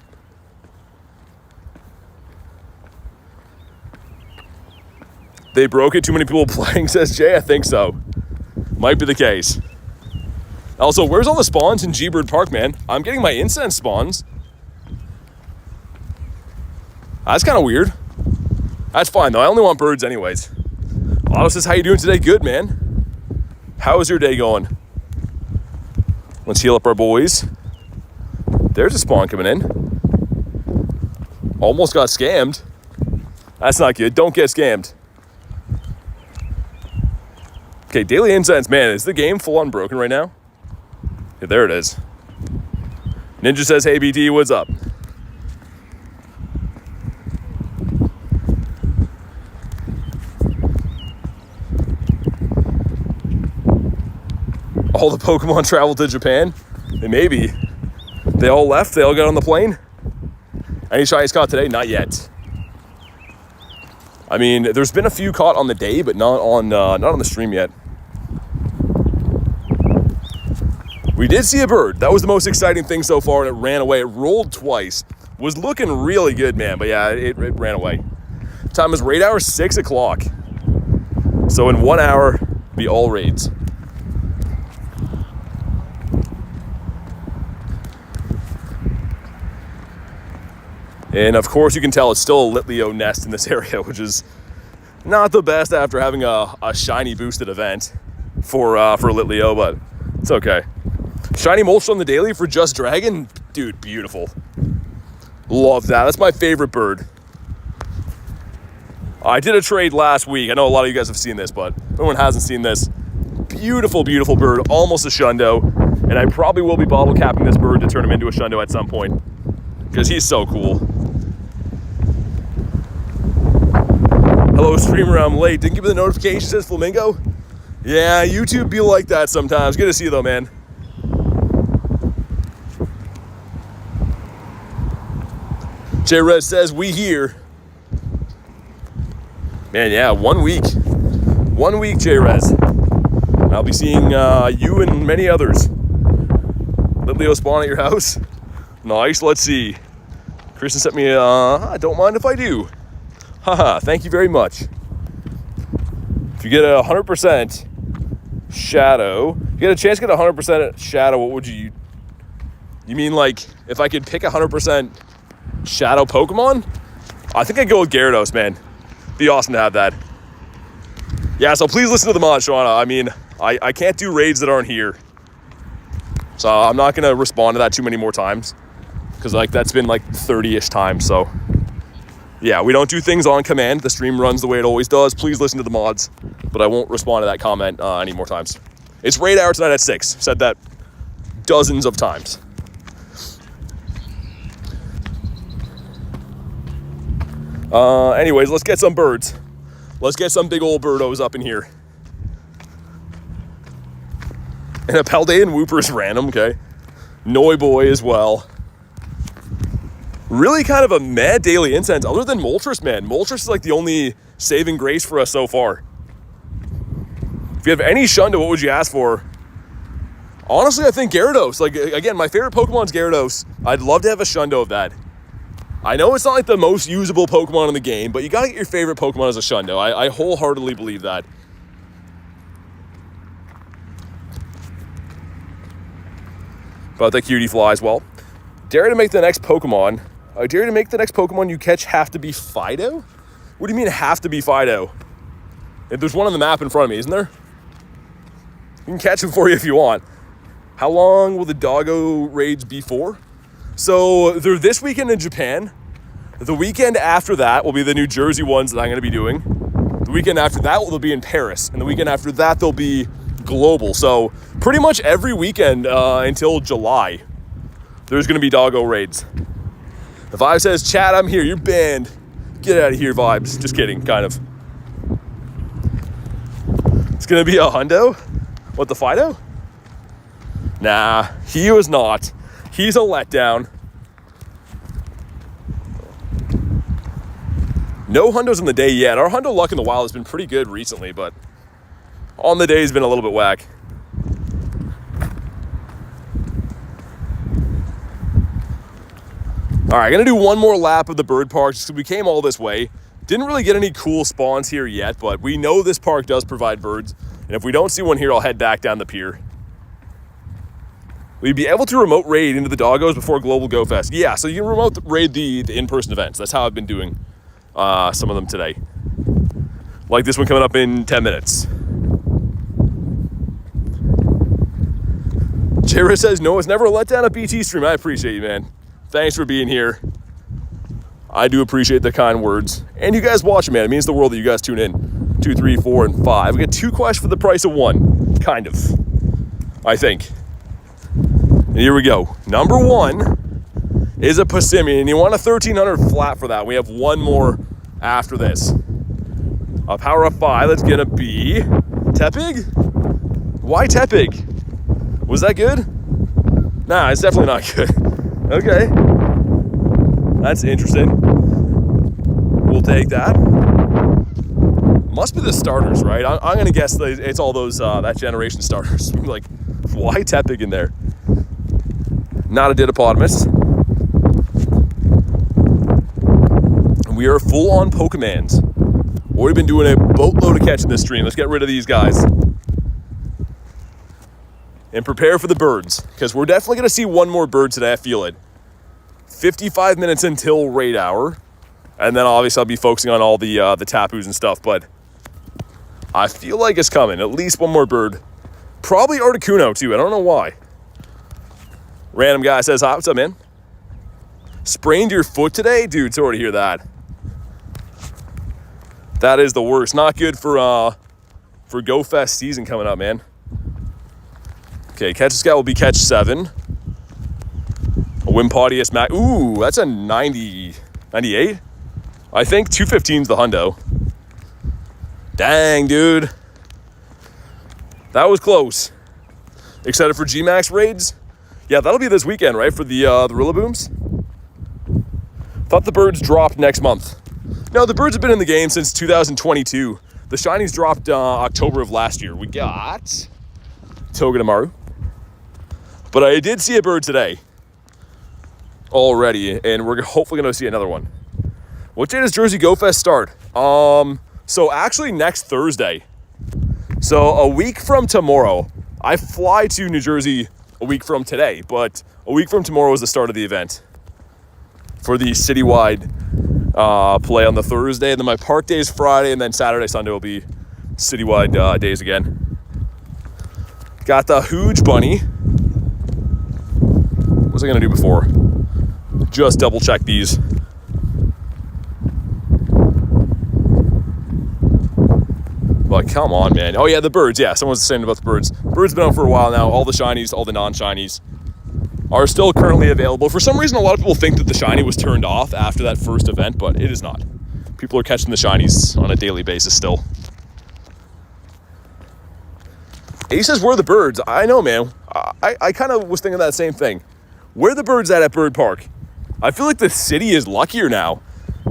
They broke it. Too many people playing, says Jay. I think so. Might be the case. Also, where's all the spawns in G-Bird Park, man? I'm getting my incense spawns. That's kind of weird. That's fine, though. I only want birds anyways. Otto says, how you doing today? Good, man. How is your day going? Let's heal up our boys. There's a spawn coming in. Almost got scammed. That's not good. Don't get scammed. Okay, Daily Incense. Man, is the game full on broken right now? Yeah, there it is. Ninja says, hey, BT, what's up? All the Pokemon traveled to Japan? Maybe. They all left? They all got on the plane? Any shinies caught today? Not yet. I mean, there's been a few caught on the day, but not on the stream yet. We did see a bird. That was the most exciting thing so far, and it ran away. It rolled twice. Was looking really good, man, but yeah, it ran away. Time is raid hour, 6 o'clock. So in 1 hour, be all raids. And of course, you can tell it's still a Litleo nest in this area, which is not the best after having a shiny boosted event for Litleo, but it's okay. Shiny Moltres on the daily for Just Dragon? Dude, beautiful. Love that. That's my favorite bird. I did a trade last week. I know a lot of you guys have seen this, but if anyone hasn't seen this, beautiful, beautiful bird, almost a Shundo. And I probably will be bottle capping this bird to turn him into a Shundo at some point, because he's so cool. Hello, streamer, I'm late. Didn't give me the notification, says Flamingo. Yeah, YouTube be like that sometimes. Good to see you though, man. J-Red says, we here. Man, yeah, 1 week. 1 week, J-Rez. I'll be seeing you and many others. Litleo spawn at your house? Nice, let's see. Kristen sent me I don't mind if I do. Haha, thank you very much. If you get a 100% shadow, if you get a chance to get a 100% shadow, what would you mean, like, if I could pick 100% shadow Pokemon? I think I'd go with Gyarados, man. Be awesome to have that. Yeah, so please listen to the mod, Shauna. I mean, I can't do raids that aren't here. So I'm not going to respond to that too many more times, because like that's been like 30-ish times. So yeah, we don't do things on command. The stream runs the way it always does. Please listen to the mods, but I won't respond to that comment any more times. It's raid hour tonight at 6. Said that dozens of times. Anyways, let's get some birds. Let's get some big old birdos up in here. And a Paldean Wooper is random, okay. Noi Boy as well. Really kind of a mad Daily Incense, other than Moltres, man. Moltres is like the only saving grace for us so far. If you have any Shundo, what would you ask for? Honestly, I think Gyarados. Like, again, my favorite Pokemon's Gyarados. I'd love to have a Shundo of that. I know it's not like the most usable Pokemon in the game, but you gotta get your favorite Pokemon as a Shundo. I wholeheartedly believe that. About the cutie fly as well. Dare to make the next Pokemon. Dare to make the next Pokemon you catch have to be Fido? What do you mean have to be Fido? If there's one on the map in front of me, isn't there? You can catch him for you if you want. How long will the Doggo raids be for? So they're this weekend in Japan. The weekend after that will be the New Jersey ones that I'm going to be doing. The weekend after that they'll be in Paris. And the weekend after that they'll be global. So pretty much every weekend until July, there's going to be Doggo raids. The Vibe says, chat, I'm here. You're banned. Get out of here, Vibes. Just kidding, kind of. It's going to be a hundo? What, the Fido? Nah, he was not. He's a letdown. No hundos on the day yet. Our hundo luck in the wild has been pretty good recently, but on the day has been a little bit whack. All right, gonna do one more lap of the bird park just because we came all this way. Didn't really get any cool spawns here yet, but we know this park does provide birds. And if we don't see one here, I'll head back down the pier. We'd be able to remote raid into the Doggos before Global Go Fest. Yeah, so you can remote raid the in-person events. That's how I've been doing some of them today. Like this one coming up in 10 minutes. Jared says, no, it's never a letdown a BT stream. I appreciate you, man. Thanks for being here. I do appreciate the kind words. And you guys watching, man. It means the world that you guys tune in. 2, 3, 4, and 5. We get 2 quests for the price of 1. Kind of. I think. And here we go. Number 1 is a Passimian. You want a 1300 flat for that. We have 1 more after this. A power up 5. That's going to be Tepig? Why Tepig? Was that good? Nah, it's definitely not good. Okay. That's interesting. We'll take that. Must be the starters, right? I'm going to guess it's all those, that generation starters. Like, why Tepig in there? Not a Didopotamus. We are full on Pokemans. Already been doing a boatload of catching this stream. Let's get rid of these guys. And prepare for the birds, because we're definitely going to see one more bird today, I feel it. 55 minutes until raid hour, and then obviously I'll be focusing on all the Tapus and stuff, but I feel like it's coming. At least one more bird. Probably Articuno, too. I don't know why. Random guy says, hi, what's up, man? Sprained your foot today? Dude, sorry to hear that. That is the worst. Not good for Go Fest season coming up, man. Okay, Catch a Scout will be catch 7. A Wimpodius Mac. Ooh, that's a 90, 98? I think 215's the hundo. Dang, dude. That was close. Excited for G-Max raids? Yeah, that'll be this weekend, right? For the Rillabooms? Thought the birds dropped next month. No, the birds have been in the game since 2022. The shinies dropped October of last year. We got Togedemaru. But I did see a bird today already, and we're hopefully going to see another one. What day does Jersey Go Fest start? So actually next Thursday. So a week from tomorrow. I fly to New Jersey a week from today, but a week from tomorrow is the start of the event for the citywide play on the Thursday. And then my park day is Friday, and then Saturday, Sunday will be citywide days again. Got the Hooge Bunny. What was I going to do before? Just double check these. But come on, man. Oh yeah, the birds. Yeah, someone's saying about the birds. Birds been out for a while now. All the shinies, all the non-shinies are still currently available. For some reason, a lot of people think that the shiny was turned off after that first event, but it is not. People are catching the shinies on a daily basis still. Ace says, where are the birds? I know, man. I kind of was thinking that same thing. Where are the birds at Bird Park? I feel like the city is luckier now.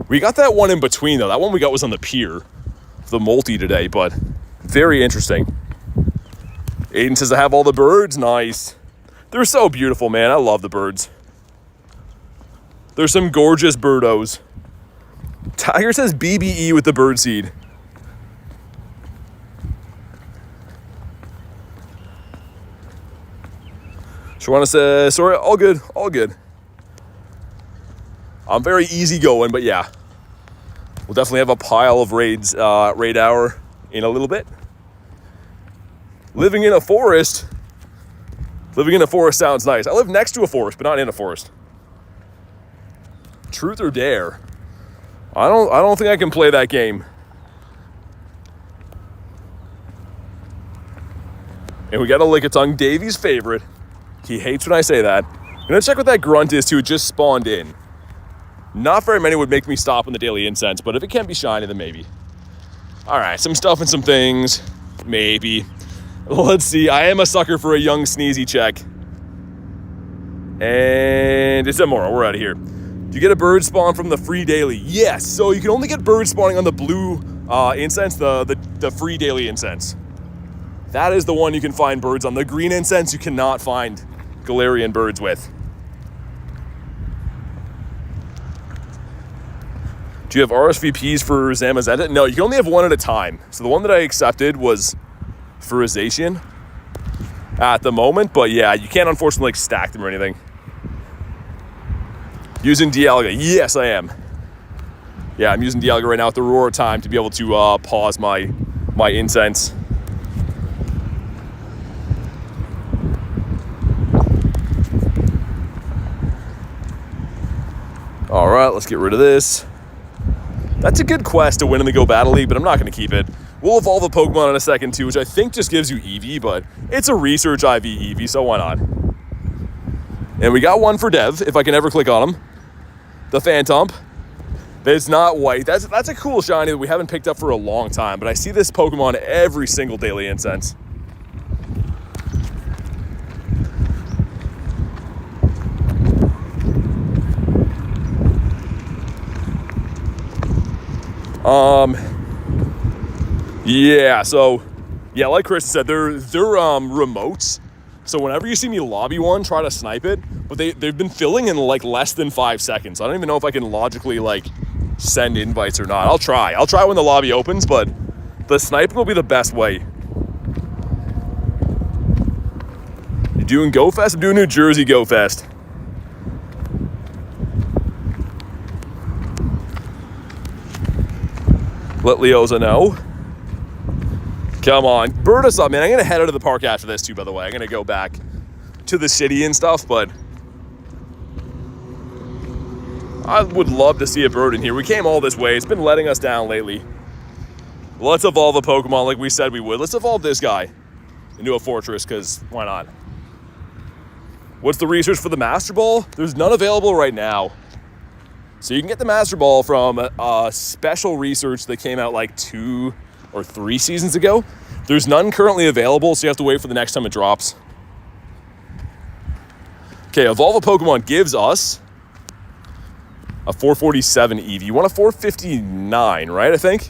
We got that one in between, though. That one we got was on the pier. The multi today, but very interesting. Aiden says, I have all the birds. Nice. They're so beautiful, man. I love the birds. There's some gorgeous birdos. Tiger says BBE with the bird seed. Shawana says, sorry, all good, all good. I'm very easygoing, but yeah. We'll definitely have a pile of raids, raid hour in a little bit. Living in a forest sounds nice. I live next to a forest, but not in a forest. Truth or dare? I don't think I can play that game. And we got a Lickitung, Davey's favorite. He hates when I say that. I'm gonna check what that grunt is too. It just spawned in. Not very many would make me stop on the Daily Incense, but if it can't be shiny, then maybe. All right, some stuff and some things. Maybe. Let's see. I am a sucker for a young sneezy check. And it's tomorrow. We're out of here. Do you get a bird spawn from the free daily? Yes. So you can only get bird spawning on the blue incense, the free daily incense. That is the one you can find birds on. The green incense you cannot find Galarian birds with. Do you have RSVPs for Zamazenta? No, you can only have one at a time. So the one that I accepted was for Azation at the moment. But yeah, you can't unfortunately like stack them or anything. Using Dialga. Yes, I am. Yeah, I'm using Dialga right now at the Aurora time to be able to pause my incense. All right, let's get rid of this. That's a good quest to win in the Go Battle League, but I'm not going to keep it. We'll evolve a Pokemon in a second too, which I think just gives you Eevee, but it's a research IV Eevee, so why not? And we got one for Dev, if I can ever click on him. The Phantomp. It's not white. That's a cool shiny that we haven't picked up for a long time, but I see this Pokemon every single Daily Incense. Yeah, so, yeah, like Chris said, they're remotes. So whenever you see me lobby one, try to snipe it. But they've been filling in like less than 5 seconds. I don't even know if I can logically like send invites or not. I'll try when the lobby opens, but the sniping will be the best way. You doing Go Fest? I'm doing New Jersey Go Fest. Let Leoza know. Come on, bird us up, man. I'm gonna head out of the park after this too, by the way. I'm gonna go back to the city and stuff, but I would love to see a bird in here. We came all this way. It's been letting us down lately. Let's evolve a Pokemon like we said we would. Let's evolve this guy into a Fortress, because why not? What's the research for the Master Ball? There's none available right now. So you can get the Master Ball from a special research that came out like 2 or 3 seasons ago. There's none currently available, so you have to wait for the next time it drops. Okay, evolve a Pokemon gives us a 447 EV. You want a 459, right, I think?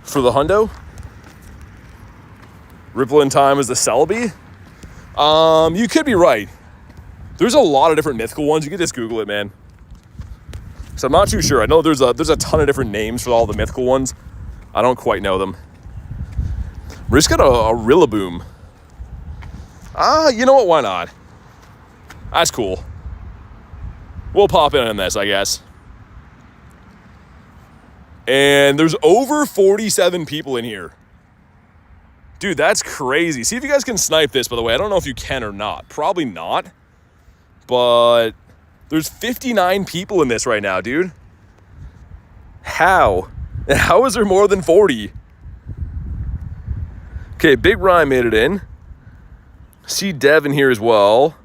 For the Hundo? Ripple in Time is the Celebi? You could be right. There's a lot of different mythical ones. You could just Google it, man. So I'm not too sure. I know there's a ton of different names for all the mythical ones. I don't quite know them. We just got a Rillaboom. You know what? Why not? That's cool. We'll pop in on this, I guess. And there's over 47 people in here. Dude, that's crazy. See if you guys can snipe this, by the way. I don't know if you can or not. Probably not. But there's 59 people in this right now, dude. How? How is there more than 40? Okay, Big Ryan made it in. See Dev in here as well.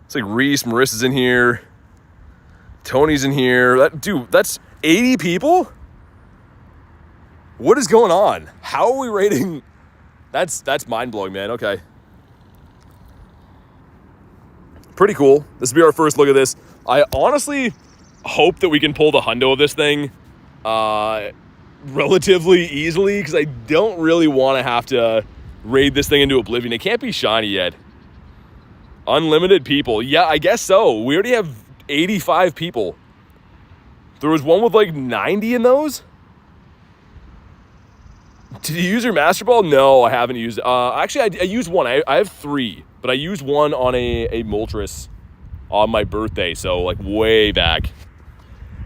It's like Reese, Marissa's in here. Tony's in here. Dude, that's 80 people? What is going on? How are we rating? That's mind-blowing, man. Okay. Pretty cool. This will be our first look at this. I honestly hope that we can pull the hundo of this thing relatively easily, because I don't really want to have to raid this thing into oblivion. It can't be shiny yet. Unlimited people. Yeah, I guess so. We already have 85 people. There was one with like 90 in those. Did you use your Master Ball? No, I haven't used it. Actually, I used one. I have 3, but I used one on a Moltres on my birthday, so like way back.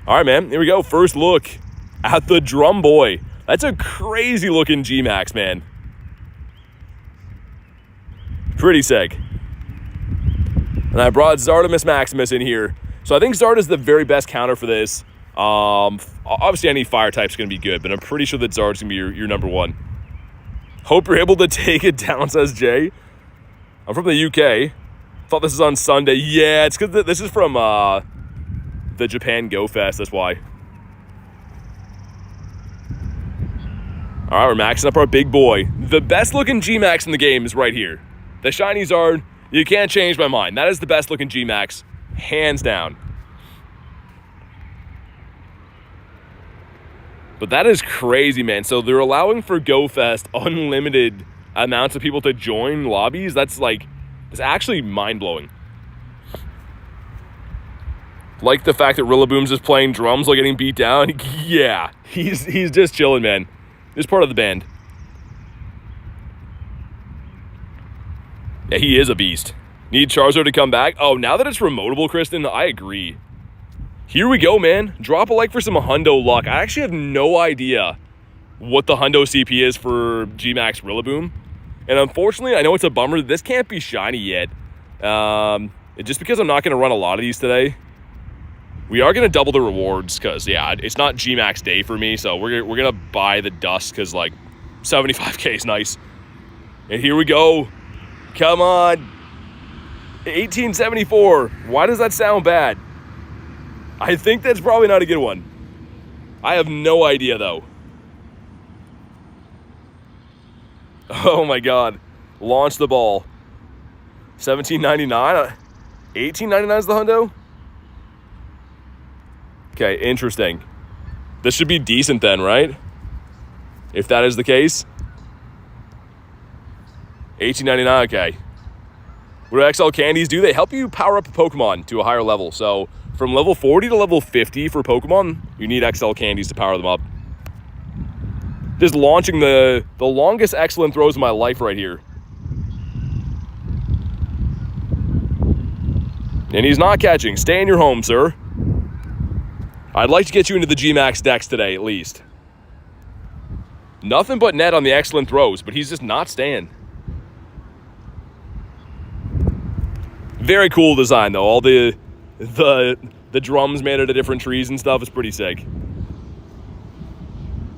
All right, man. Here we go. First look at the Drum Boy. That's a crazy looking G-Max, man. Pretty sick. And I brought Zardomus Maximus in here. So I think Zard is the very best counter for this. Obviously any fire type's going to be good, but I'm pretty sure that Zard's going to be your number one. Hope you're able to take it down, says Jay. I'm from the UK. Thought this was on Sunday. Yeah, it's because this is from the Japan Go Fest, that's why. All right, we're maxing up our big boy. The best looking G-Max in the game is right here. The shiny Zard, you can't change my mind. That is the best looking G-Max, hands down. But that is crazy, man. So they're allowing for Go Fest unlimited amounts of people to join lobbies. That's like, it's actually mind-blowing. Like the fact that Rillaboom's just playing drums while getting beat down. Yeah, he's just chilling, man. He's part of the band. Yeah, he is a beast. Need Charizard to come back. Oh, now that it's remotable, Kristen, I agree. Here we go, man. Drop a like for some hundo luck. I actually have no idea what the hundo CP is for G-Max Rillaboom. And unfortunately, I know it's a bummer. This can't be shiny yet. Just because I'm not going to run a lot of these today. We are going to double the rewards because, yeah, it's not G-Max day for me. So we're going to buy the dust because, like, 75k is nice. And here we go. Come on. 1874. Why does that sound bad? I think that's probably not a good one. I have no idea, though. Oh, my God. Launch the ball. $17.99? $18.99 is the hundo? Okay, interesting. This should be decent then, right? if that is the case. 18.99, okay. What do XL candies do? They help you power up a Pokemon to a higher level. So from level 40 to level 50 for Pokemon, you need XL candies to power them up. Just launching the longest excellent throws of my life right here. And he's not catching. Stay in your home, sir. I'd like to get you into the G-Max decks today, at least. Nothing but net on the excellent throws, but he's just not staying. Very cool design, though. All the drums made out of different trees and stuff is pretty sick.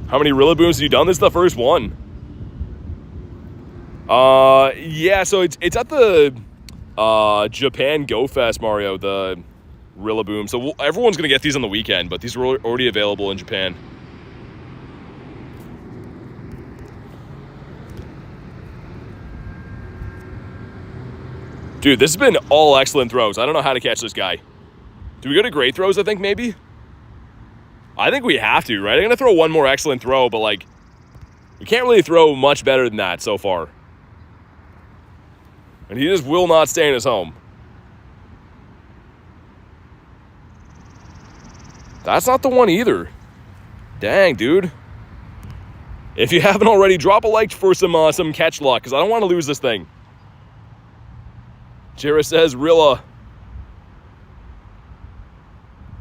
How many Rillabooms have you done? This is the first one. Yeah, so it's at the Japan Go Fest, Mario, the Rillaboom. So everyone's going to get these on the weekend, but these are already available in Japan. Dude, this has been all excellent throws. I don't know how to catch this guy. Do we go to great throws, I think, maybe? I think we have to, right? I'm going to throw one more excellent throw, but, like, we can't really throw much better than that so far. And he just will not stay in his home. That's not the one either. Dang, dude. If you haven't already, drop a like for some catch luck, because I don't want to lose this thing. Jira says, Rilla.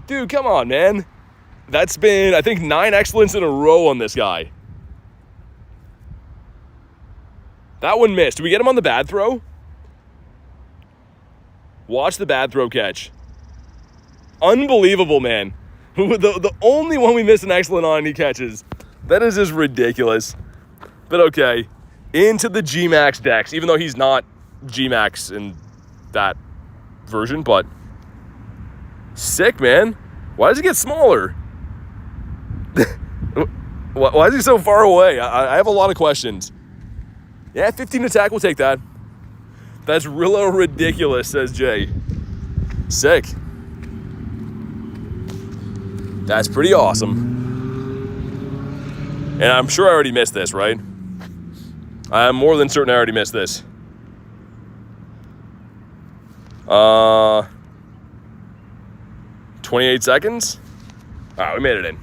Dude, come on, man. That's been, I think, 9 excellents in a row on this guy. That one missed. Did we get him on the bad throw? Watch the bad throw catch. Unbelievable, man. The only one we miss an excellent on, he catches. That is just ridiculous. But okay. Into the G-Max decks, even though he's not G-Max in that version, but sick, man. Why does he get smaller? Why is he so far away? I have a lot of questions. Yeah, 15 attack, we'll take that. That's real ridiculous, says Jay. Sick. That's pretty awesome. And I'm sure I already missed this, right? I'm more than certain I already missed this. 28 seconds. All right, we made it in.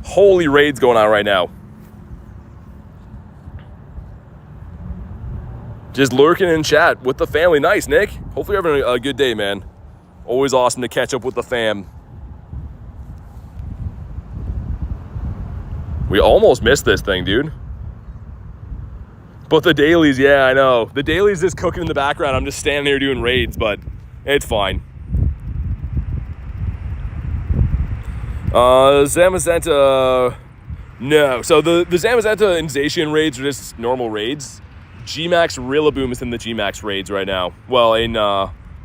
Holy raids going on right now. Just lurking in chat with the family. Nice, Nick. Hopefully you're having a good day, man. Always awesome to catch up with the fam. We almost missed this thing, dude. But the dailies, yeah, I know. The dailies is cooking in the background. I'm just standing here doing raids, but it's fine. Zamazenta, no. So the Zamazenta and Zacian raids are just normal raids. G-Max Rillaboom is in the G-Max raids right now. Well, in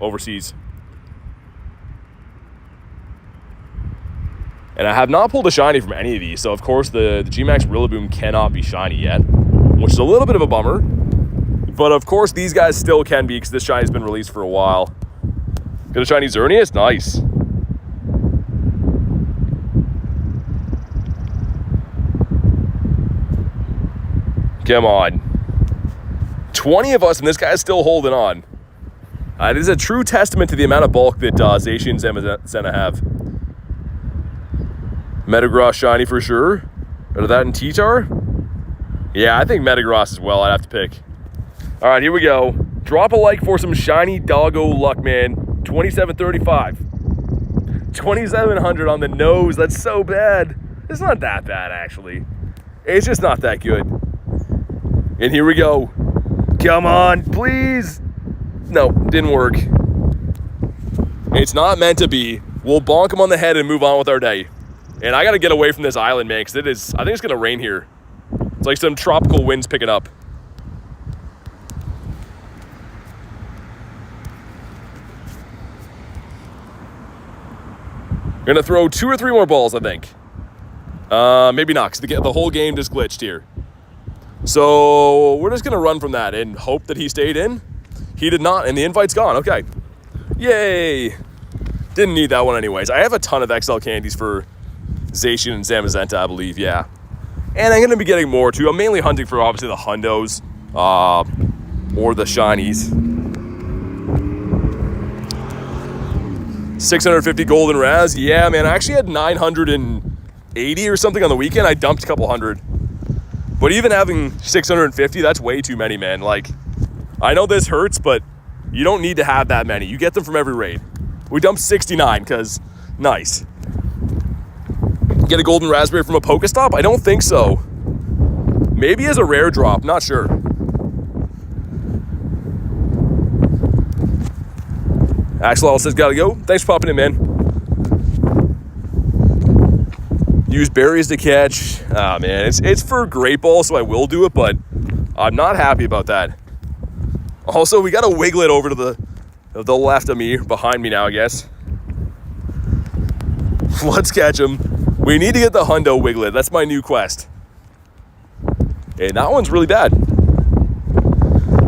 overseas. And I have not pulled a shiny from any of these, so of course the G-Max Rillaboom cannot be shiny yet, which is a little bit of a bummer. But of course these guys still can be, because this shiny's been released for a while. Got a shiny Xerneas? Nice. Come on. 20 of us, and this guy's still holding on. It is a true testament to the amount of bulk that Zacian and Zamazenta have. Metagross shiny for sure. Out of that and T-Tar? Yeah, I think Metagross as well. I'd have to pick. All right, here we go. Drop a like for some shiny doggo luck, man. 2735. 2700 on the nose. That's so bad. It's not that bad, actually. It's just not that good. And here we go. Come on, please. No, didn't work. It's not meant to be. We'll bonk him on the head and move on with our day. And I got to get away from this island, man, because I think it's going to rain here. It's like some tropical winds picking up. Going to throw 2 or 3 more balls, I think. Maybe not, because the whole game just glitched here. So we're just going to run from that and hope that he stayed in. He did not, and the invite's gone. Okay. Yay. Didn't need that one anyways. I have a ton of XL candies for Zacian and Zamazenta, I believe, yeah. And I'm going to be getting more too. I'm mainly hunting for obviously the hundos or the shinies. 650 golden raz. Yeah, man, I actually had 980 or something on the weekend. I dumped a couple hundred. But even having 650, that's way too many, man. Like, I know this hurts, but you don't need to have that many. You get them from every raid. We dumped 69 because nice. Get a golden raspberry from a Pokestop? I don't think so. Maybe as a rare drop, not sure. Axel says, gotta go. Thanks for popping in, man. Use berries to catch. Ah, man, it's for Great Ball, so I will do it, but I'm not happy about that. Also, we got a Wiglet over to the left of me, behind me now, I guess. Let's catch him. We need to get the Hundo Wiglet. That's my new quest. And that one's really bad.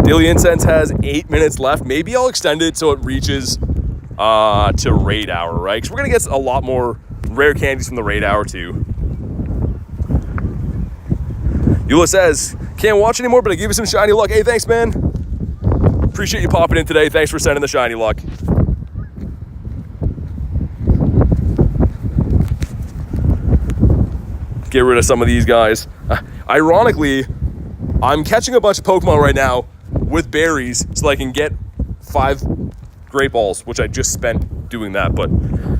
Daily Incense has 8 minutes left. Maybe I'll extend it so it reaches to Raid Hour, right? Because we're going to get a lot more rare candies from the Raid Hour, too. Eula says, can't watch anymore, but I gave you some shiny luck. Hey, thanks, man. Appreciate you popping in today. Thanks for sending the shiny luck. Get rid of some of these guys. Ironically, I'm catching a bunch of Pokemon right now with berries so I can get 5 Great Balls, which I just spent doing that, but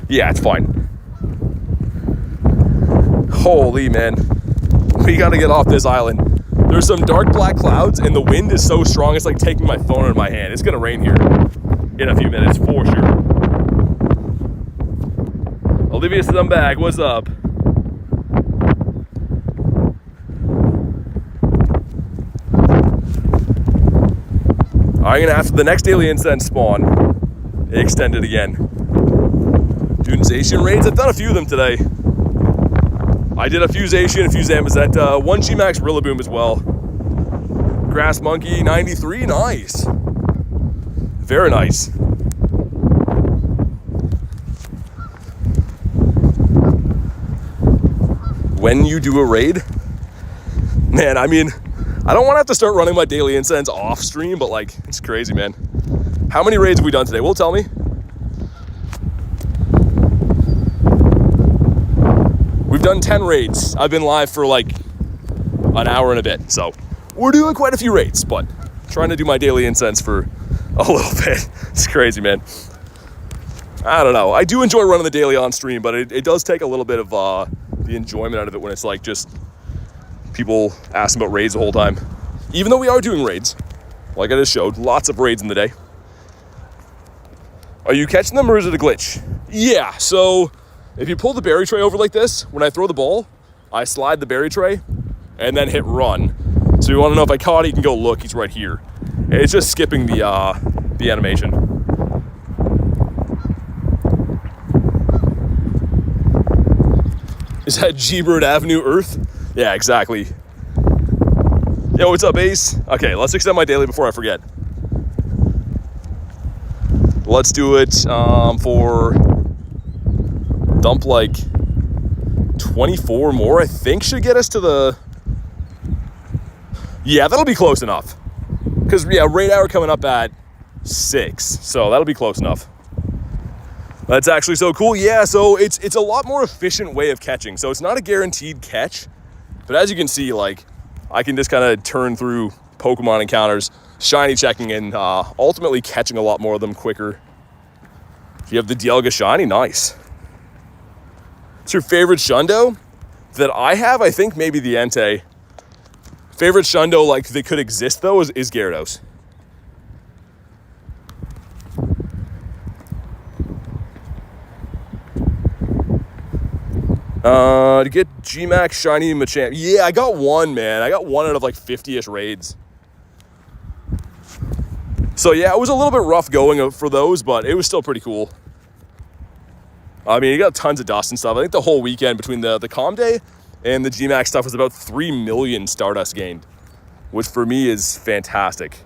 yeah, it's fine. Holy man, we gotta get off this island. There's some dark black clouds and the wind is so strong it's like taking my phone in my hand. It's gonna rain here in a few minutes for sure. Olivia Stumbag, what's up? I'm gonna have the next Daily Incense spawn extend it again. Doing Zacian raids. I've done a few of them today. I did a few Zacian, a few Zamazenta, 1 G-Max Rillaboom as well. Grass Monkey 93, nice. Very nice. When you do a raid, man, I mean, I don't want to have to start running my Daily Incense off stream, but like, it's crazy, man. How many raids have we done today? Will tell me. We've done 10 raids. I've been live for like an hour and a bit, so we're doing quite a few raids, but trying to do my Daily Incense for a little bit. It's crazy, man. I don't know. I do enjoy running the daily on stream, but it does take a little bit of the enjoyment out of it when it's like just people asking about raids the whole time. Even though we are doing raids, like I just showed, lots of raids in the day. Are you catching them or is it a glitch? Yeah, so if you pull the berry tray over like this, when I throw the ball, I slide the berry tray and then hit run. So you want to know if I caught it, you can go look, he's right here. It's just skipping the animation. Is that G-Bird Avenue Earth? Yeah, exactly. Yo, what's up, Ace? Okay, let's extend my daily before I forget. Let's do it for dump like 24 more, I think should get us to the... Yeah, that'll be close enough. Because, yeah, raid hour coming up at 6, so that'll be close enough. That's actually so cool. Yeah, so it's a lot more efficient way of catching. So it's not a guaranteed catch, but as you can see, like, I can just kind of turn through Pokemon encounters, shiny checking, and ultimately catching a lot more of them quicker. If you have the Dialga shiny, nice. It's your favorite Shundo? That I have, I think maybe the Entei. Favorite Shundo, like, that could exist, though, is Gyarados. To get G-Max Shiny Machamp. Yeah, I got one, man. I got one out of like 50-ish raids. So yeah, it was a little bit rough going for those, but it was still pretty cool. I mean, you got tons of dust and stuff. I think the whole weekend between the Calm Day and the G-Max stuff was about 3 million Stardust gained, which for me is fantastic.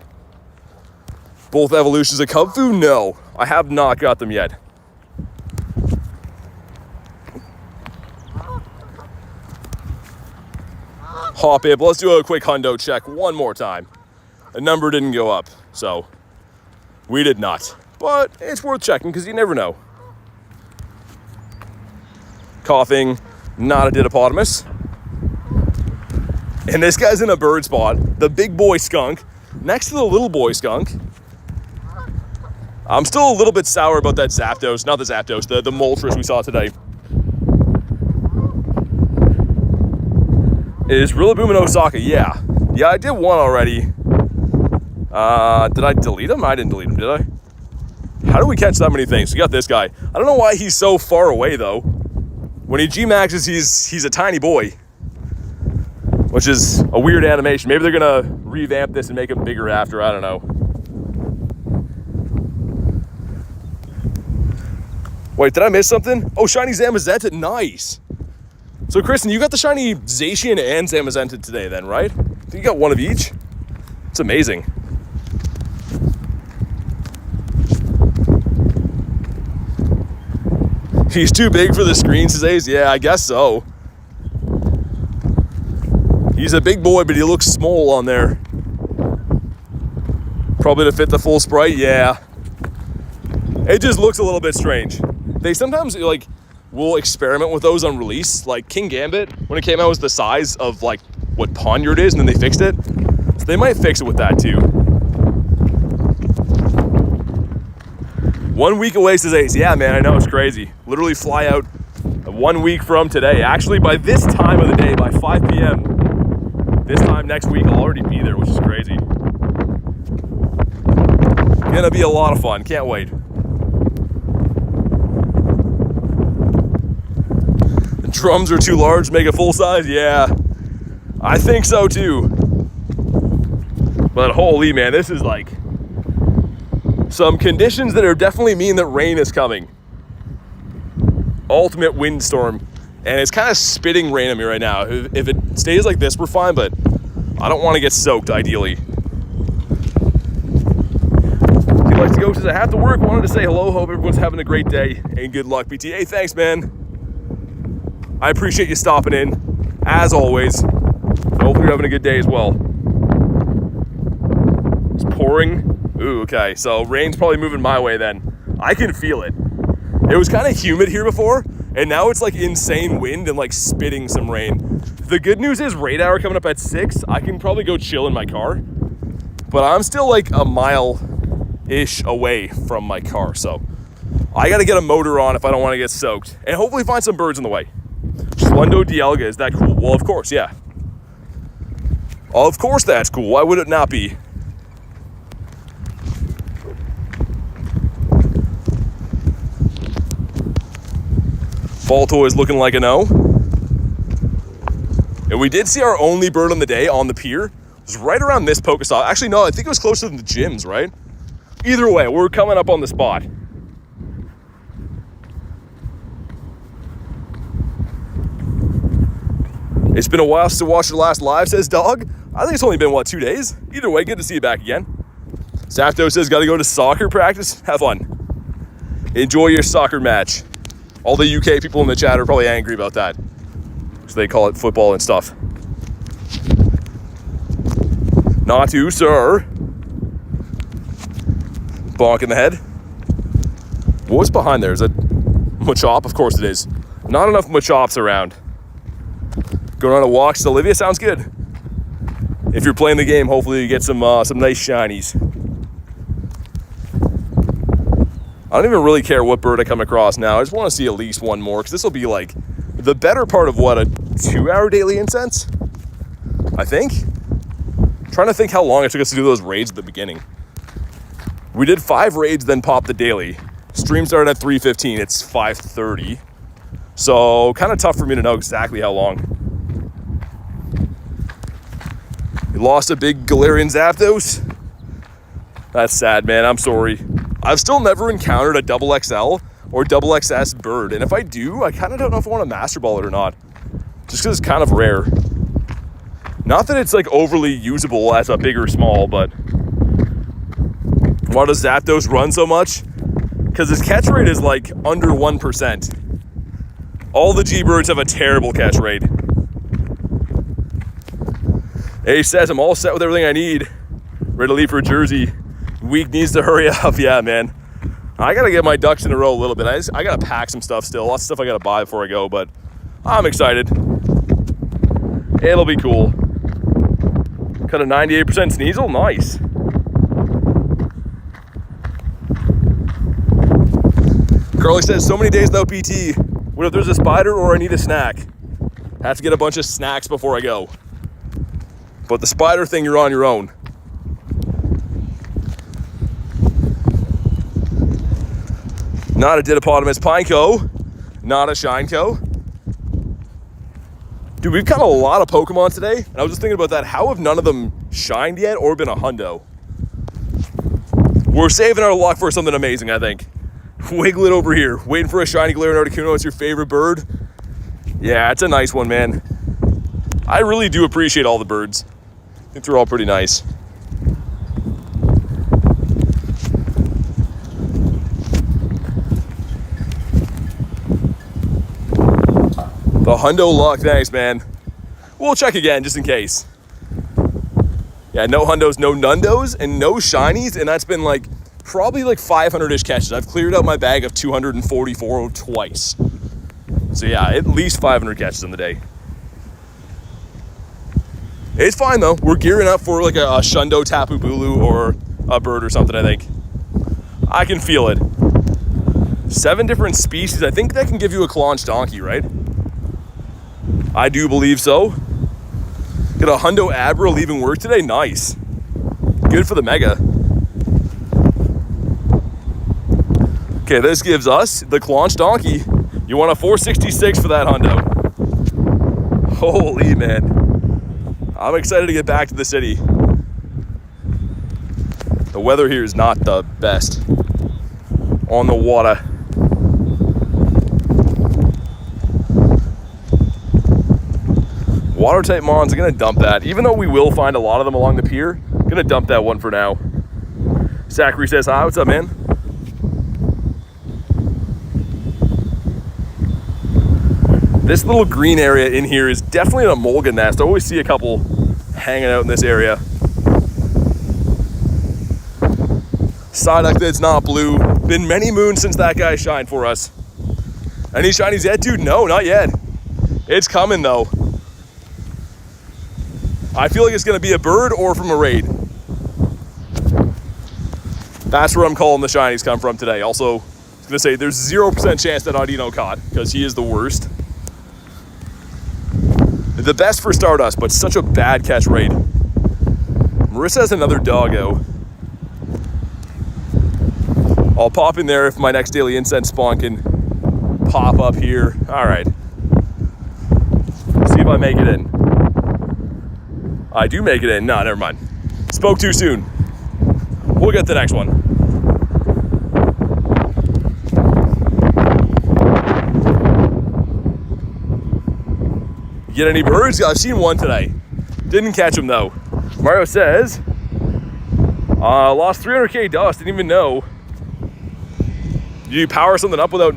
Both evolutions of Kubfu? No, I have not got them yet. hop in. But let's do a quick hundo check one more time. The number didn't go up, so we did not. But it's worth checking because you never know. Coughing, not a Didopotamus. And this guy's in a bird spot, the big boy skunk, next to the little boy skunk. I'm still a little bit sour about that Zapdos, not the Zapdos, the Moltres we saw today. Is Rillaboom in Osaka? Yeah, I did one already. Did I delete him? I didn't delete him, did I? How do we catch that many things? We got this guy. I don't know why he's so far away, though. When he G-maxes, he's a tiny boy, which is a weird animation. Maybe they're going to revamp this and make him bigger after. I don't know. Wait, did I miss something? Oh, shiny Zamazenta. Nice. So, Kristen, you got the shiny Zacian and Zamazenta today then, right? I think you got one of each. It's amazing. He's too big for the screen, says Ace. Yeah, I guess so. He's a big boy, but he looks small on there. Probably to fit the full sprite, yeah. It just looks a little bit strange. They sometimes, like, will experiment with those on release. Like, King Gambit, when it came out, was the size of, like, what Ponyard is, and then they fixed it. So they might fix it with that, too. 1 week away, says Ace. Yeah, man, I know, it's crazy. Literally fly out 1 week from today. Actually, by this time of the day, by 5 p.m., this time next week, I'll already be there, which is crazy. Gonna be a lot of fun. Can't wait. The drums are too large to make it full size? Yeah, I think so too. But holy man, this is like some conditions that are definitely mean that rain is coming. Ultimate windstorm. And it's kind of spitting rain on me right now. If it stays like this, we're fine, but I don't want to get soaked, ideally. He likes to go, says, I have to work. Wanted to say hello. Hope everyone's having a great day. And good luck, BT. Hey, thanks, man. I appreciate you stopping in, as always. Hopefully you're having a good day as well. It's pouring. Ooh, okay. So rain's probably moving my way then. I can feel it. It was kind of humid here before, and now it's like insane wind and like spitting some rain. The good news is raid hour coming up at 6. I can probably go chill in my car, but I'm still like a mile-ish away from my car, so I got to get a motor on if I don't want to get soaked, and hopefully find some birds in the way. Schlundo Dialga, is that cool? Well, of course, yeah. Of course that's cool. Why would it not be? Balto is looking like a no. And we did see our only bird on the day on the pier. It was right around this Pokestop. Actually, no, I think it was closer than the gyms, right? Either way, we're coming up on the spot. It's been a while since I watched your last live, says Dog. I think it's only been, 2 days? Either way, good to see you back again. Zapdos says, gotta go to soccer practice. Have fun. Enjoy your soccer match. All the UK people in the chat are probably angry about that. So they call it football and stuff. Not to, sir. Bonk in the head. What's behind there? Is it Machop? Of course it is. Not enough Machops around. Going on a walk to Olivia sounds good. If you're playing the game, hopefully you get some nice shinies. I don't even really care what bird I come across now. I just want to see at least one more, because this will be like the better part of what, a 2-hour daily incense? I think. I'm trying to think how long it took us to do those raids at the beginning. We did 5 raids, then popped the daily. Stream started at 3:15. It's 5:30. So kind of tough for me to know exactly how long. We lost a big Galarian Zapdos. That's sad, man. I'm sorry. I've still never encountered a double XL or double XS bird. And if I do, I kind of don't know if I want to Master Ball it or not. Just because it's kind of rare. Not that it's like overly usable as a big or small, but why does Zapdos run so much? Because his catch rate is like under 1%. All the G-Birds have a terrible catch rate. Ace says, I'm all set with everything I need. Ready to leave for Jersey. Week needs to hurry up. Yeah, man. I gotta get my ducks in a row a little bit. I gotta pack some stuff still. Lots of stuff I gotta buy before I go, but I'm excited. It'll be cool. Cut a 98% Sneasel. Nice. Carly says, so many days without PT. What if there's a spider or I need a snack? Have to get a bunch of snacks before I go. But the spider thing, you're on your own. Not a Didopotamus Pineco. Not a Shineco. Dude, we've got a lot of Pokemon today. And I was just thinking about that. How have none of them shined yet or been a hundo? We're saving our luck for something amazing, I think. Wiglet over here, waiting for a shiny Galarian Articuno. It's your favorite bird? Yeah, it's a nice one, man. I really do appreciate all the birds. I think they're all pretty nice. The hundo luck, thanks, man. We'll check again, just in case. Yeah, no hundos, no nundos, and no shinies, and that's been like probably like 500-ish catches. I've cleared out my bag of 244 twice. So yeah, at least 500 catches in the day. It's fine though. We're gearing up for like a Shundo Tapu Bulu or a bird or something, I think. I can feel it. 7 different species. I think that can give you a Claunch Donkey, right? I do believe so. Get a Hundo Abra leaving work today. Nice. Good for the Mega. Okay, this gives us the Claunch Donkey. You want a 466 for that hundo. Holy man. I'm excited to get back to the city. The weather here is not the best. On the water. Water type mons, I'm gonna dump that. Even though we will find a lot of them along the pier, I'm gonna dump that one for now. Zachary says, hi, what's up, man? This little green area in here is definitely an Emolga nest. I always see a couple hanging out in this area. Psyduck that's not blue. Been many moons since that guy shined for us. Any shinies yet? Dude, no, not yet. It's coming though. I feel like it's gonna be a bird or from a raid. That's where I'm calling the shinies come from today. Also, I was gonna say there's 0% chance that Audino caught because he is the worst. The best for Stardust, but such a bad catch rate. Marissa has another doggo. I'll pop in there if my next Daily Incense spawn can pop up here. All right. See if I make it in. I do make it in. No, never mind. Spoke too soon. We'll get the next one. Get any birds? I've seen one today. Didn't catch him though. Mario says, lost 300k dust, didn't even know. Did you power something up without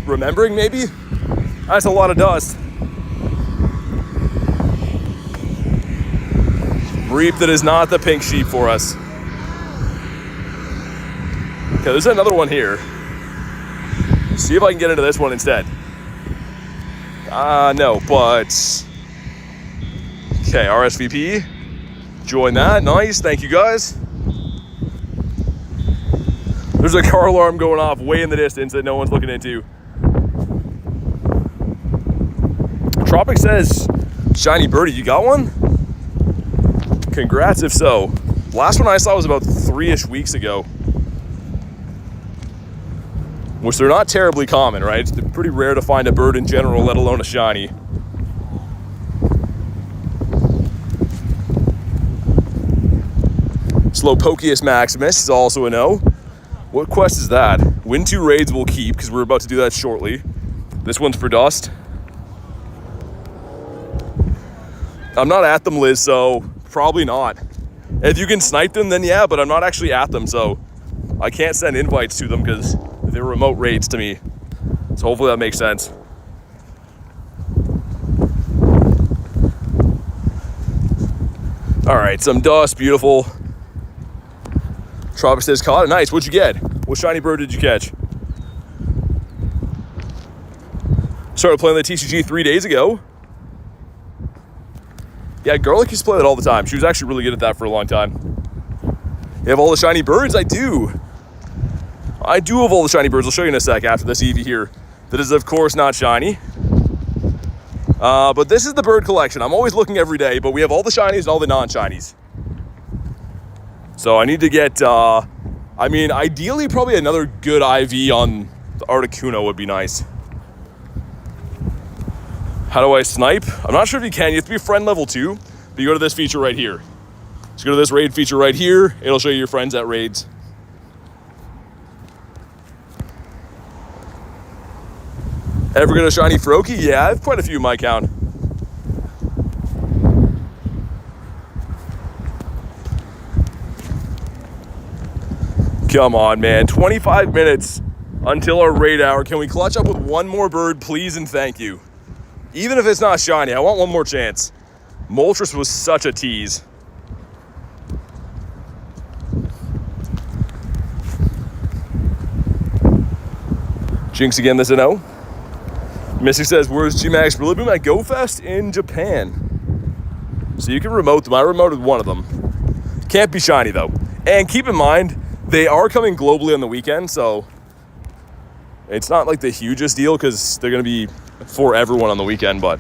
remembering maybe? That's a lot of dust. Reap that is not the pink sheep for us. Okay, there's another one here. See if I can get into this one instead. No, but... Okay, RSVP. Join that. Nice. Thank you, guys. There's a car alarm going off way in the distance that no one's looking into. Tropic says, shiny birdie, you got one? Congrats if so. Last one I saw was about 3-ish weeks ago. Which they're not terribly common, right? It's pretty rare to find a bird in general, let alone a shiny. Slowpokeus Maximus is also a no. What quest is that? Win 2 raids we'll keep, because we're about to do that shortly. This one's for dust. I'm not at them, Liz, so probably not. If you can snipe them, then yeah, but I'm not actually at them, so I can't send invites to them because they're remote raids to me. So hopefully that makes sense. All right, some dust, beautiful. Tropic says, caught it, nice. What'd you get? What shiny bird did you catch? Started playing the TCG 3 days ago. Yeah, Garlic used to play that all the time. She was actually really good at that for a long time. You have all the shiny birds? I do. I do have all the shiny birds. I'll show you in a sec after this Eevee here. That is, of course, not shiny. But this is the bird collection. I'm always looking every day, but we have all the shinies and all the non-shinies. So I need to get, I mean, ideally probably another good IV on the Articuno would be nice. How do I snipe? I'm not sure if you can. You have to be friend level 2, but you go to this feature right here. So go to this raid feature right here. It'll show you your friends at raids. Ever get a shiny Froakie? Yeah, I have quite a few in my count. Come on, man. 25 minutes until our raid hour. Can we clutch up with one more bird, please and thank you? Even if it's not shiny, I want one more chance. Moltres was such a tease. Jinx again, this is a no. Mystic says, where's G-Max Rillaboom at Go Fest in Japan? So you can remote them. I remoted one of them. Can't be shiny though. And keep in mind, they are coming globally on the weekend, so it's not like the hugest deal because they're going to be for everyone on the weekend, but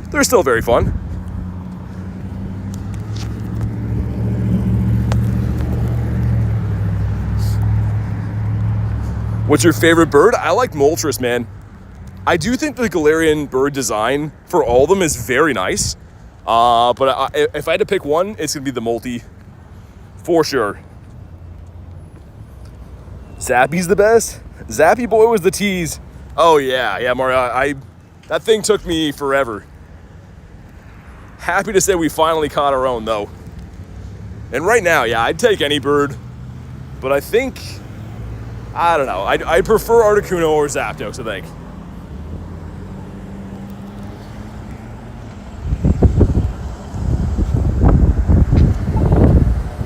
they're still very fun. What's your favorite bird? I like Moltres, man. I do think the Galarian bird design for all of them is very nice. But if I had to pick one, it's going to be the Multi. For sure. Zappy's the best? Zappy boy was the tease. Oh, yeah, Mario. That thing took me forever. Happy to say we finally caught our own, though. And right now, yeah, I'd take any bird. But I think, I don't know. I prefer Articuno or Zapdos, I think.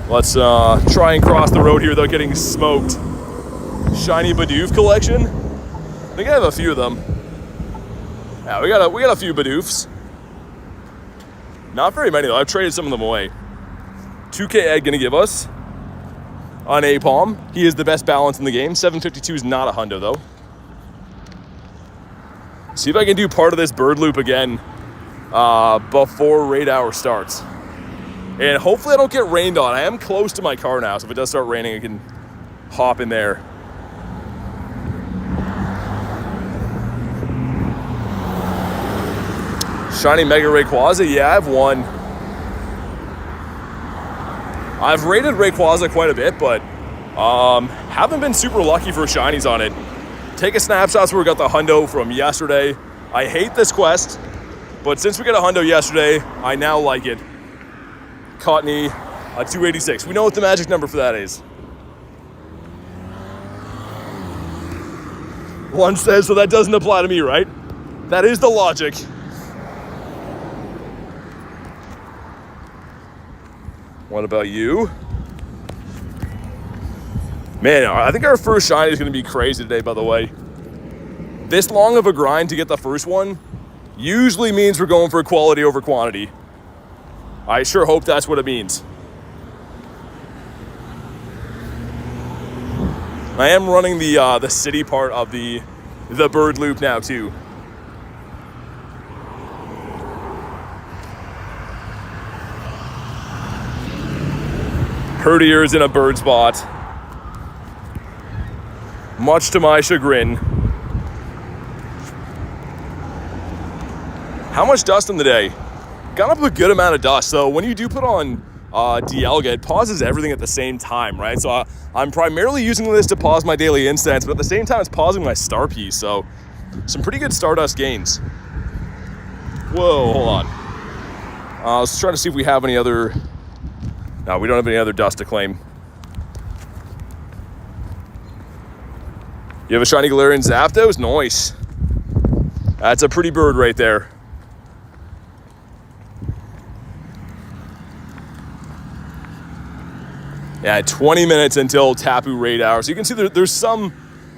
Let's try and cross the road here without getting smoked. Shiny Bidoof collection. I think I have a few of them. Yeah, we got a few Bidoofs. Not very many though. I've traded some of them away. 2K Egg gonna give us on Apalm. He is the best balance in the game. 752 is not a hundo though. See if I can do part of this bird loop again before raid hour starts. And hopefully I don't get rained on. I am close to my car now, so if it does start raining, I can hop in there. Shiny Mega Rayquaza? Yeah, I have one. I've rated Rayquaza quite a bit, but haven't been super lucky for shinies on it. Take a snapshot where we got the hundo from yesterday. I hate this quest, but since we got a hundo yesterday, I now like it. Cottony, 286. We know what the magic number for that is. One says, so that doesn't apply to me, right? That is the logic. What about you? Man, I think our first shiny is going to be crazy today, by the way. This long of a grind to get the first one usually means we're going for quality over quantity. I sure hope that's what it means. I am running the city part of the bird loop now too. Herdier is in a bird spot. Much to my chagrin. How much dust in the day? Got up a good amount of dust. So when you do put on Dialga, it pauses everything at the same time, right? So I'm primarily using this to pause my daily incense, but at the same time, it's pausing my star piece. So some pretty good Stardust gains. Whoa, hold on. I was trying to see if we have any other... No, we don't have any other dust to claim. You have a shiny Galarian Zapdos? Nice. That's a pretty bird right there. Yeah, 20 minutes until Tapu Raid Hour. So you can see there's some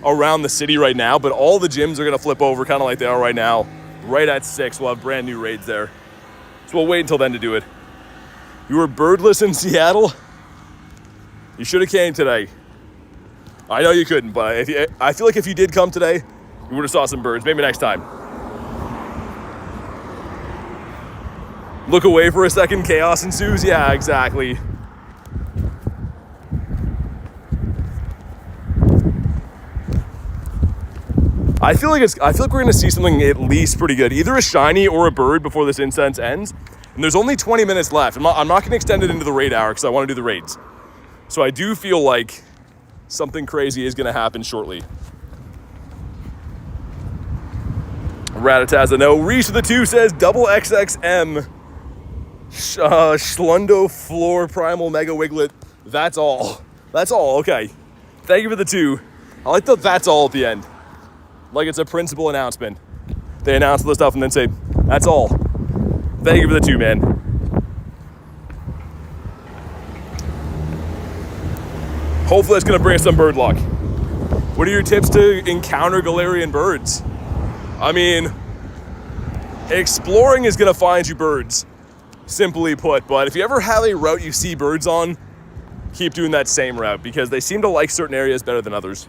around the city right now, but all the gyms are going to flip over kind of like they are right now. Right at 6, we'll have brand new raids there. So we'll wait until then to do it. You were birdless in Seattle? You should have came today. I know you couldn't, but I feel like if you did come today, you would have saw some birds. Maybe next time. Look away for a second, chaos ensues. Yeah, exactly. I feel like we're gonna see something at least pretty good. Either a shiny or a bird before this incense ends. And there's only 20 minutes left. I'm not gonna extend it into the raid hour because I want to do the raids. So I do feel like something crazy is gonna happen shortly. Ratataz, no. Reach to the 2 says double XXM. Schlundo Floor Primal Mega Wiglet. That's all. That's all. Okay. Thank you for the 2. I like the that's all at the end. Like it's a principal announcement. They announce all the stuff and then say, that's all. Thank you for the 2, man. Hopefully that's gonna bring us some bird luck. What are your tips to encounter Galarian birds? I mean, exploring is gonna find you birds, simply put. But if you ever have a route you see birds on, keep doing that same route because they seem to like certain areas better than others.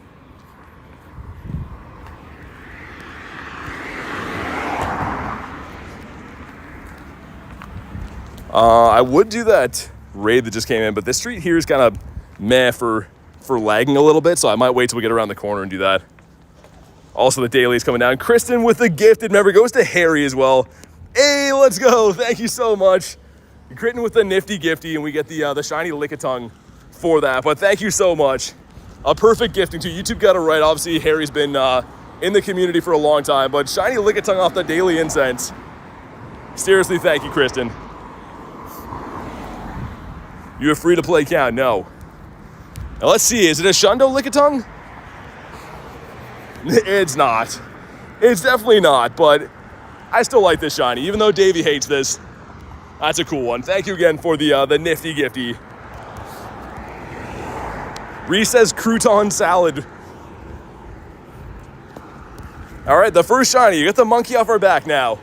I would do that raid that just came in, but this street here is kind of meh for lagging a little bit, so I might wait till we get around the corner and do that. Also, the daily is coming down. Kristen with the gifted member goes to Harry as well. Hey, let's go. Thank you so much. You're critting with the nifty gifty, and we get the shiny Lickitung for that, but thank you so much. A perfect gifting too. YouTube got it right. Obviously, Harry's been in the community for a long time, but shiny Lickitung off the daily incense. Seriously, thank you, Kristen. You have free to play count? No. Now let's see, is it a Shundo Lickitung? It's not. It's definitely not, but I still like this shiny, even though Davey hates this. That's a cool one. Thank you again for the nifty gifty. Reese says crouton salad. All right, the first shiny. You get the monkey off our back now.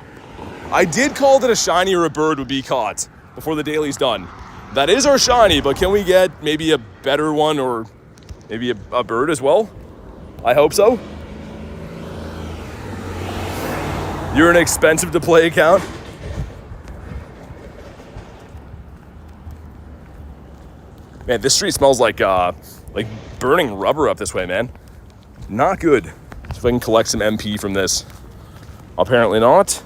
I did call that a shiny or a bird would be caught before the daily's done. That is our shiny, but can we get maybe a better one or maybe a bird as well? I hope so. You're an expensive to play account. Man, this street smells like burning rubber up this way, man. Not good. See if I can collect some MP from this. Apparently not.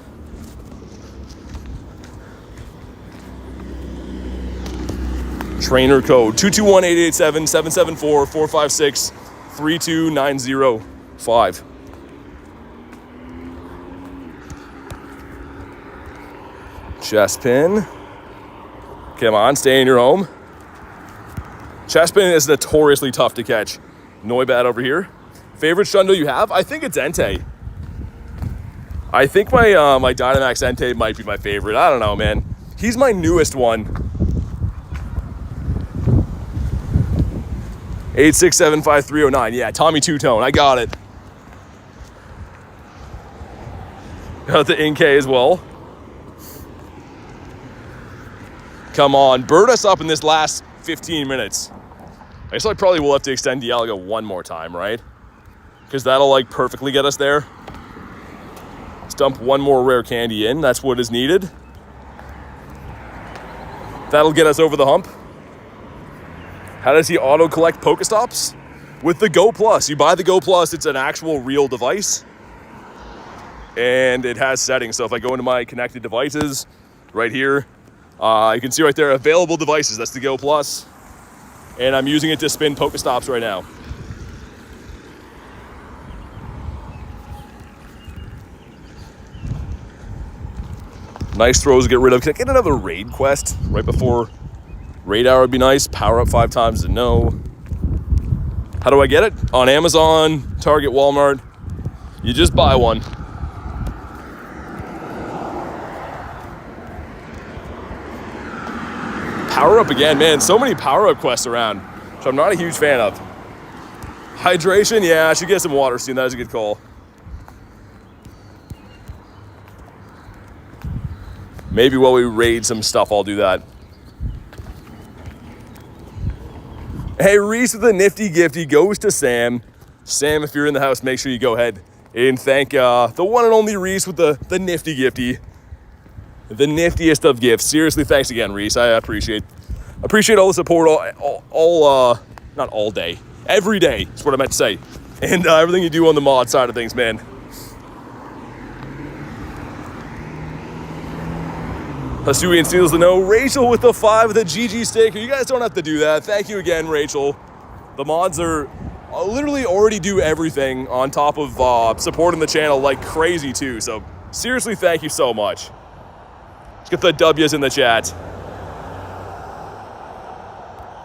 Trainer code 221-887-774-456-32905. Chest pin. Come on, stay in your home. Chest pin is notoriously tough to catch. Noibat over here. Favorite Shundo you have? I think it's Entei. I think my my Dynamax Entei might be my favorite. I don't know, man. He's my newest one. 8675309. Yeah, Tommy Two-Tone. I got it. Got the Inkay as well. Come on, bird us up in this last 15 minutes. I guess I probably will have to extend Dialga one more time, right? Because that'll like perfectly get us there. Let's dump one more rare candy in. That's what is needed. That'll get us over the hump. How does he auto-collect Pokestops? With the Go Plus. You buy the Go Plus, it's an actual real device. And it has settings. So if I go into my connected devices, right here, you can see right there, available devices. That's the Go Plus. And I'm using it to spin Pokestops right now. Nice throws to get rid of. Can I get another raid quest right before raid hour would be nice? Power up 5 times to no. How do I get it? On Amazon, Target, Walmart. You just buy one. Power up again, man. So many power up quests around. which I'm not a huge fan of. Hydration, yeah, I should get some water soon. That is a good call. Maybe while we raid some stuff, I'll do that. Hey, Reese with a nifty gifty goes to Sam. Sam, if you're in the house, make sure you go ahead and thank the one and only Reese with the nifty gifty. The niftiest of gifts. Seriously, thanks again, Reese. I appreciate all the support not all day. Every day is what I meant to say. And everything you do on the mod side of things, man. Hasui and Steals the no. Rachel with the 5 with a GG sticker. You guys don't have to do that. Thank you again, Rachel. The mods are literally already do everything on top of supporting the channel like crazy too. So seriously, thank you so much. Let's get the W's in the chat.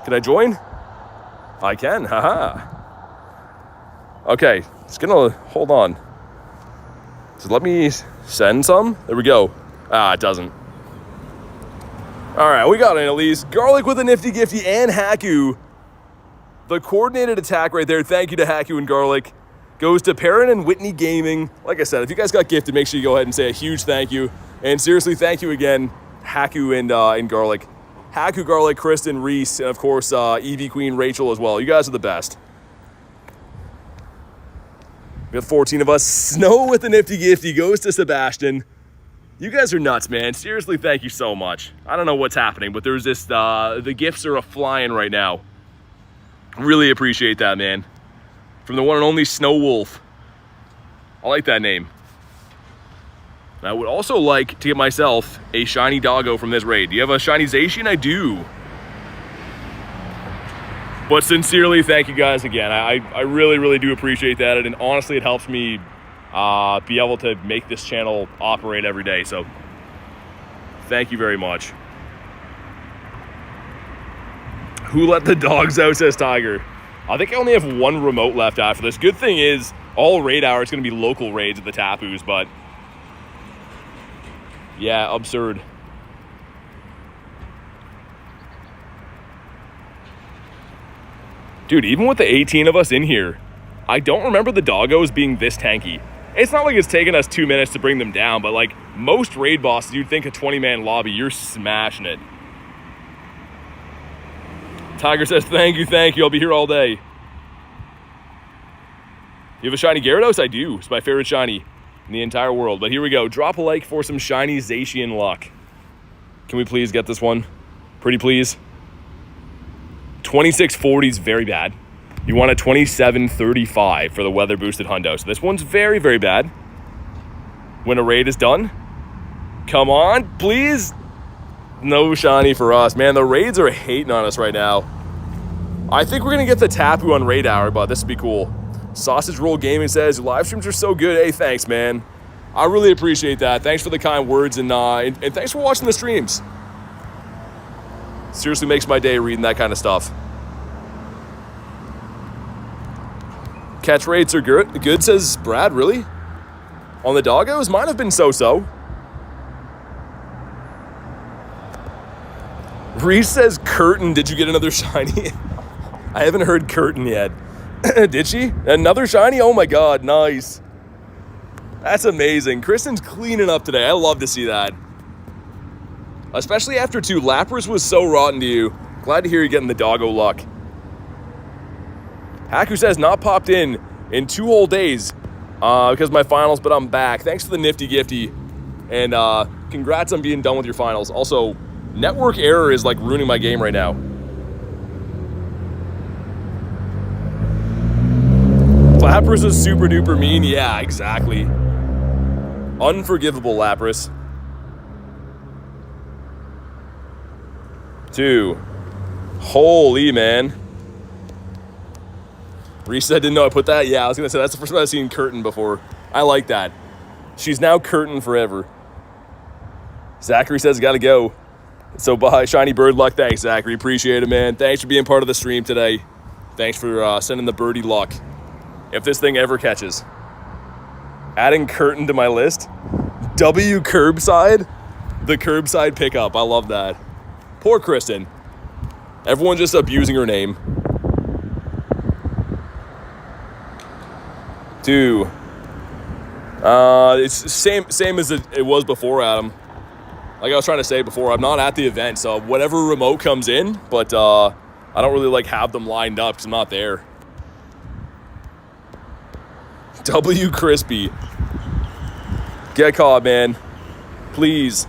Can I join? I can, haha. Okay, it's gonna, hold on. So let me send some. There we go. Ah, it doesn't. All right, we got it at least. Garlic with a nifty gifty and Haku. The coordinated attack right there. Thank you to Haku and Garlic. Goes to Perrin and Whitney Gaming. Like I said, if you guys got gifted, make sure you go ahead and say a huge thank you. And seriously, thank you again, Haku and Garlic. Haku, Garlic, Kristen, Reese, and of course, Evie Queen, Rachel as well. You guys are the best. We got 14 of us. Snow with the nifty gifty goes to Sebastian. You guys are nuts, man. Seriously, thank you so much. I don't know what's happening, but there's this, the gifts are a-flying right now. Really appreciate that, man. From the one and only Snow Wolf. I like that name. I would also like to get myself a shiny doggo from this raid. Do you have a shiny Zacian? I do. But sincerely, thank you guys again. I really, really do appreciate that. And honestly, it helps me be able to make this channel operate every day. So thank you very much. Who let the dogs out, says Tiger. I think I only have one remote left after this. Good thing is, all raid hour is going to be local raids at the Tapus, but yeah, absurd. Dude, even with the 18 of us in here, I don't remember the doggos being this tanky. It's not like it's taken us 2 minutes to bring them down, but like most raid bosses, you'd think a 20-man lobby, you're smashing it. Tiger says, thank you, I'll be here all day. You have a shiny Gyarados? I do. It's my favorite shiny in the entire world. But here we go. Drop a like for some shiny Zacian luck. Can we please get this one? Pretty please. 2640 is very bad. You want a 2735 for the weather boosted hundo. So this one's very, very bad. When a raid is done. Come on, please. No shiny for us. Man, the raids are hating on us right now. I think we're going to get the Tapu on raid hour, but this would be cool. Sausage Roll Gaming says, your live streams are so good. Hey, thanks, man. I really appreciate that. Thanks for the kind words, and thanks for watching the streams. Seriously makes my day reading that kind of stuff. Catch rates are good, says Brad. Really? On the doggos? Mine have been so-so. Reese says, Curtin, did you get another shiny? I haven't heard Curtin yet. Did she? Another shiny? Oh my god, nice. That's amazing. Kristen's cleaning up today. I love to see that. Especially after 2. Lapras was so rotten to you. Glad to hear you're getting the doggo luck. Haku says, not popped in 2 whole days because of my finals, but I'm back. Thanks for the nifty gifty. And congrats on being done with your finals. Also, network error is like ruining my game right now. Lapras is super duper mean. Yeah, exactly. Unforgivable, Lapras. 2. Holy, man. Reese said, didn't know I put that. Yeah, I was going to say, that's the first time I've seen Curtin before. I like that. She's now Curtin forever. Zachary says, gotta go. So, bye. Shiny bird luck. Thanks, Zachary. Appreciate it, man. Thanks for being part of the stream today. Thanks for sending the birdie luck. If this thing ever catches. Adding Curtin to my list. W curbside. The curbside pickup. I love that. Poor Kristen. Everyone just abusing her name. 2. It's same as it was before, Adam. Like I was trying to say before, I'm not at the event, so whatever remote comes in, but I don't really like have them lined up because I'm not there. W Crispy. Get caught, man. Please.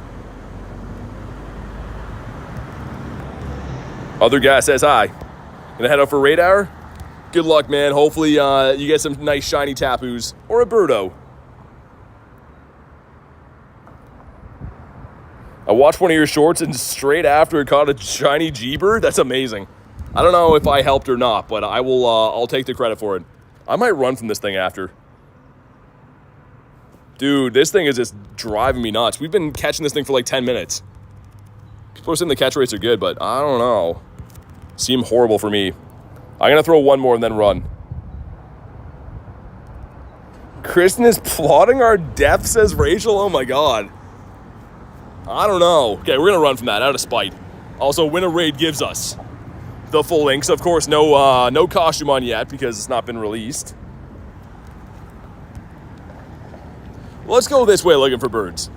Other guy says hi. Gonna head out for Raid Hour? Good luck, man. Hopefully you get some nice shiny Tapus or a Birdo. I watched one of your shorts and straight after it caught a shiny G-Bird. That's amazing. I don't know if I helped or not, but I will. I'll take the credit for it. I might run from this thing after. Dude, this thing is just driving me nuts. We've been catching this thing for like 10 minutes. People are saying the catch rates are good, but I don't know. Seem horrible for me. I'm gonna throw one more and then run. Kristen is plotting our death, says Rachel. Oh my god. I don't know. Okay, we're gonna run from that out of spite. Also, win a raid gives us the full links. Of course, no costume on yet because it's not been released. Let's go this way looking for birds.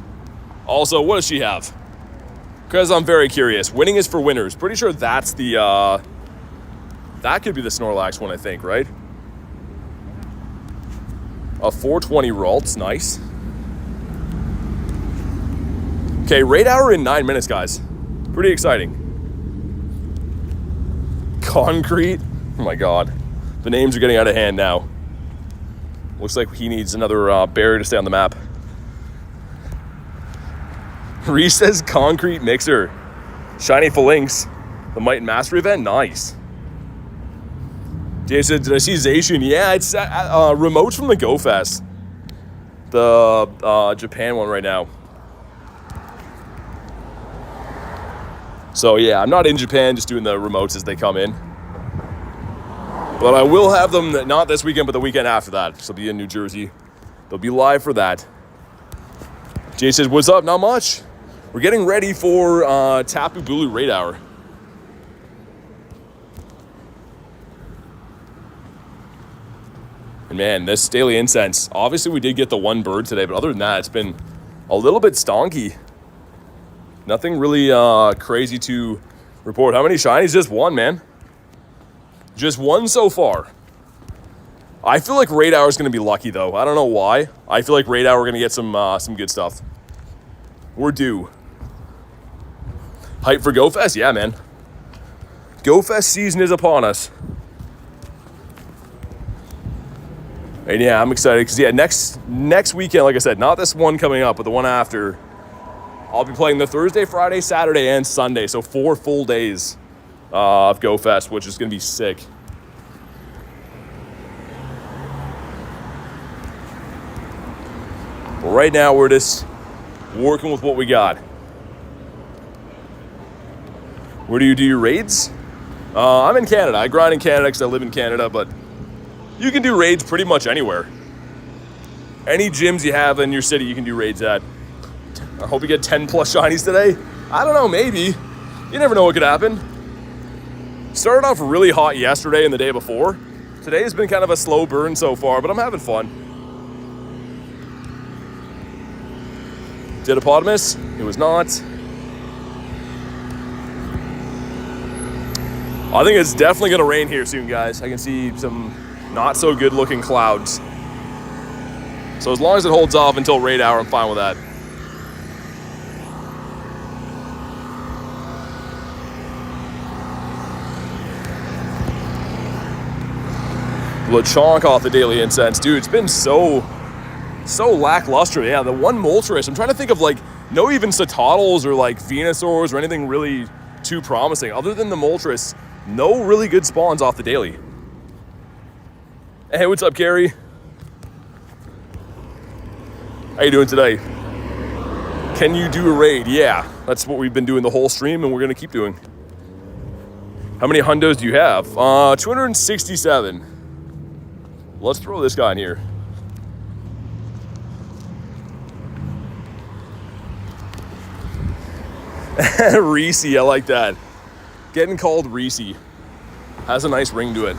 Also, what does she have? Because I'm very curious. Winning is for winners. Pretty sure that's the that could be the Snorlax one, I think, right? A 420 Ralts, nice. Okay, Raid Hour in 9 minutes, guys. Pretty exciting. Concrete. Oh my god. The names are getting out of hand now. Looks like he needs another barrier to stay on the map. Reese says Concrete Mixer. Shiny Phalanx. The Might and Mastery event? Nice. Jason, did I see Zacian? Yeah, it's remotes from the Go Fest. The Japan one right now. So yeah, I'm not in Japan, just doing the remotes as they come in. But I will have them, not this weekend, but the weekend after that. So I'll be in New Jersey. They'll be live for that. Jay says, what's up? Not much. We're getting ready for Tapu Bulu Raid Hour. And man, this Daily Incense. Obviously, we did get the one bird today, but other than that, it's been a little bit stonky. Nothing really crazy to report. How many shinies? Just one, man. Just one so far. I feel like Raid Hour is going to be lucky, though. I don't know why. I feel like Raid Hour we're going to get some good stuff. We're due. Hype for Go Fest? Yeah, man. Go Fest season is upon us. And yeah, I'm excited because yeah, next weekend, like I said, not this one coming up, but the one after, I'll be playing the Thursday, Friday, Saturday, and Sunday. So 4 full days of Go Fest, which is going to be sick. But right now, we're just working with what we got. Where do you do your raids? I'm in Canada. I grind in Canada because I live in Canada, but you can do raids pretty much anywhere. Any gyms you have in your city, you can do raids at. I hope you get 10 plus shinies today. I don't know, maybe. You never know what could happen. Started off really hot yesterday and the day before. Today has been kind of a slow burn so far, but I'm having fun. Didapodimus? It was not. I think it's definitely going to rain here soon, guys. I can see some not so good looking clouds. So as long as it holds off until Raid Hour, I'm fine with that. Lechonk off the Daily Incense. Dude, it's been so lackluster. Yeah, the one Moltres. I'm trying to think of like, no even Cetoddles or like Venusaurs or anything really too promising. Other than the Moltres, no really good spawns off the Daily. Hey, what's up, Gary? How you doing today? Can you do a raid? Yeah, that's what we've been doing the whole stream and we're gonna keep doing. How many hundos do you have? 267. Let's throw this guy in here. Reese, I like that. Getting called Reese. Has a nice ring to it.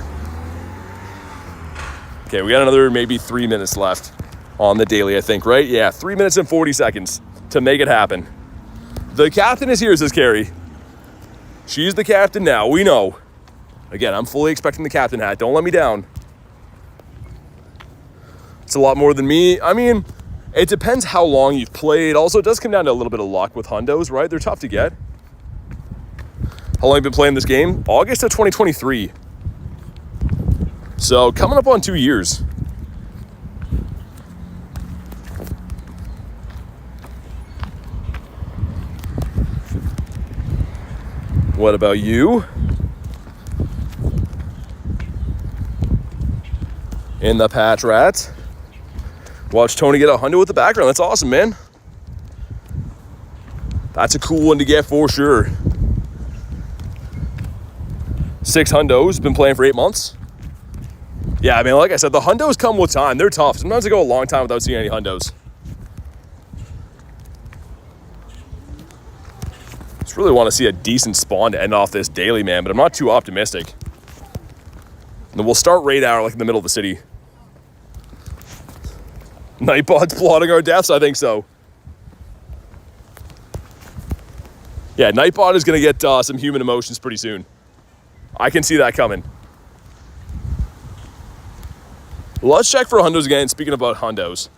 Okay, we got another maybe 3 minutes left on the daily, I think, right? Yeah, 3 minutes and 40 seconds to make it happen. The captain is here, says Carrie. She's the captain now, we know. Again, I'm fully expecting the captain hat. Don't let me down. It's a lot more than me. I mean, it depends how long you've played. Also, it does come down to a little bit of luck with hundos, right? They're tough to get. How long have you been playing this game? August of 2023. So, coming up on 2 years. What about you? In the patch rat. Watch Tony get a hundo with the background. That's awesome, man. That's a cool one to get for sure. 6 hundos. Been playing for 8 months. Yeah, I mean, like I said, the hundos come with time. They're tough. Sometimes they go a long time without seeing any hundos. Just really want to see a decent spawn to end off this daily, man, but I'm not too optimistic. And then we'll start raid hour like in the middle of the city. Nightbot's plotting our deaths? I think so. Yeah, Nightbot is going to get some human emotions pretty soon. I can see that coming. Let's check for hundos again. Speaking about hundos,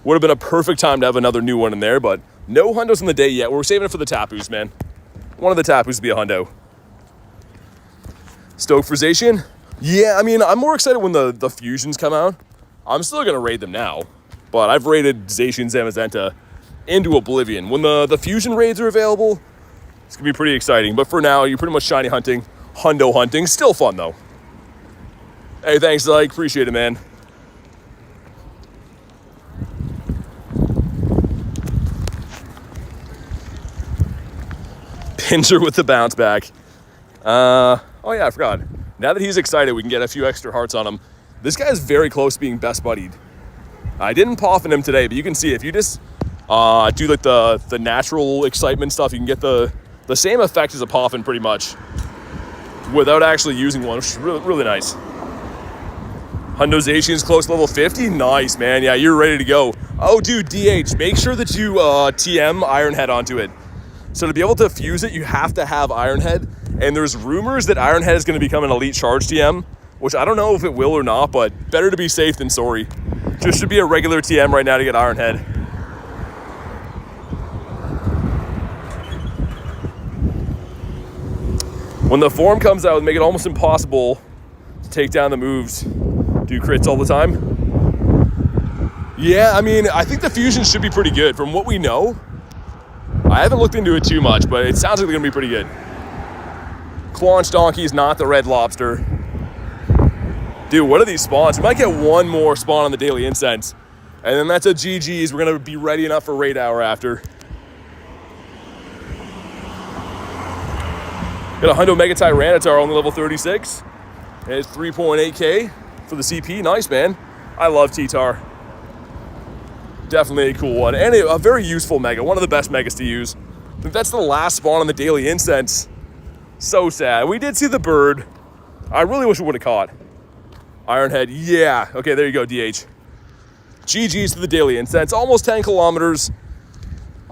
would have been a perfect time to have another new one in there, but no hundos in the day yet. We're saving it for the Tapus, man. One of the Tapus to be a hundo. Stoked for Zacian? Yeah, I mean, I'm more excited when the fusions come out. I'm still going to raid them now, but I've raided Zacian, Zamazenta into oblivion. When the fusion raids are available, it's going to be pretty exciting. But for now, you're pretty much shiny hunting, hundo hunting. Still fun, though. Hey, thanks, Ike. Appreciate it, man. Pinscher with the bounce back. Oh, yeah, I forgot. Now that he's excited, we can get a few extra hearts on him. This guy is very close to being best buddied. I didn't poffin him today, but you can see if you just do like the natural excitement stuff, you can get the same effect as a poffin pretty much without actually using one, which is really, really nice. Hundo Zacian's close to level 50. Nice, man. Yeah, you're ready to go. Oh, dude, DH, make sure that you TM Ironhead onto it. So to be able to fuse it, you have to have Ironhead. And there's rumors that Ironhead is going to become an elite charge TM, which I don't know if it will or not, but better to be safe than sorry. Just should be a regular TM right now to get Ironhead. When the form comes out, make it almost impossible to take down the moves. Do crits all the time. Yeah, I mean, I think the fusion should be pretty good. From what we know, I haven't looked into it too much, but it sounds like they're going to be pretty good. Claunch Donkey is not the red lobster. Dude, what are these spawns? We might get one more spawn on the Daily Incense, and then that's a GG's. We're going to be ready enough for raid hour after. Got a Hundo Mega Tyranitar, only level 36. And it's 3.8k for the CP. Nice, man. I love T-Tar. Definitely a cool one. And a very useful Mega. One of the best Megas to use. I think that's the last spawn on the Daily Incense. So sad. We did see the bird. I really wish we would have caught. Ironhead, yeah. Okay, there you go, DH. GG's to the Daily Incense. Almost 10 kilometers.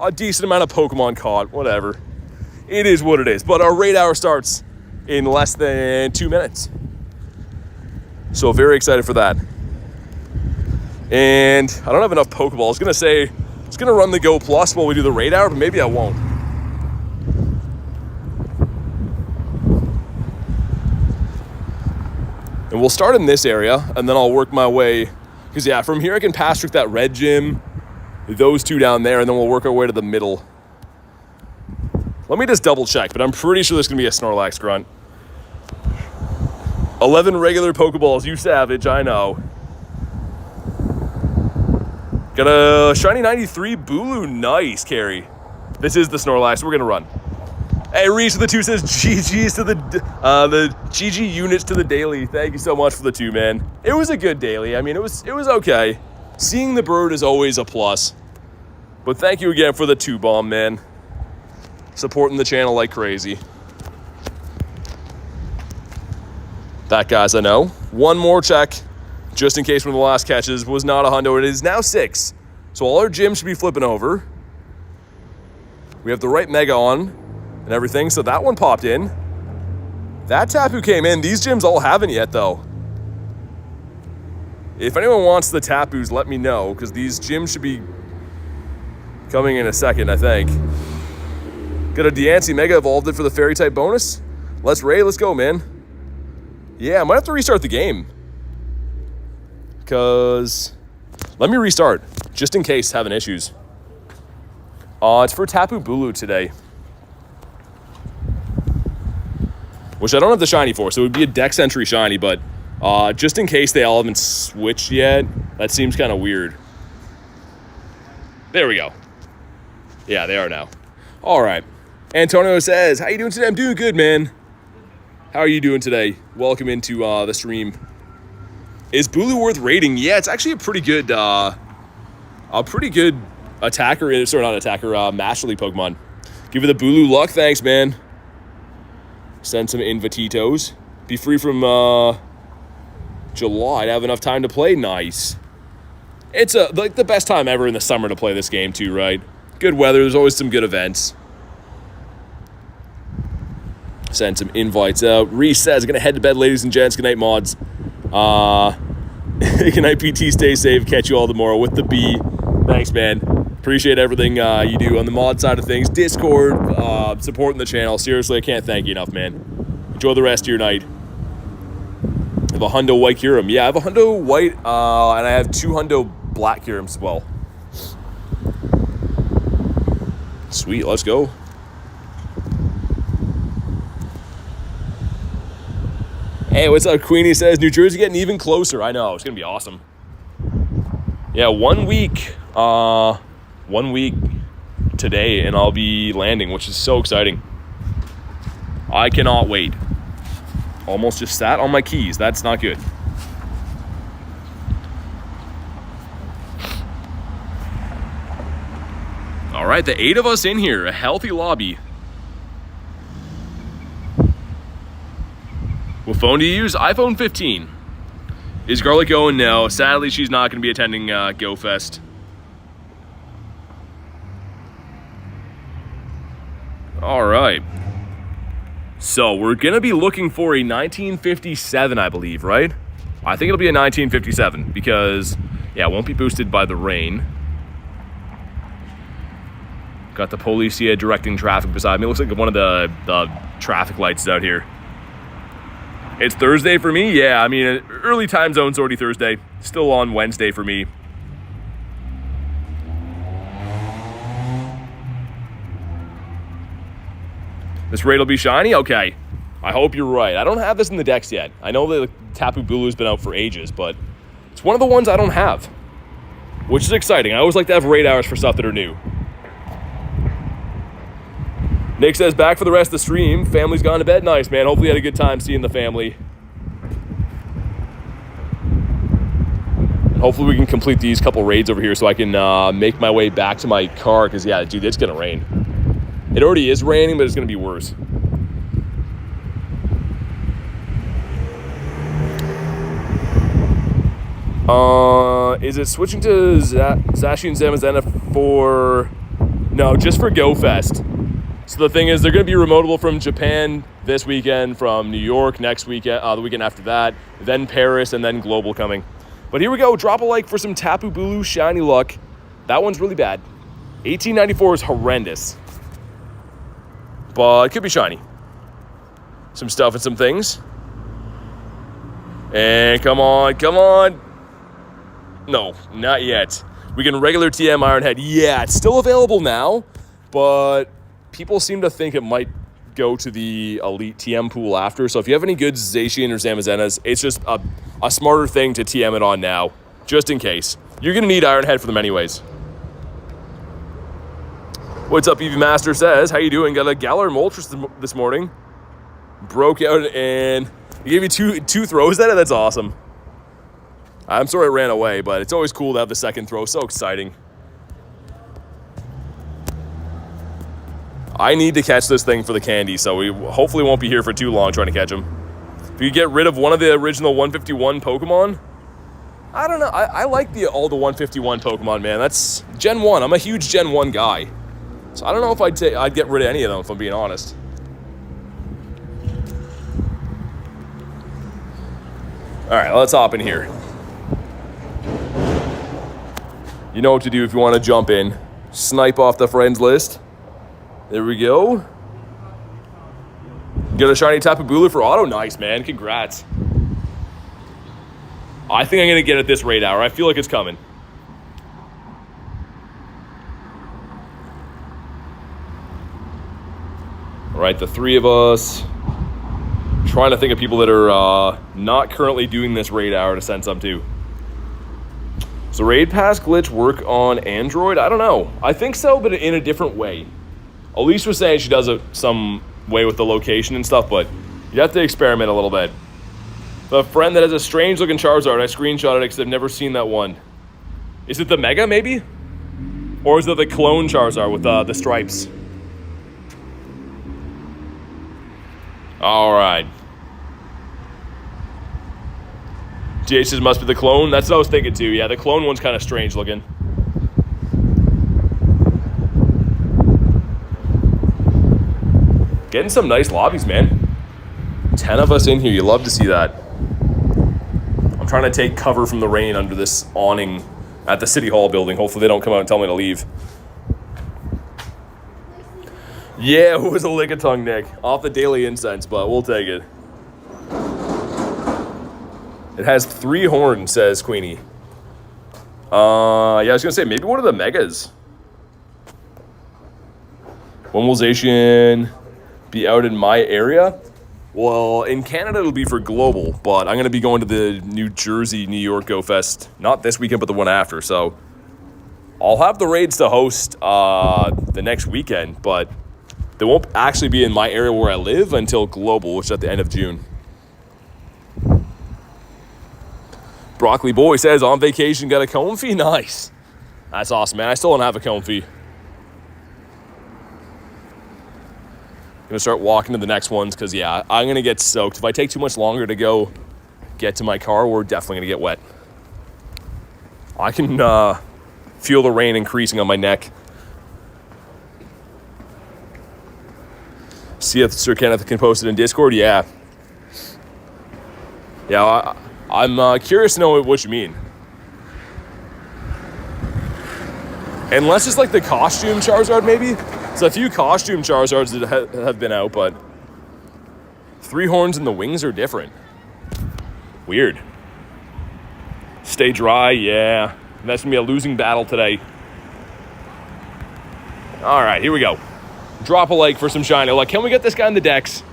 A decent amount of Pokemon caught. Whatever. It is what it is. But our raid hour starts in less than 2 minutes. So very excited for that. And I don't have enough Pokeballs. I was going to say, I was going to run the Go Plus while we do the raid hour, but maybe I won't. And we'll start in this area, and then I'll work my way. Because, yeah, from here I can pass through that red gym, those two down there, and then we'll work our way to the middle. Let me just double check, but I'm pretty sure there's going to be a Snorlax grunt. 11 regular Pokeballs, you savage, I know. Got a shiny 93 Bulu. Nice, Carrie. This is the Snorlax. We're going to run. Hey, Reese with the 2 says GG's to the GG units to the daily. Thank you so much for the 2, man. It was a good daily. I mean, it was okay. Seeing the bird is always a plus. But thank you again for the 2 bomb, man. Supporting the channel like crazy. That, guys, I know. One more check. just in case one of the last catches was not a hundo. It is now 6. So all our gyms should be flipping over. We have the right mega on and everything. So that one popped in. That Tapu came in. These gyms all haven't yet, though. If anyone wants the Tapus, let me know, because these gyms should be coming in a second, I think. Got a Deancey Mega Evolved it for the Fairy type bonus. Let's raid. Let's go, man. Yeah, I might have to restart the game. Because... let me restart, just in case having issues. It's for Tapu Bulu today. Which I don't have the shiny for, so it would be a Dex Entry shiny, but just in case they all haven't switched yet, that seems kind of weird. There we go. Yeah, they are now. All right. Antonio says, how you doing today? I'm doing good, man. How are you doing today? Welcome into the stream. Is Bulu worth raiding? Yeah, it's actually a pretty good attacker, sorry, not attacker, masterly Pokemon. Give it the Bulu luck, thanks, man. Send some invititos. Be free from July. I'd have enough time to play. Nice. It's like the best time ever in the summer to play this game too, right? Good weather. There's always some good events. Send some invites out. Reese says, gonna head to bed, ladies and gents. Good night, mods. Good night, PT. Stay safe. Catch you all tomorrow with the B. Thanks, man. Appreciate everything you do on the mod side of things. Discord, supporting the channel. Seriously, I can't thank you enough, man. Enjoy the rest of your night. I have a hundo white Kyurem. Yeah, I have a hundo white, and I have 2 hundo black Kyurems as well. Sweet, let's go. Hey, what's up? Queenie says, New Jersey getting even closer. I know, it's going to be awesome. Yeah, 1 week. 1 week today, and I'll be landing, which is so exciting. I cannot wait. Almost just sat on my keys. That's not good. All right, the 8 of us in here. A healthy lobby. What phone do you use? iPhone 15. Is Garlic going? No. Sadly, she's not going to be attending Go Fest. All right. So we're going to be looking for a 1957, I believe, right? I think it'll be a 1957 because, yeah, it won't be boosted by the rain. Got the police here directing traffic beside me. Looks like one of the traffic lights out here. It's Thursday for me? Yeah, I mean, early time zone's already Thursday. Still on Wednesday for me. This raid will be shiny? Okay. I hope you're right. I don't have this in the decks yet. I know that Tapu Bulu's been out for ages, but it's one of the ones I don't have, which is exciting. I always like to have raid hours for stuff that are new. Nick says, back for the rest of the stream. Family's gone to bed. Nice, man. Hopefully you had a good time seeing the family. And hopefully we can complete these couple raids over here so I can make my way back to my car, because, yeah, dude, it's going to rain. It already is raining, but it's going to be worse. Is it switching to Zashi and Zamazenta for... No, just for Go Fest. So the thing is, they're going to be remotable from Japan this weekend, from New York next weekend, the weekend after that, then Paris, and then Global coming. But here we go. Drop a like for some Tapu Bulu shiny luck. That one's really bad. 1894 is horrendous. But it could be shiny. Some stuff and some things. And come on, come on. No, not yet. We can regular TM Ironhead. Yeah, it's still available now, but people seem to think it might go to the elite TM pool after. So if you have any good Zacian or Zamazenas, it's just a smarter thing to TM it on now, just in case. You're going to need Ironhead for them anyways. What's up, Eevee Master says, how you doing? Got a Galarian Moltres this morning. Broke out and he gave you two throws at it? That's awesome. I'm sorry it ran away, but it's always cool to have the second throw. So exciting. I need to catch this thing for the candy, so we hopefully won't be here for too long trying to catch him. If you get rid of one of the original 151 Pokemon, I don't know. I like all the 151 Pokemon, man. That's Gen 1. I'm a huge Gen 1 guy. So I don't know if I'd get rid of any of them, if I'm being honest. Alright, let's hop in here. You know what to do if you want to jump in. Snipe off the friends list. There we go. Get a shiny Tapu Bulu for auto. Nice, man. Congrats. I think I'm going to get it this raid hour. I feel like it's coming. All right, the three of us. Trying to think of people that are not currently doing this raid hour to send some to. Does the raid pass glitch work on Android? I don't know. I think so, but in a different way. Elise was saying she does it some way with the location and stuff, but you have to experiment a little bit. The friend that has a strange looking Charizard, I screenshotted it because I've never seen that one. Is it the Mega, maybe? Or is it the clone Charizard with the stripes? All right. GH says must be the clone. That's what I was thinking too. Yeah, the clone one's kind of strange looking. Getting some nice lobbies, man. 10 of us in here. You love to see that. I'm trying to take cover from the rain under this awning at the City Hall building. Hopefully they don't come out and tell me to leave. Yeah, it was a lick-a-tongue, Nick. Off the Daily Incense, but we'll take it. It has 3 horns, says Queenie. Yeah, I was going to say, maybe one of the Megas. When will Zacian be out in my area? Well, in Canada, it'll be for global, but I'm going to be going to the New Jersey, New York Go Fest. Not this weekend, but the one after, so I'll have the raids to host the next weekend, but they won't actually be in my area where I live until global, which is at the end of June. Broccoli Boy says, on vacation, got a comfy? Nice. That's awesome, man. I still don't have a comfy. Gonna start walking to the next ones because, yeah, I'm gonna get soaked. If I take too much longer to go get to my car, we're definitely gonna get wet. I can feel the rain increasing on my neck. See if Sir Kenneth can post it in Discord? Yeah. Yeah, I'm curious to know what you mean. Unless it's like the costume Charizard, maybe? There's a few costume Charizards that have been out, but 3 horns and the wings are different. Weird. Stay dry, yeah. That's going to be a losing battle today. All right, here we go. Drop a like for some shiny. Like, can we get this guy in the decks?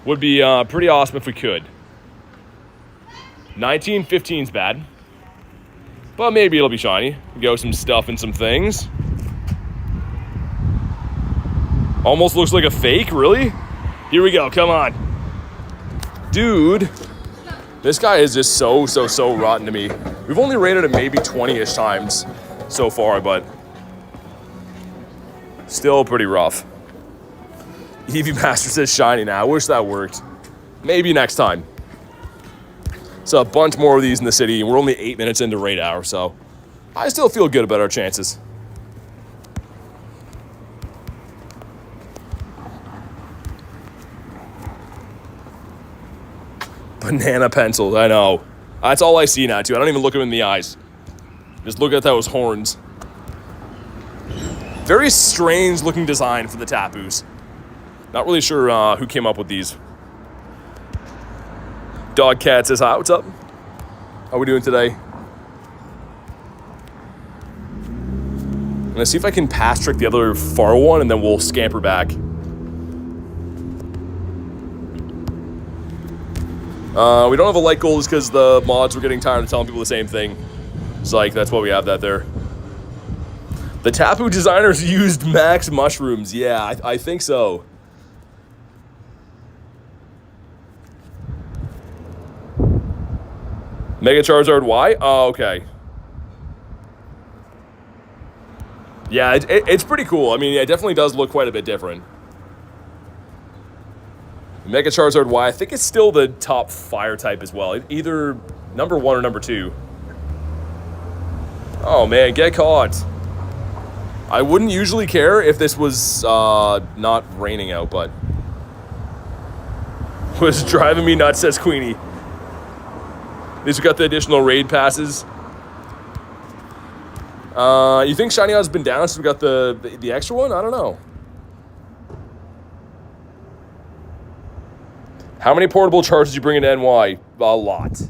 Would be pretty awesome if we could. 1915's bad. But maybe it'll be shiny. Go some stuff and some things. Almost looks like a fake, really? Here we go, come on. Dude, this guy is just so rotten to me. We've only rated it maybe 20-ish times so far, but still pretty rough. Eevee Master says shiny now. I wish that worked. Maybe next time. So a bunch more of these in the city, and we're only 8 minutes into raid hour, so I still feel good about our chances. Banana pencils, I know. That's all I see now, too. I don't even look him in the eyes. Just look at those horns. Very strange looking design for the Tapus. Not really sure who came up with these. Dog Cat says hi. What's up? How we doing today? I'm gonna see if I can pass trick the other far one, and then we'll scamper back. We don't have a light goal just because the mods were getting tired of telling people the same thing. It's like, that's why we have that there. The Tapu designers used max mushrooms. Yeah, I think so. Mega Charizard Y? Oh, okay. Yeah, it's pretty cool. I mean, it definitely does look quite a bit different. Mega Charizard Y, I think it's still the top fire type as well. Either number 1 or number 2. Oh man, get caught. I wouldn't usually care if this was not raining out, but was driving me nuts, says Queenie. At least we got the additional raid passes. You think Shiny Odds been down since we got the extra one? I don't know. How many portable chargers you bring into NY? A lot.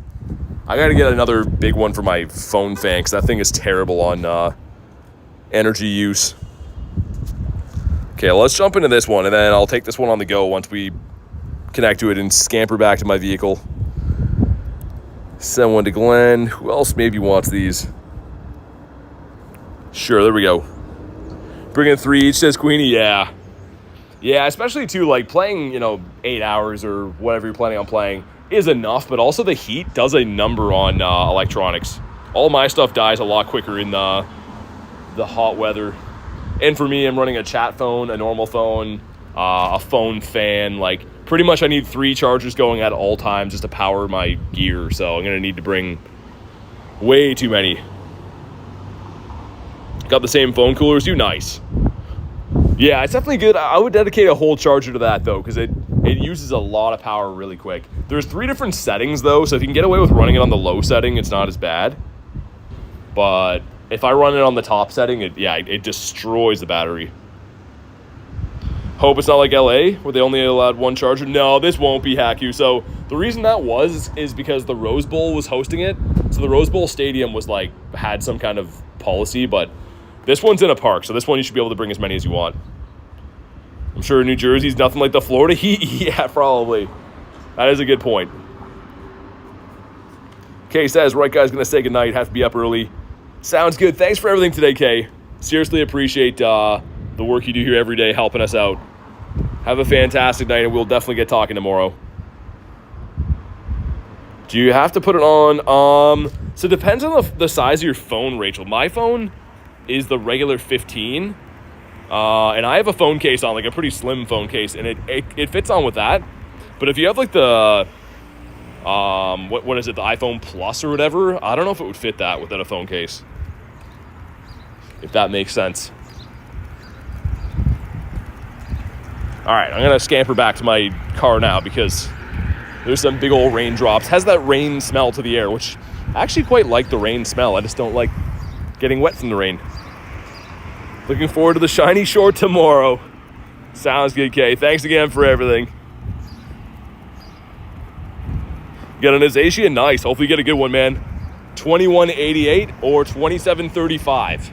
I gotta get another big one for my phone fan, because that thing is terrible on energy use. Okay, let's jump into this one, and then I'll take this one on the go once we connect to it and scamper back to my vehicle. Send one to Glenn. Who else maybe wants these? Sure, there we go. Bring in 3 each, says Queenie. Yeah. Yeah, especially too, like, playing, 8 hours or whatever you're planning on playing is enough, but also the heat does a number on electronics. All my stuff dies a lot quicker in the hot weather. And for me, I'm running a chat phone, a normal phone, a phone fan. Like, pretty much I need 3 chargers going at all times just to power my gear. So I'm going to need to bring way too many. Got the same phone cooler as you. Nice. Yeah, it's definitely good. I would dedicate a whole charger to that, though, because it uses a lot of power really quick. There's 3 different settings, though, so if you can get away with running it on the low setting, it's not as bad. But if I run it on the top setting, it destroys the battery. Hope it's not like LA, where they only allowed 1 charger. No, this won't be Haku. So the reason that is because the Rose Bowl was hosting it. So the Rose Bowl Stadium had some kind of policy, but this one's in a park, so this one you should be able to bring as many as you want. I'm sure New Jersey's nothing like the Florida heat. Yeah, probably. That is a good point. Kay says, right guy's going to say goodnight. Have to be up early. Sounds good. Thanks for everything today, Kay. Seriously appreciate the work you do here every day, helping us out. Have a fantastic night, and we'll definitely get talking tomorrow. Do you have to put it on? So it depends on the size of your phone, Rachel. My phone is the regular 15. And I have a phone case on, like a pretty slim phone case, and it fits on with that. But if you have like the, what is it, the iPhone Plus or whatever, I don't know if it would fit that without a phone case. If that makes sense. All right, I'm going to scamper back to my car now because there's some big old raindrops. Has that rain smell to the air, which I actually quite like the rain smell. I just don't like getting wet from the rain. Looking forward to the shiny short tomorrow. Sounds good, Kay. Thanks again for everything. Got an Azacia? Nice. Hopefully you get a good one, man. 2188 or 2735.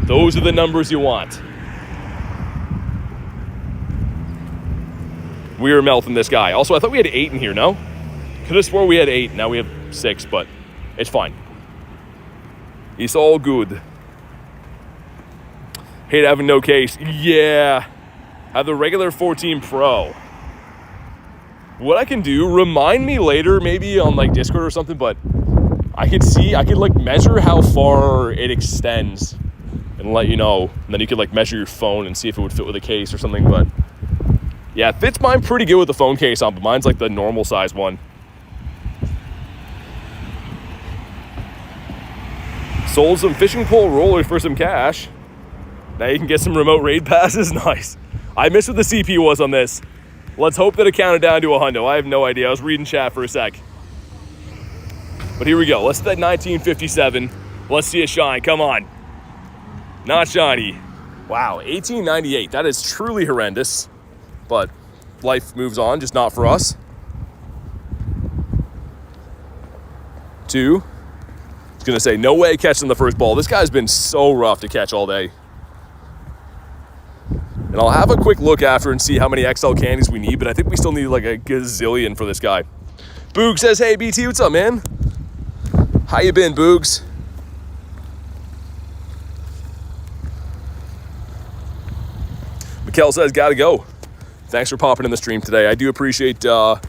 Those are the numbers you want. We are melting this guy. Also, I thought we had 8 in here, no? Could have swore we had 8. Now we have 6, but it's fine. It's all good. Hate having no case. Yeah. Have the regular 14 Pro. What I can do, remind me later, maybe on like Discord or something, but I could like measure how far it extends and let you know. And then you could like measure your phone and see if it would fit with a case or something. But yeah, it fits mine pretty good with the phone case on, but mine's like the normal size one. Sold some fishing pole rollers for some cash. Now you can get some remote raid passes. Nice. I missed what the CP was on this. Let's hope that it counted down to a hundo. I have no idea. I was reading chat for a sec. But here we go. Let's hit that 1957. Let's see a shine. Come on. Not shiny. Wow, 1898. That is truly horrendous. But life moves on, just not for us. 2. I was going to say, no way catching the first ball. This guy's been so rough to catch all day. And I'll have a quick look after and see how many XL candies we need, but I think we still need like a gazillion for this guy. Boog says, hey, BT, what's up, man? How you been, Boogs? Mikkel says, gotta go. Thanks for popping in the stream today. I do appreciate you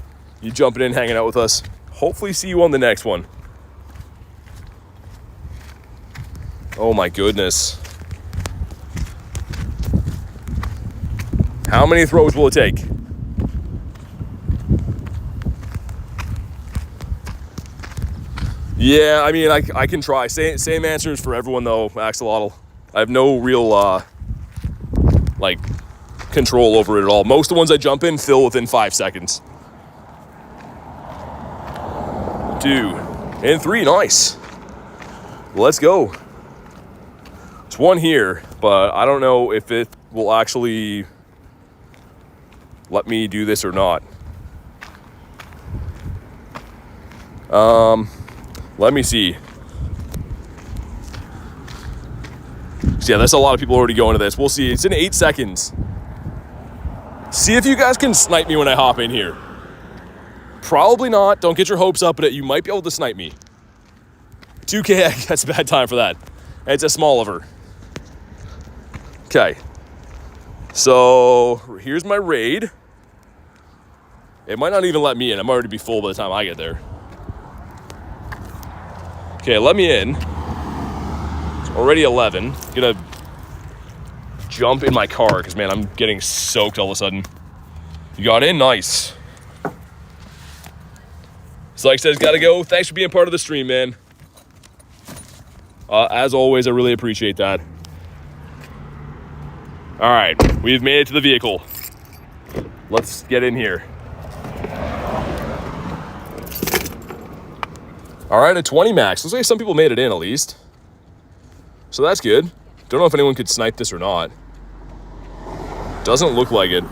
jumping in, hanging out with us. Hopefully see you on the next one. Oh my goodness. How many throws will it take? Yeah, I mean, I can try. Same answers for everyone, though, Axolotl. I have no real, like, control over it at all. Most of the ones I jump in fill within 5 seconds. 2 and 3, nice. Let's go. There's one here, but I don't know if it will actually let me do this or not. Let me see. So yeah, that's a lot of people already going to this. We'll see. It's in 8 seconds. See if you guys can snipe me when I hop in here. Probably not. Don't get your hopes up, but you might be able to snipe me. 2K, that's a bad time for that. It's a small over. Okay. So here's my raid. It might not even let me in. I'm already be full by the time I get there. Okay, let me in. It's already 11. Gonna jump in my car because, man, I'm getting soaked all of a sudden. You got in? Nice. Psych says, gotta go. Thanks for being part of the stream, man. As always, I really appreciate that. All right, we've made it to the vehicle. Let's get in here. All right, a 20 max. Looks like some people made it in at least. So that's good. Don't know if anyone could snipe this or not. Doesn't look like it.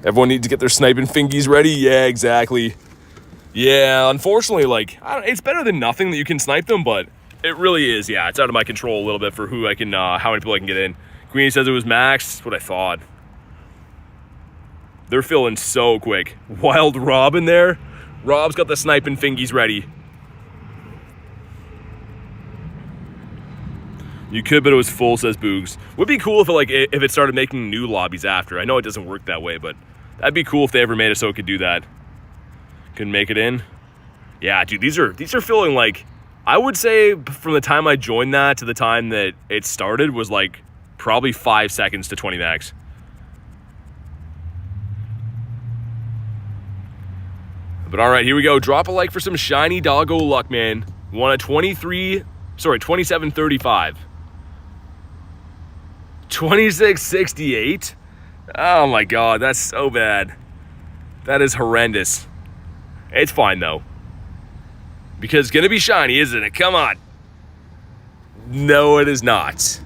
Everyone needs to get their sniping fingies ready. Yeah, exactly. Yeah, unfortunately, like, it's better than nothing that you can snipe them, but it really is. Yeah, it's out of my control a little bit for who I can, how many people I can get in. Queenie says it was max. That's what I thought. They're filling so quick. Wild Rob in there. Rob's got the sniping fingies ready. You could, but it was full, says Boogs. Would be cool if it started making new lobbies after. I know it doesn't work that way, but that'd be cool if they ever made it so it could do that. Couldn't make it in. Yeah, dude, these are filling, like, I would say from the time I joined that to the time that it started was like probably 5 seconds to 20 max. But all right, here we go. Drop a like for some shiny doggo luck, man. Won a 27.35. 26.68. Oh my God, that's so bad. That is horrendous. It's fine though, because it's gonna be shiny, isn't it? Come on. No, it is not.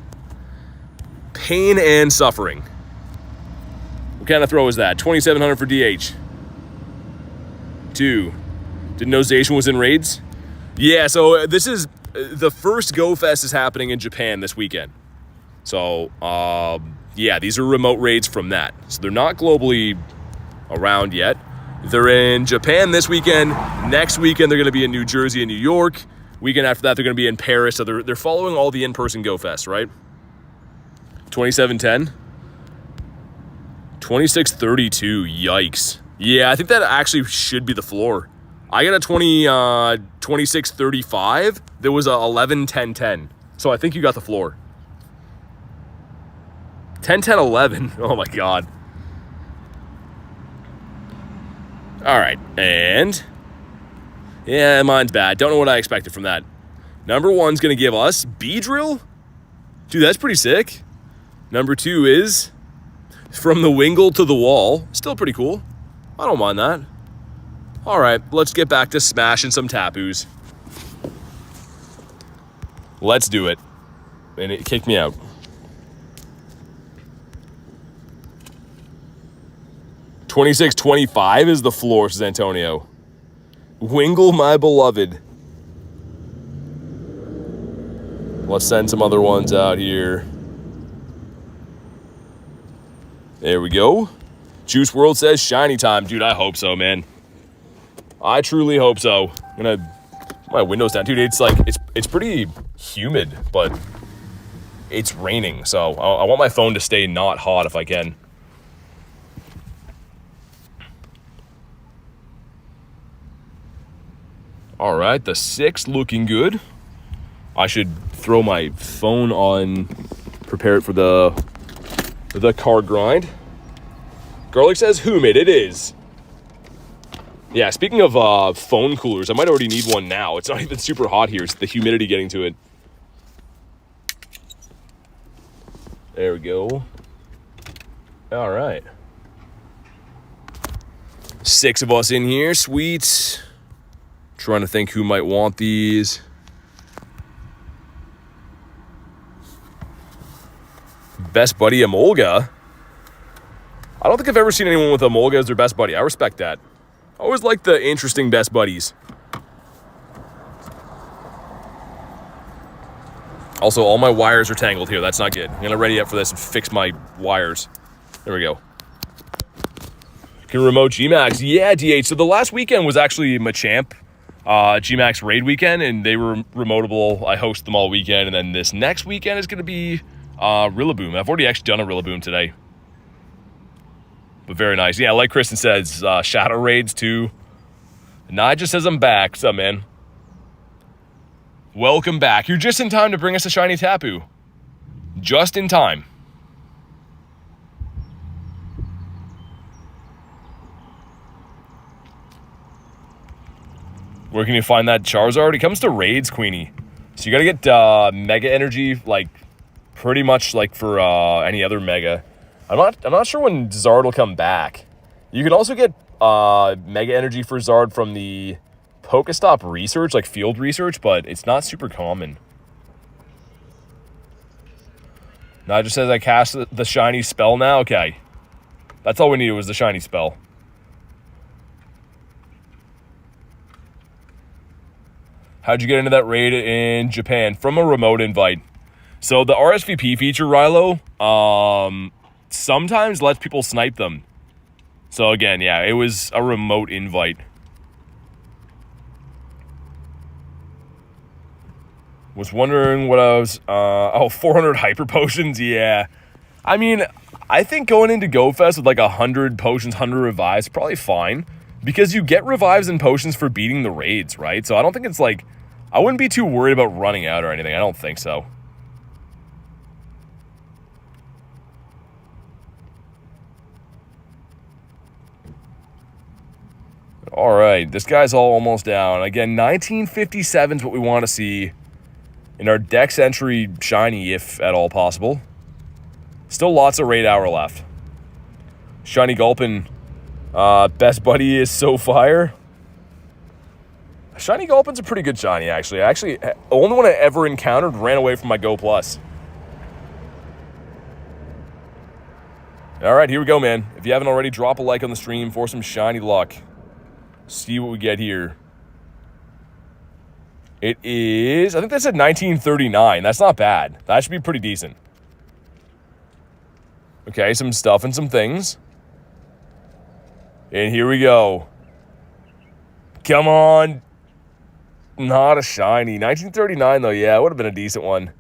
Pain and suffering. What kind of throw is that? 2,700 for DH. 2. Didn't know Zacian was in raids? Yeah, so this is the first Go Fest is happening in Japan this weekend. So, yeah, these are remote raids from that. So they're not globally around yet. They're in Japan this weekend. Next weekend, they're going to be in New Jersey and New York. Weekend after that, they're going to be in Paris. So they're following all the in-person Go Fest, right? 27.10. 26.32. Yikes. Yeah, I think that actually should be the floor. I got a 26.35. There was a 11.10.10. So I think you got the floor. 10.10.11. Oh my God. All right, and yeah, mine's bad. Don't know what I expected from that. Number 1's gonna give us Beedrill. Dude, that's pretty sick. Number 2 is From the Wingle to the Wall. Still pretty cool. I don't mind that. All right, let's get back to smashing some Tapus. Let's do it. And it kicked me out. $26.25 is the floor, says Antonio. Wingle, my beloved. Let's send some other ones out here. There we go. Juice World says shiny time. Dude, I hope so, man. I truly hope so. I'm gonna put my windows down. Dude, it's like, it's pretty humid, but it's raining. So I want my phone to stay not hot if I can. All right, the 6 looking good. I should throw my phone on, prepare it for the card grind. Garlic says, whom it is. Yeah, speaking of phone coolers, I might already need one now. It's not even super hot here. It's the humidity getting to it. There we go. All right. 6 of us in here. Sweet. Trying to think who might want these. Best buddy Emolga. I don't think I've ever seen anyone with Emolga as their best buddy. I respect that. I always like the interesting best buddies. Also, all my wires are tangled here. That's not good. I'm going to ready up for this and fix my wires. There we go. Can remote GMAX. Yeah, DH. So the last weekend was actually Machamp GMAX raid weekend, and they were remotable. I host them all weekend, and then this next weekend is going to be Rillaboom. I've already actually done a Rillaboom today. But very nice. Yeah, like Kristen says, Shadow Raids too. Nigel says I'm back. What's up, man? Welcome back. You're just in time to bring us a shiny Tapu. Just in time. Where can you find that Charizard? It comes to raids, Queenie. So you gotta get Mega Energy, like, pretty much like for any other Mega. I'm not sure when Zard will come back. You can also get Mega Energy for Zard from the Pokestop research, like field research, but it's not super common. Nigel says I cast the shiny spell now. Okay. That's all we needed was the shiny spell. How'd you get into that raid in Japan? From a remote invite. So the RSVP feature, Rilo, sometimes lets people snipe them. So again, yeah, it was a remote invite. Was wondering what I was... 400 hyper potions, yeah. I mean, I think going into Go Fest with like 100 potions, 100 revives, probably fine. Because you get revives and potions for beating the raids, right? So I don't think it's like... I wouldn't be too worried about running out or anything. I don't think so. All right, this guy's all almost down. Again, 1957 is what we want to see in our Dex entry shiny, if at all possible. Still lots of raid hour left. Shiny Gulpin, best buddy is so fire. Shiny Gulpin's a pretty good shiny, actually. The only one I ever encountered ran away from my Go Plus. All right, here we go, man. If you haven't already, drop a like on the stream for some shiny luck. See what we get here. It is, I think that said 1939. That's not bad. That should be pretty decent. Okay, some stuff and some things. And here we go. Come on. Not a shiny. 1939, though, yeah, it would have been a decent one.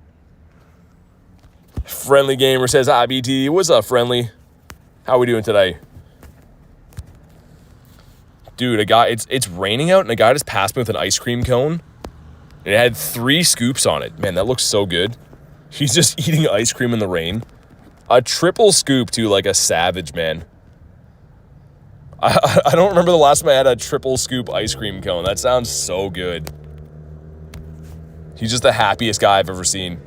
Friendly Gamer says, hi, BT. What's up, Friendly? How are we doing today? Dude, it's raining out, and a guy just passed me with an ice cream cone. It had 3 scoops on it. Man, that looks so good. He's just eating ice cream in the rain. A triple scoop, too, like a savage, man. I don't remember the last time I had a triple scoop ice cream cone. That sounds so good. He's just the happiest guy I've ever seen.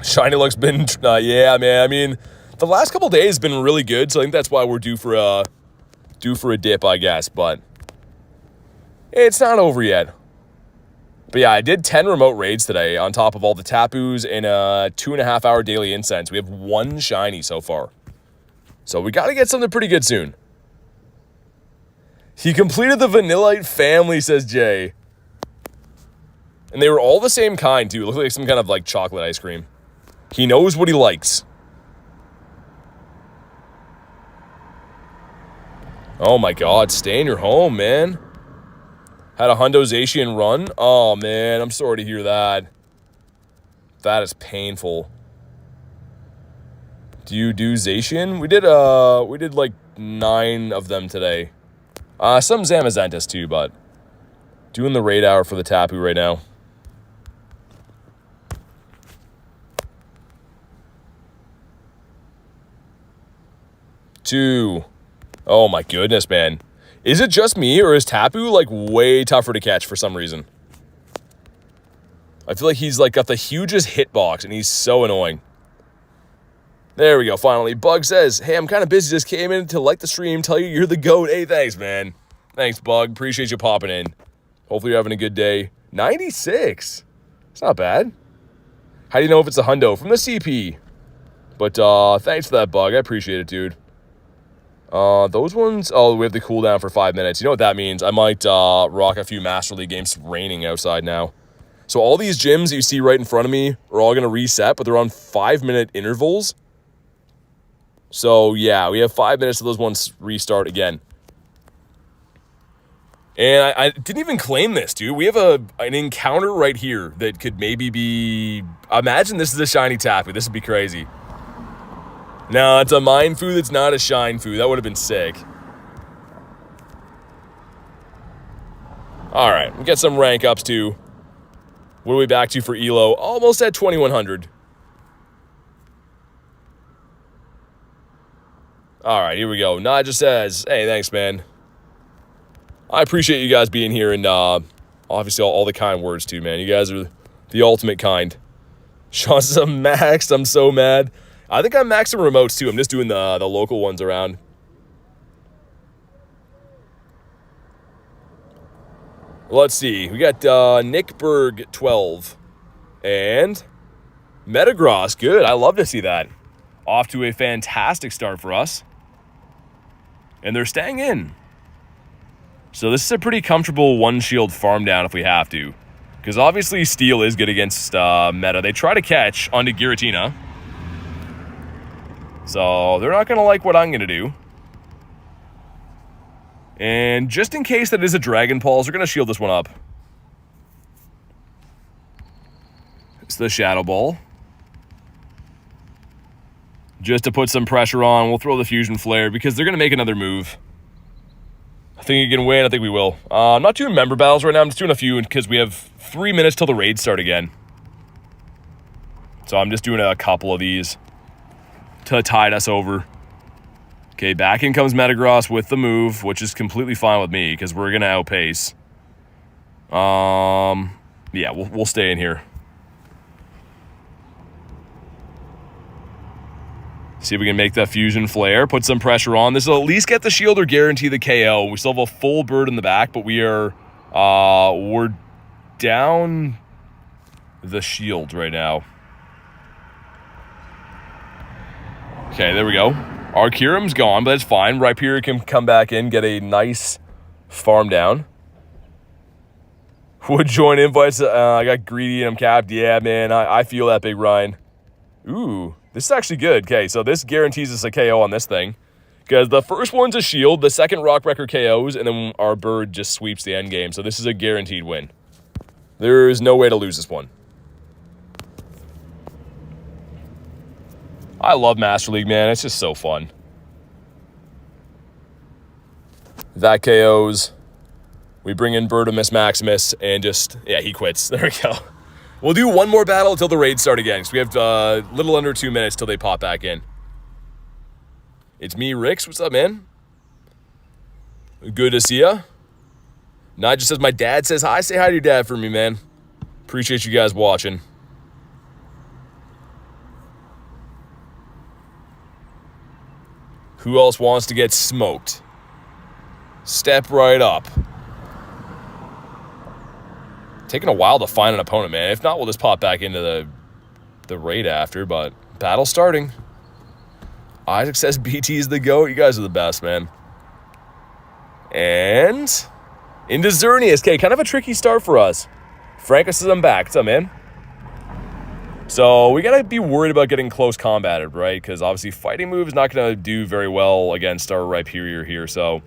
Shiny Luck's been... yeah, man. I mean, the last couple days has been really good, so I think that's why we're due for a dip, I guess. But it's not over yet. But yeah, I did 10 remote raids today on top of all the Tapus and a 2.5-hour daily incense. We have 1 shiny so far. So we got to get something pretty good soon. He completed the Vanillite family, says Jay. And they were all the same kind, too. It looked like some kind of, like, chocolate ice cream. He knows what he likes. Oh, my God. Stay in your home, man. Had a Hundo Zacian run. Oh, man. I'm sorry to hear that. That is painful. Do you do Zacian? We did like 9 of them today. Some Zamazentus, too, but doing the raid hour for the Tapu right now. Two. Oh my goodness, man. Is it just me, or is Tapu, like, way tougher to catch for some reason? I feel like he's, like, got the hugest hitbox, and he's so annoying. There we go, finally. Bug says, hey, I'm kind of busy. Just came in to like the stream, tell you you're the GOAT. Hey, thanks, man. Thanks, Bug. Appreciate you popping in. Hopefully you're having a good day. 96. It's not bad. How do you know if it's a hundo? From the CP. But thanks for that, Bug. I appreciate it, dude. Those ones, oh, we have the cooldown for 5 minutes. You know what that means? I might rock a few Master League games. It's raining outside now. So all these gyms that you see right in front of me are all going to reset, but they're on 5-minute intervals. So, yeah, we have 5 minutes till those ones restart again. And I didn't even claim this, dude. We have an encounter right here that could maybe be... Imagine this is a shiny Tapu. This would be crazy. No, it's a mine food that's not a shine food. That would have been sick. All right, we'll get some rank ups, too. What are we back to for Elo? Almost at 2,100. All right, here we go. Naja says, hey, thanks, man. I appreciate you guys being here and obviously all the kind words, too, man. You guys are the ultimate kind. Sean says, I'm maxed. I'm so mad. I think I'm maxing remotes, too. I'm just doing the local ones around. Let's see. We got Nick Berg, 12. And Metagross. Good. I love to see that. Off to a fantastic start for us. And they're staying in. So this is a pretty comfortable one-shield farm down if we have to. Because obviously Steel is good against Meta. They try to catch onto Giratina. So they're not going to like what I'm going to do. And just in case that is a Dragon Pulse, we're going to shield this one up. It's the Shadow Ball. Just to put some pressure on, we'll throw the Fusion Flare because they're going to make another move. I think you can win. I think we will. I'm not doing member battles right now. I'm just doing a few because we have 3 minutes till the raids start again. So I'm just doing a couple of these to tide us over. Okay, back in comes Metagross with the move, which is completely fine with me because we're going to outpace. Yeah, we'll stay in here. See if we can make that Fusion Flare, put some pressure on. This will at least get the shield or guarantee the KO. We still have a full bird in the back, but we're down the shield right now. Okay, there we go. Articuno's gone, but that's fine. Rhyperior can come back in, get a nice farm down. Would join invites. I got greedy and I'm capped. Yeah, man, I feel that, Big Ryan. Ooh. This is actually good. Okay, so this guarantees us a KO on this thing. Because the first one's a shield, the second Rockbreaker KOs, and then our bird just sweeps the end game. So this is a guaranteed win. There's no way to lose this one. I love Master League, man. It's just so fun. That KOs. We bring in Birdimus Maximus and just, yeah, he quits. There we go. We'll do one more battle until the raids start again. So we have a little under 2 minutes till they pop back in. It's me, Rix. What's up, man? Good to see ya. Naja says, my dad says hi. Say hi to your dad for me, man. Appreciate you guys watching. Who else wants to get smoked? Step right up. Taking a while to find an opponent, man. If not, we'll just pop back into the raid after, but battle starting. Isaac says BT's the GOAT. You guys are the best, man. And into Xerneas. Okay, kind of a tricky start for us. Franco says I'm back. What's up, man? So we got to be worried about getting close combated, right? Because obviously fighting move is not going to do very well against our Rhyperior here. So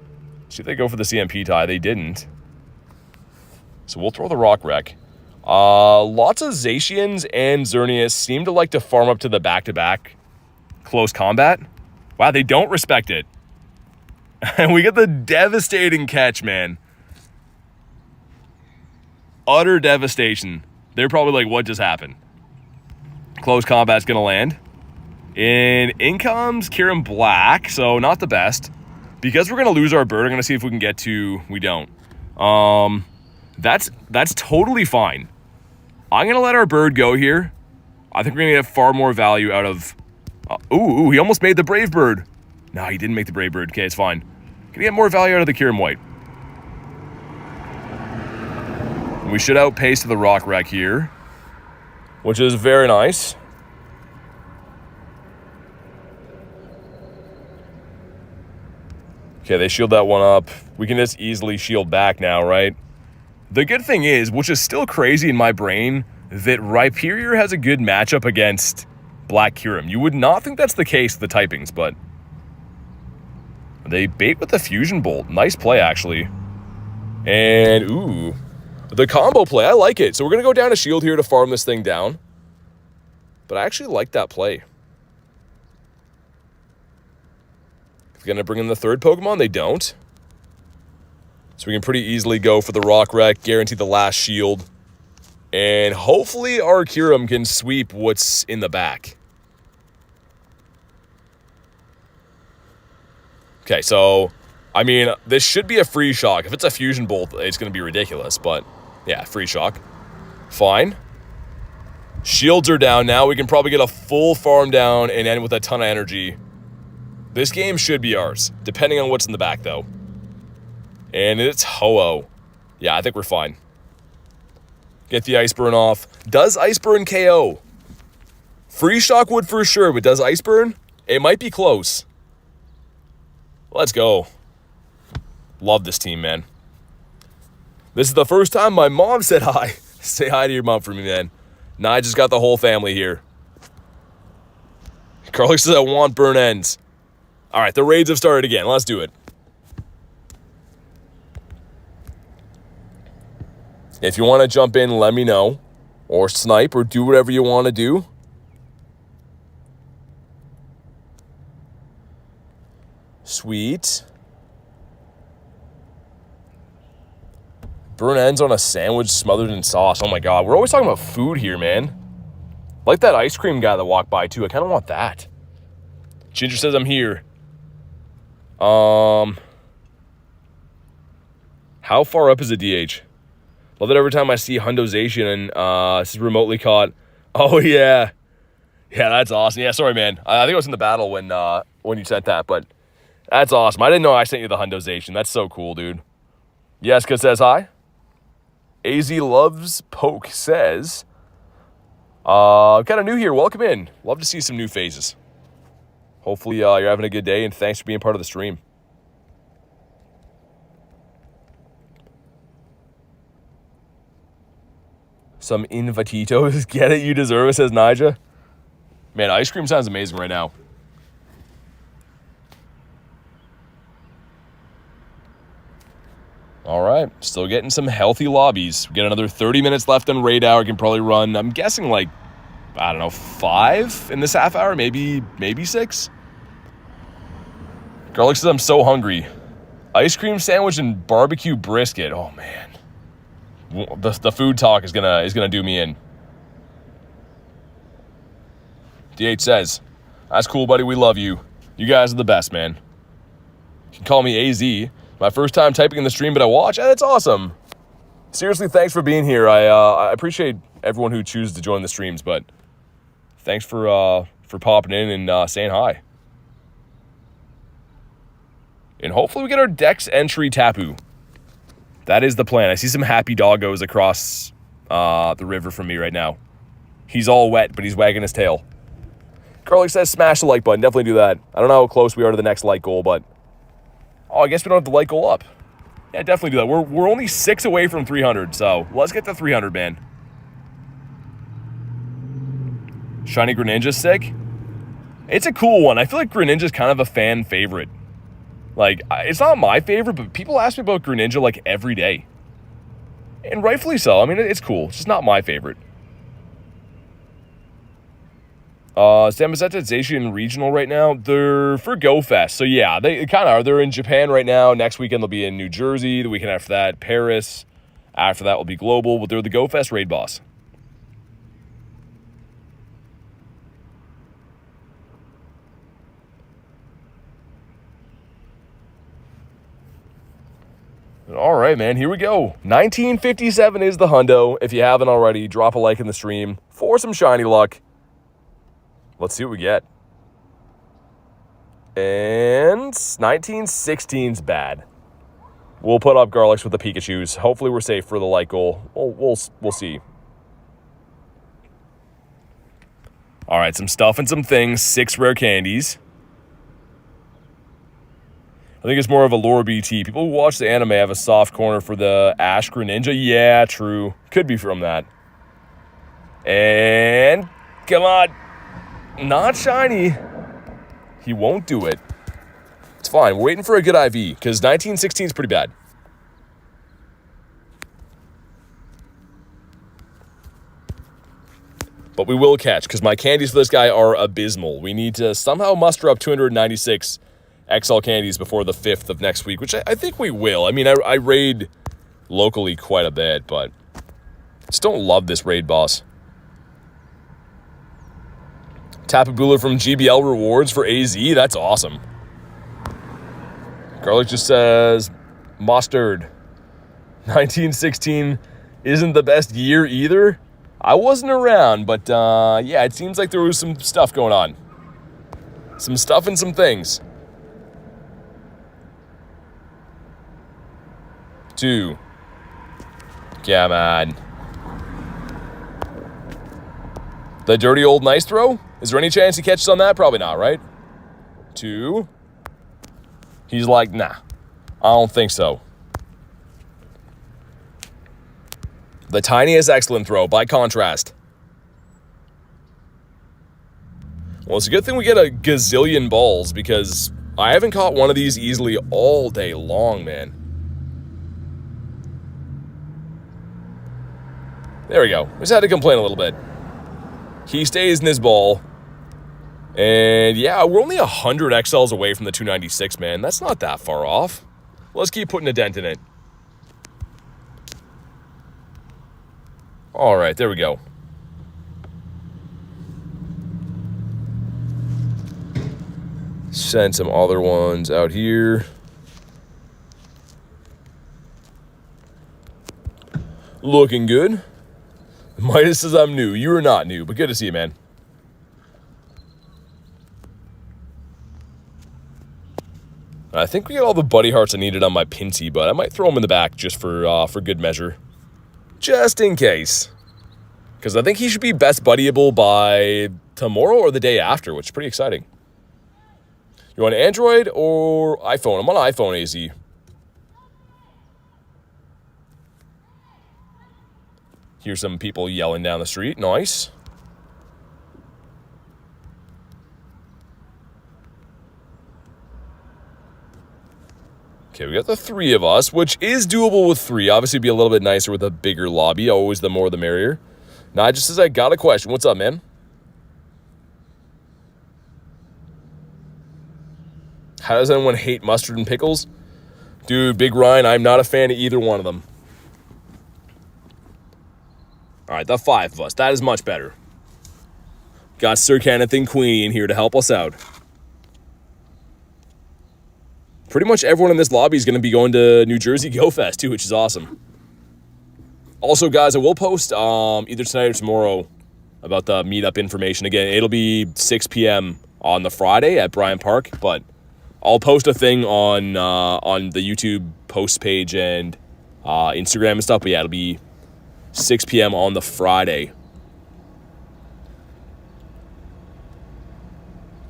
see if they go for the CMP tie. They didn't. So we'll throw the Rock Wreck. Lots of Zacians and Xerneas seem to like to farm up to the back-to-back close combat. Wow, they don't respect it. And we get the devastating catch, man. Utter devastation. They're probably like, what just happened? Close combat's going to land. And in comes Kieran Black, so not the best. Because we're going to lose our bird, I'm going to see if we can get to... We don't. That's totally fine. I'm going to let our bird go here. I think we're going to get far more value out of... ooh, he almost made the Brave Bird. No, he didn't make the Brave Bird. Okay, it's fine. Gonna get more value out of the Kyurem White. We should outpace the Rock Wreck here, which is very nice. Okay, they shield that one up. We can just easily shield back now, right? The good thing is, which is still crazy in my brain, that Rhyperior has a good matchup against Black Kyurem. You would not think that's the case with the typings, but they bait with the Fusion Bolt. Nice play, actually. And, ooh, the combo play. I like it. So we're going to go down a shield here to farm this thing down. But I actually like that play. If they're going to bring in the third Pokemon, they don't. So we can pretty easily go for the Rock Wreck, guarantee the last shield. And hopefully our Kyurem can sweep what's in the back. Okay, so, I mean, this should be a free shock. If it's a Fusion Bolt, it's going to be ridiculous. But, yeah, free shock. Fine. Shields are down now. We can probably get a full farm down and end with a ton of energy. This game should be ours, depending on what's in the back, though. And it's Ho-Oh. Yeah, I think we're fine. Get the Ice Burn off. Does Ice Burn KO? Free shock would for sure, but does Ice Burn? It might be close. Let's go. Love this team, man. This is the first time my mom said hi. Say hi to your mom for me, man. Nah, I just got the whole family here. Carly says I want burn ends. All right, the raids have started again. Let's do it. If you want to jump in, let me know. Or snipe, or do whatever you want to do. Sweet. Burn ends on a sandwich smothered in sauce. Oh my god, we're always talking about food here, man. Like that ice cream guy that walked by too. I kind of want that. Ginger says I'm here. How far up is the DH? Love it every time I see Hundozation and this is remotely caught. Oh yeah. Yeah, that's awesome. Yeah, sorry man. I think I was in the battle when you said that, but that's awesome. I didn't know I sent you the Hundozation. That's so cool, dude. Jessica says hi. AZ Loves Poke says, kind of new here. Welcome in. Love to see some new faces. Hopefully you're having a good day, and thanks for being part of the stream. Some invititos. Get it? You deserve it, says Nija. Man, ice cream sounds amazing right now. All right, still getting some healthy lobbies. We got another 30 minutes left on Raid Hour. Can probably run, I'm guessing, like, I don't know, 5 in this half hour, maybe 6. Garlic says I'm so hungry. Ice cream sandwich and barbecue brisket. Oh man, the food talk is gonna do me in. DH says, "That's cool, buddy. We love you. You guys are the best, man. You can call me AZ." My first time typing in the stream, but I watch. That's awesome. Seriously, thanks for being here. I appreciate everyone who chooses to join the streams, but thanks for popping in and saying hi. And hopefully we get our Dex entry Tapu. That is the plan. I see some happy doggos across the river from me right now. He's all wet, but he's wagging his tail. Garlic says smash the like button. Definitely do that. I don't know how close we are to the next like goal, but... Oh, I guess we don't have the like goal up. Yeah, definitely do that. We're only 6 away from 300, so let's get to 300, man. Shiny Greninja's sick. It's a cool one. I feel like Greninja's kind of a fan favorite. Like, it's not my favorite, but people ask me about Greninja, like, every day. And rightfully so. I mean, it's cool. It's just not my favorite. Samizeta Asian Regional right now. They're for Go Fest. So, yeah, they kind of are. They're in Japan right now. Next weekend, they'll be in New Jersey. The weekend after that, Paris. After that will be global. But they're the Go Fest raid boss. All right, man, here we go. 1957 is the hundo. If you haven't already, drop a like in the stream for some shiny luck. Let's see what we get. And 1916's bad. We'll put up Garlics with the Pikachus. Hopefully we're safe for the light goal. We'll see. All right, some stuff and some things. 6 rare candies. I think it's more of a lore BT. People who watch the anime have a soft corner for the Ash Greninja. Yeah, true. Could be from that. And come on. Not shiny. He won't do it. It's fine. We're waiting for a good IV because 1916 is pretty bad. But we will catch because my candies for this guy are abysmal. We need to somehow muster up 296 XL candies before the 5th of next week, which I think we will. I mean, I raid locally quite a bit, but I just don't love this raid boss. Tapu Bulu from GBL rewards for AZ. That's awesome. Garlic just says, mustard. 1916 isn't the best year either. I wasn't around, but yeah, it seems like there was some stuff going on. Some stuff and some things. 2. Come on. The dirty old nice throw? Is there any chance he catches on that? Probably not, right? 2. He's like, nah, I don't think so. The tiniest excellent throw, by contrast. Well, it's a good thing we get a gazillion balls because I haven't caught one of these easily all day long, man. There we go. Just had to complain a little bit. He stays in his ball. And yeah, we're only 100 XLs away from the 296, man. That's not that far off. Let's keep putting a dent in it. All right, there we go. Send some other ones out here. Looking good. Midas says I'm new. You are not new, but good to see you, man. I think we got all the buddy hearts I needed on my Pinsy, but I might throw them in the back just for good measure. Just in case. Because I think he should be best buddyable by tomorrow or the day after, which is pretty exciting. You want Android or iPhone? I'm on iPhone, AZ. Here's some people yelling down the street. Nice. Okay, we got the 3 of us, which is doable with 3. Obviously, it'd be a little bit nicer with a bigger lobby. Always the more the merrier. Nigel says, I got a question. What's up, man? How does anyone hate mustard and pickles? Dude, Big Ryan, I'm not a fan of either one of them. All right, the 5 of us. That is much better. Got Sir Kenneth and Queenie in here to help us out. Pretty much everyone in this lobby is going to be going to New Jersey Go Fest, too, which is awesome. Also, guys, I will post either tonight or tomorrow about the meetup information. Again, it'll be 6 p.m. on the Friday at Bryant Park, but I'll post a thing on the YouTube post page and Instagram and stuff. But yeah, it'll be 6 p.m. on the Friday.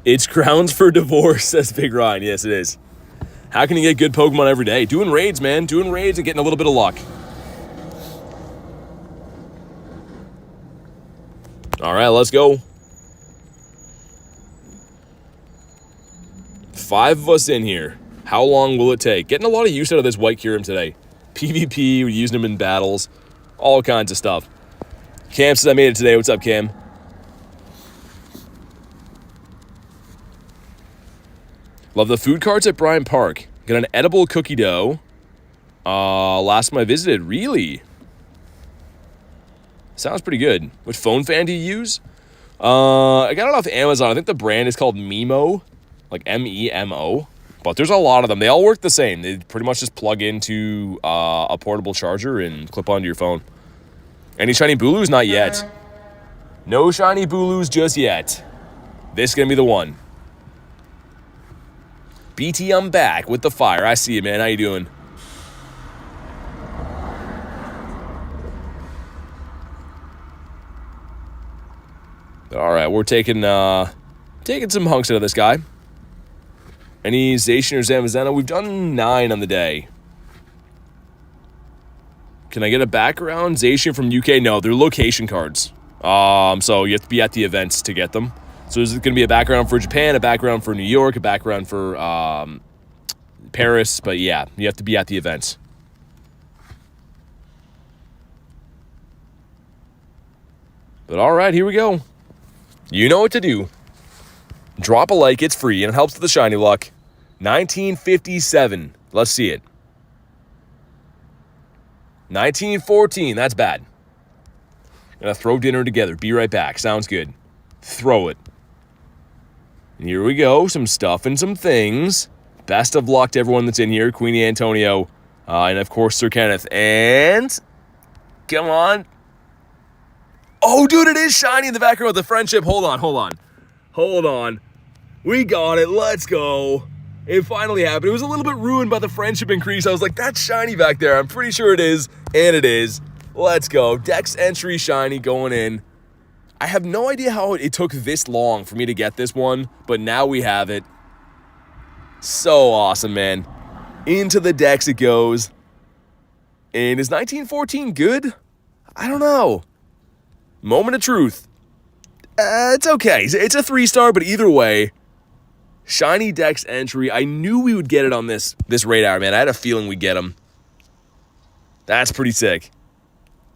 It's grounds for divorce, says Big Ryan. Yes, it is. How can you get good Pokemon every day? Doing raids, man. Doing raids and getting a little bit of luck. All right, let's go. 5 of us in here. How long will it take? Getting a lot of use out of this White Kyurem today. PvP, we're using them in battles. All kinds of stuff. Cam says I made it today. What's up, Cam? Love the food carts at Bryant Park. Got an edible cookie dough. Last time I visited. Really? Sounds pretty good. Which phone fan do you use? I got it off Amazon. I think the brand is called Memo. Like M-E-M-O. But there's a lot of them. They all work the same. They pretty much just plug into a portable charger and clip onto your phone. Any shiny Bulus? Not yet. No shiny Bulus just yet. This is going to be the one. BT, I'm back with the fire. I see you, man. How you doing? All right, we're taking some hunks out of this guy. Any Zacian or Zamazenta? We've done 9 on the day. Can I get a background? Zacian from UK? No, they're location cards. So you have to be at the events to get them. So there's going to be a background for Japan, a background for New York, a background for Paris. But yeah, you have to be at the events. But all right, here we go. You know what to do. Drop a like, it's free, and it helps with the shiny luck. 1957. Let's see it. 1914. That's bad. Gonna throw dinner together. Be right back. Sounds good. Throw it. And here we go. Some stuff and some things. Best of luck to everyone that's in here. Queenie Antonio. And, of course, Sir Kenneth. And... come on. Oh, dude, it is shiny in the background with the friendship. Hold on. We got it. Let's go. It finally happened. It was a little bit ruined by the friendship increase. I was like, that's shiny back there. I'm pretty sure it is. And it is. Let's go. Dex entry shiny going in. I have no idea how it took this long for me to get this one, but now we have it. So awesome, man. Into the Dex it goes. And is 1914 good? I don't know. Moment of truth. It's okay. It's a 3-star, but either way, shiny Dex entry. I knew we would get it on this raid hour, man. I had a feeling we'd get him. That's pretty sick.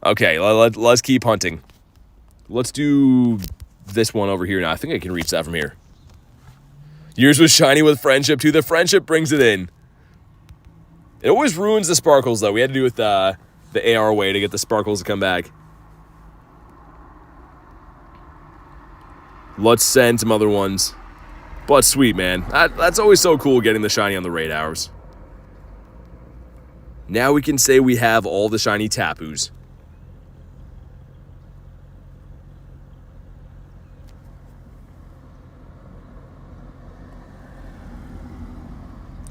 Okay, let's keep hunting. Let's do this one over here now. I think I can reach that from here. Yours was shiny with friendship, too. The friendship brings it in. It always ruins the sparkles, though. We had to do it the AR way to get the sparkles to come back. Let's send some other ones. But sweet, man. That's always so cool, getting the shiny on the raid hours. Now we can say we have all the shiny Tapus.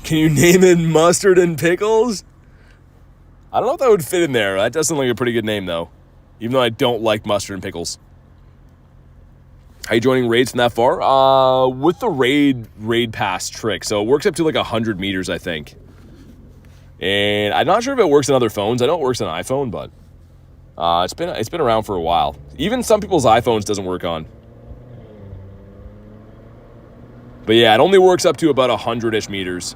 Can you name it Mustard and Pickles? I don't know if that would fit in there. That does sound like a pretty good name, though. Even though I don't like Mustard and Pickles. How you joining raids from that far? With the raid pass trick. So it works up to like 100 meters, I think. And I'm not sure if it works on other phones. I know it works on iPhone, but it's been around for a while. Even some people's iPhones doesn't work on. But yeah, it only works up to about 100-ish meters.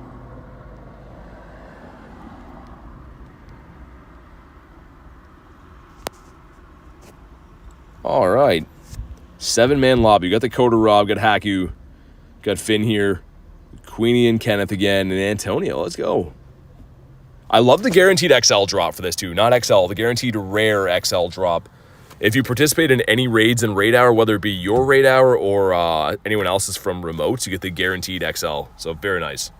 All right. 7-man lobby. You got the Coda Rob, got Haku, got Finn here, Queenie and Kenneth again, and Antonio. Let's go. I love the guaranteed XL drop for this too. Not XL, the guaranteed rare XL drop. If you participate in any raids in raid hour, whether it be your raid hour or anyone else's from remotes, you get the guaranteed XL. So very nice.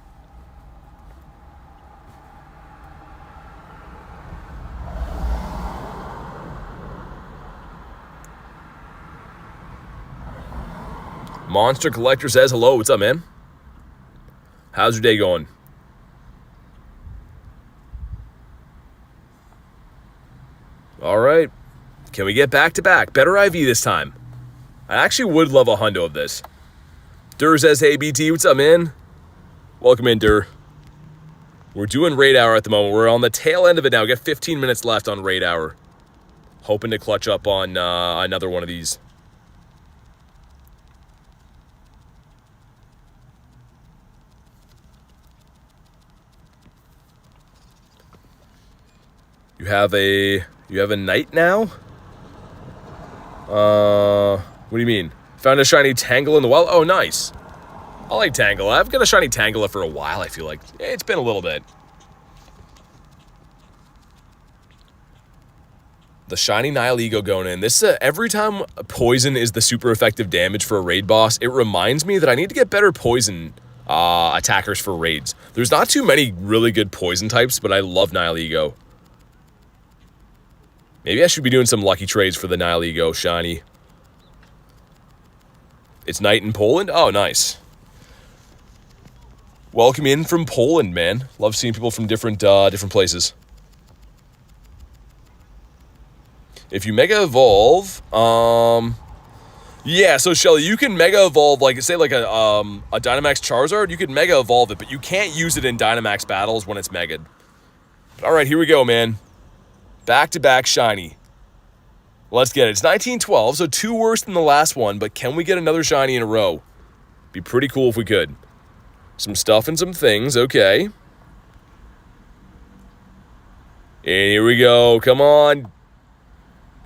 Monster Collector says, hello, what's up, man? How's your day going? All right. Can we get back-to-back? Better IV this time. I actually would love a hundo of this. Dur says, hey, BT, what's up, man? Welcome in, Dur. We're doing raid hour at the moment. We're on the tail end of it now. We got 15 minutes left on raid hour. Hoping to clutch up on another one of these. You have a knight now? What do you mean? Found a shiny Tangela in the wild? Oh, nice. I like Tangela. I've got a shiny Tangela for a while, I feel like. It's been a little bit. The shiny Nihilego going in. This every time poison is the super effective damage for a raid boss, it reminds me that I need to get better poison attackers for raids. There's not too many really good poison types, but I love Nihilego. Maybe I should be doing some lucky trades for the Nihilego shiny. It's night in Poland? Oh, nice. Welcome in from Poland, man. Love seeing people from different places. If you Mega Evolve, yeah, so Shelly, you can Mega Evolve, like, say, like a Dynamax Charizard, you can Mega Evolve it, but you can't use it in Dynamax battles when it's Mega'd. All right, here we go, man. Back-to-back shiny. Let's get it. It's 1912, so 2 worse than the last one, but can we get another shiny in a row? Be pretty cool if we could. Some stuff and some things, okay. And here we go, come on.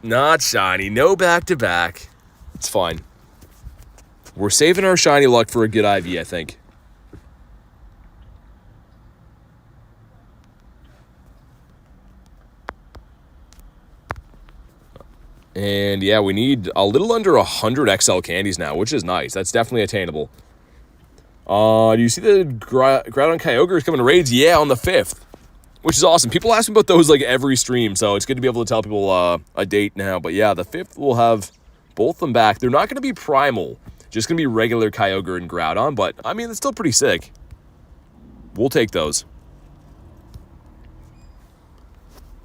Not shiny, no back-to-back. It's fine. We're saving our shiny luck for a good IV, I think. And yeah, we need a little under 100 XL candies now, which is nice. That's definitely attainable. Do you see the Groudon Kyogre coming to raids? Yeah, on the 5th, which is awesome. People ask me about those like every stream, so it's good to be able to tell people a date now. But yeah, the 5th we'll have both of them back. They're not going to be primal, just going to be regular Kyogre and Groudon, but I mean, it's still pretty sick. We'll take those.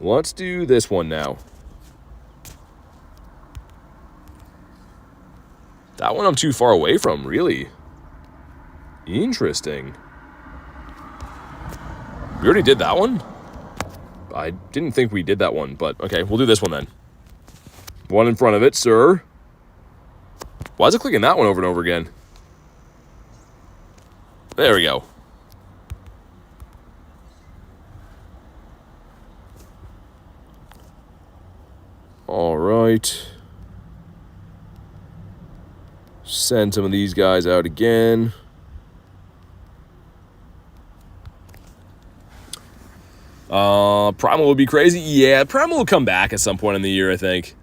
Let's do this one now. That one I'm too far away from, really. Interesting. We already did that one? I didn't think we did that one, but okay, we'll do this one then. One in front of it, sir. Why is it clicking that one over and over again? There we go. All right. Send some of these guys out again. Primal would be crazy. Yeah, Primal will come back at some point in the year, I think.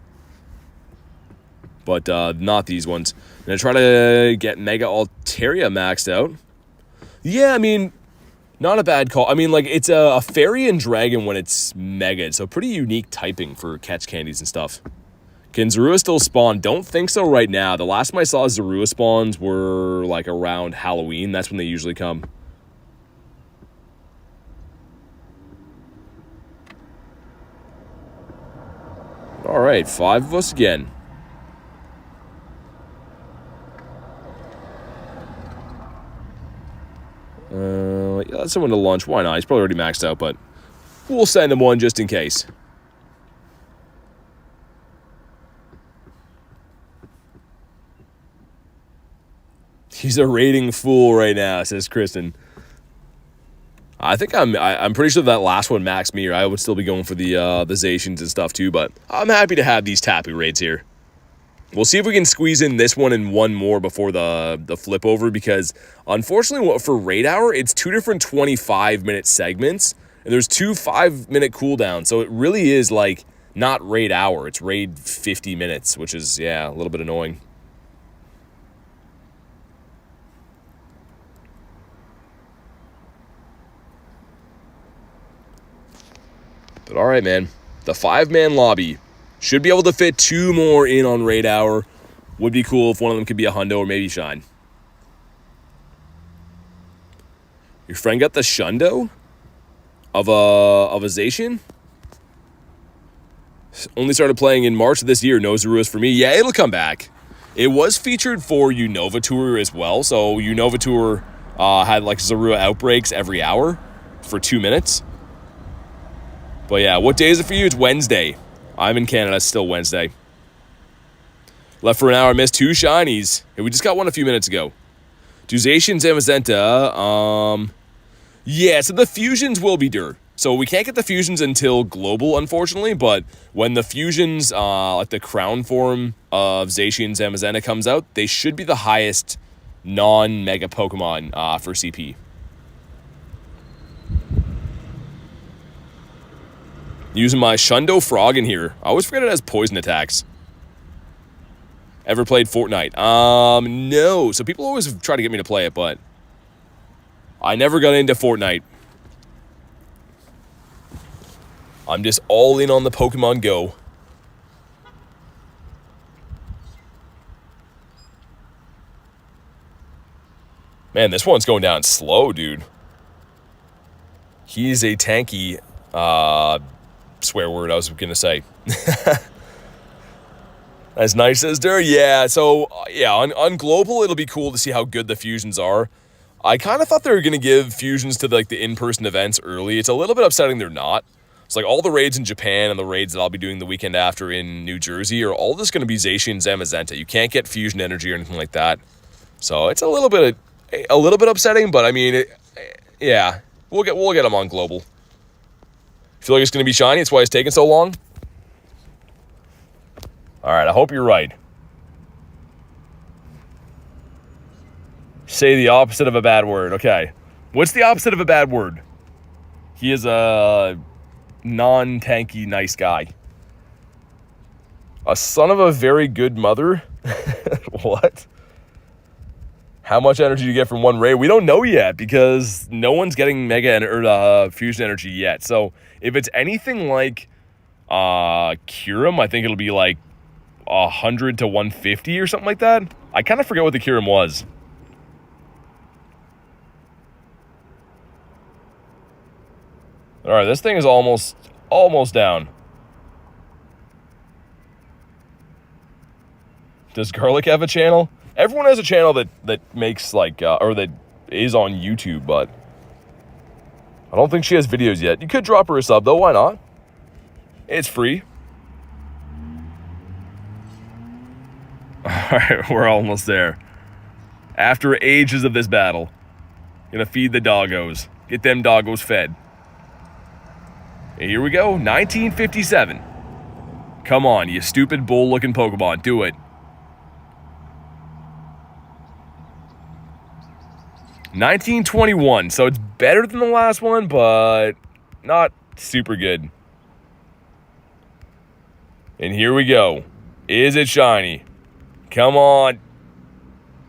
But not these ones. I'm going to try to get Mega Altaria maxed out. Yeah, I mean, not a bad call. I mean, like, it's a Fairy and Dragon when it's Mega, so pretty unique typing for catch candies and stuff. Can Zorua still spawn? Don't think so right now. The last time I saw Zorua spawns were, like, around Halloween. That's when they usually come. All right, 5 of us again. Yeah, let's send one to lunch. Why not? He's probably already maxed out, but we'll send him one just in case. He's a raiding fool right now, says Kristen. I think I'm pretty sure that last one maxed me, or I would still be going for the Zacians and stuff too, but I'm happy to have these Tapu raids here. We'll see if we can squeeze in this one and one more before the flip over, because unfortunately for Raid Hour, it's 2 different 25-minute segments, and there's 2 5-minute cooldowns, so it really is like not Raid Hour, it's Raid 50 minutes, which is, yeah, a little bit annoying. But all right, man, the 5-man lobby. Should be able to fit 2 more in on Raid Hour. Would be cool if one of them could be a hundo or maybe Shine. Your friend got the Shundo of a Zacian? Only started playing in March of this year. No Zoruas for me. Yeah, it'll come back. It was featured for Unova Tour as well. So Unova Tour had like Zorua outbreaks every hour for 2 minutes. But yeah, what day is it for you? It's Wednesday. I'm in Canada, it's still Wednesday. Left for an hour, missed 2 shinies. Hey, we just got one a few minutes ago. Do Zacians and Mazenta, yeah, so the fusions will be dirt. So we can't get the fusions until global, unfortunately, but when the fusions, like the crown form of Zacians and Mazenta comes out, they should be the highest non-mega Pokemon for CP. Using my Shundo Frog in here. I always forget it has poison attacks. Ever played Fortnite? No. So people always try to get me to play it, but I never got into Fortnite. I'm just all in on the Pokemon Go. Man, this one's going down slow, dude. He's a tanky, swear word I was going to say. As nice as there, yeah. So, yeah, on Global, it'll be cool to see how good the fusions are. I kind of thought they were going to give fusions to, like, the in-person events early. It's a little bit upsetting they're not. It's like all the raids in Japan and the raids that I'll be doing the weekend after in New Jersey are all just going to be Zacian and Zamazenta. You can't get fusion energy or anything like that. So, it's a little bit upsetting, but, I mean, yeah, we'll get them on Global. Feel like it's going to be shiny? That's why it's taking so long? All right, I hope you're right. Say the opposite of a bad word. Okay. What's the opposite of a bad word? He is a non-tanky nice guy. A son of a very good mother? What? How much energy do you get from one raid? We don't know yet because no one's getting fusion energy yet. So if it's anything like Kyurem, I think it'll be like 100 to 150 or something like that. I kind of forget what the Kyurem was. All right, this thing is almost down. Does Garlic have a channel? Everyone has a channel that makes like or that is on YouTube, but I don't think she has videos yet. You could drop her a sub though. Why not? It's free. All right, we're almost there. After ages of this battle, gonna feed the doggos. Get them doggos fed. And here we go, 1957. Come on, you stupid bull-looking Pokemon, do it. 1921, so it's better than the last one, but not super good. And here we go. Is it shiny? Come on.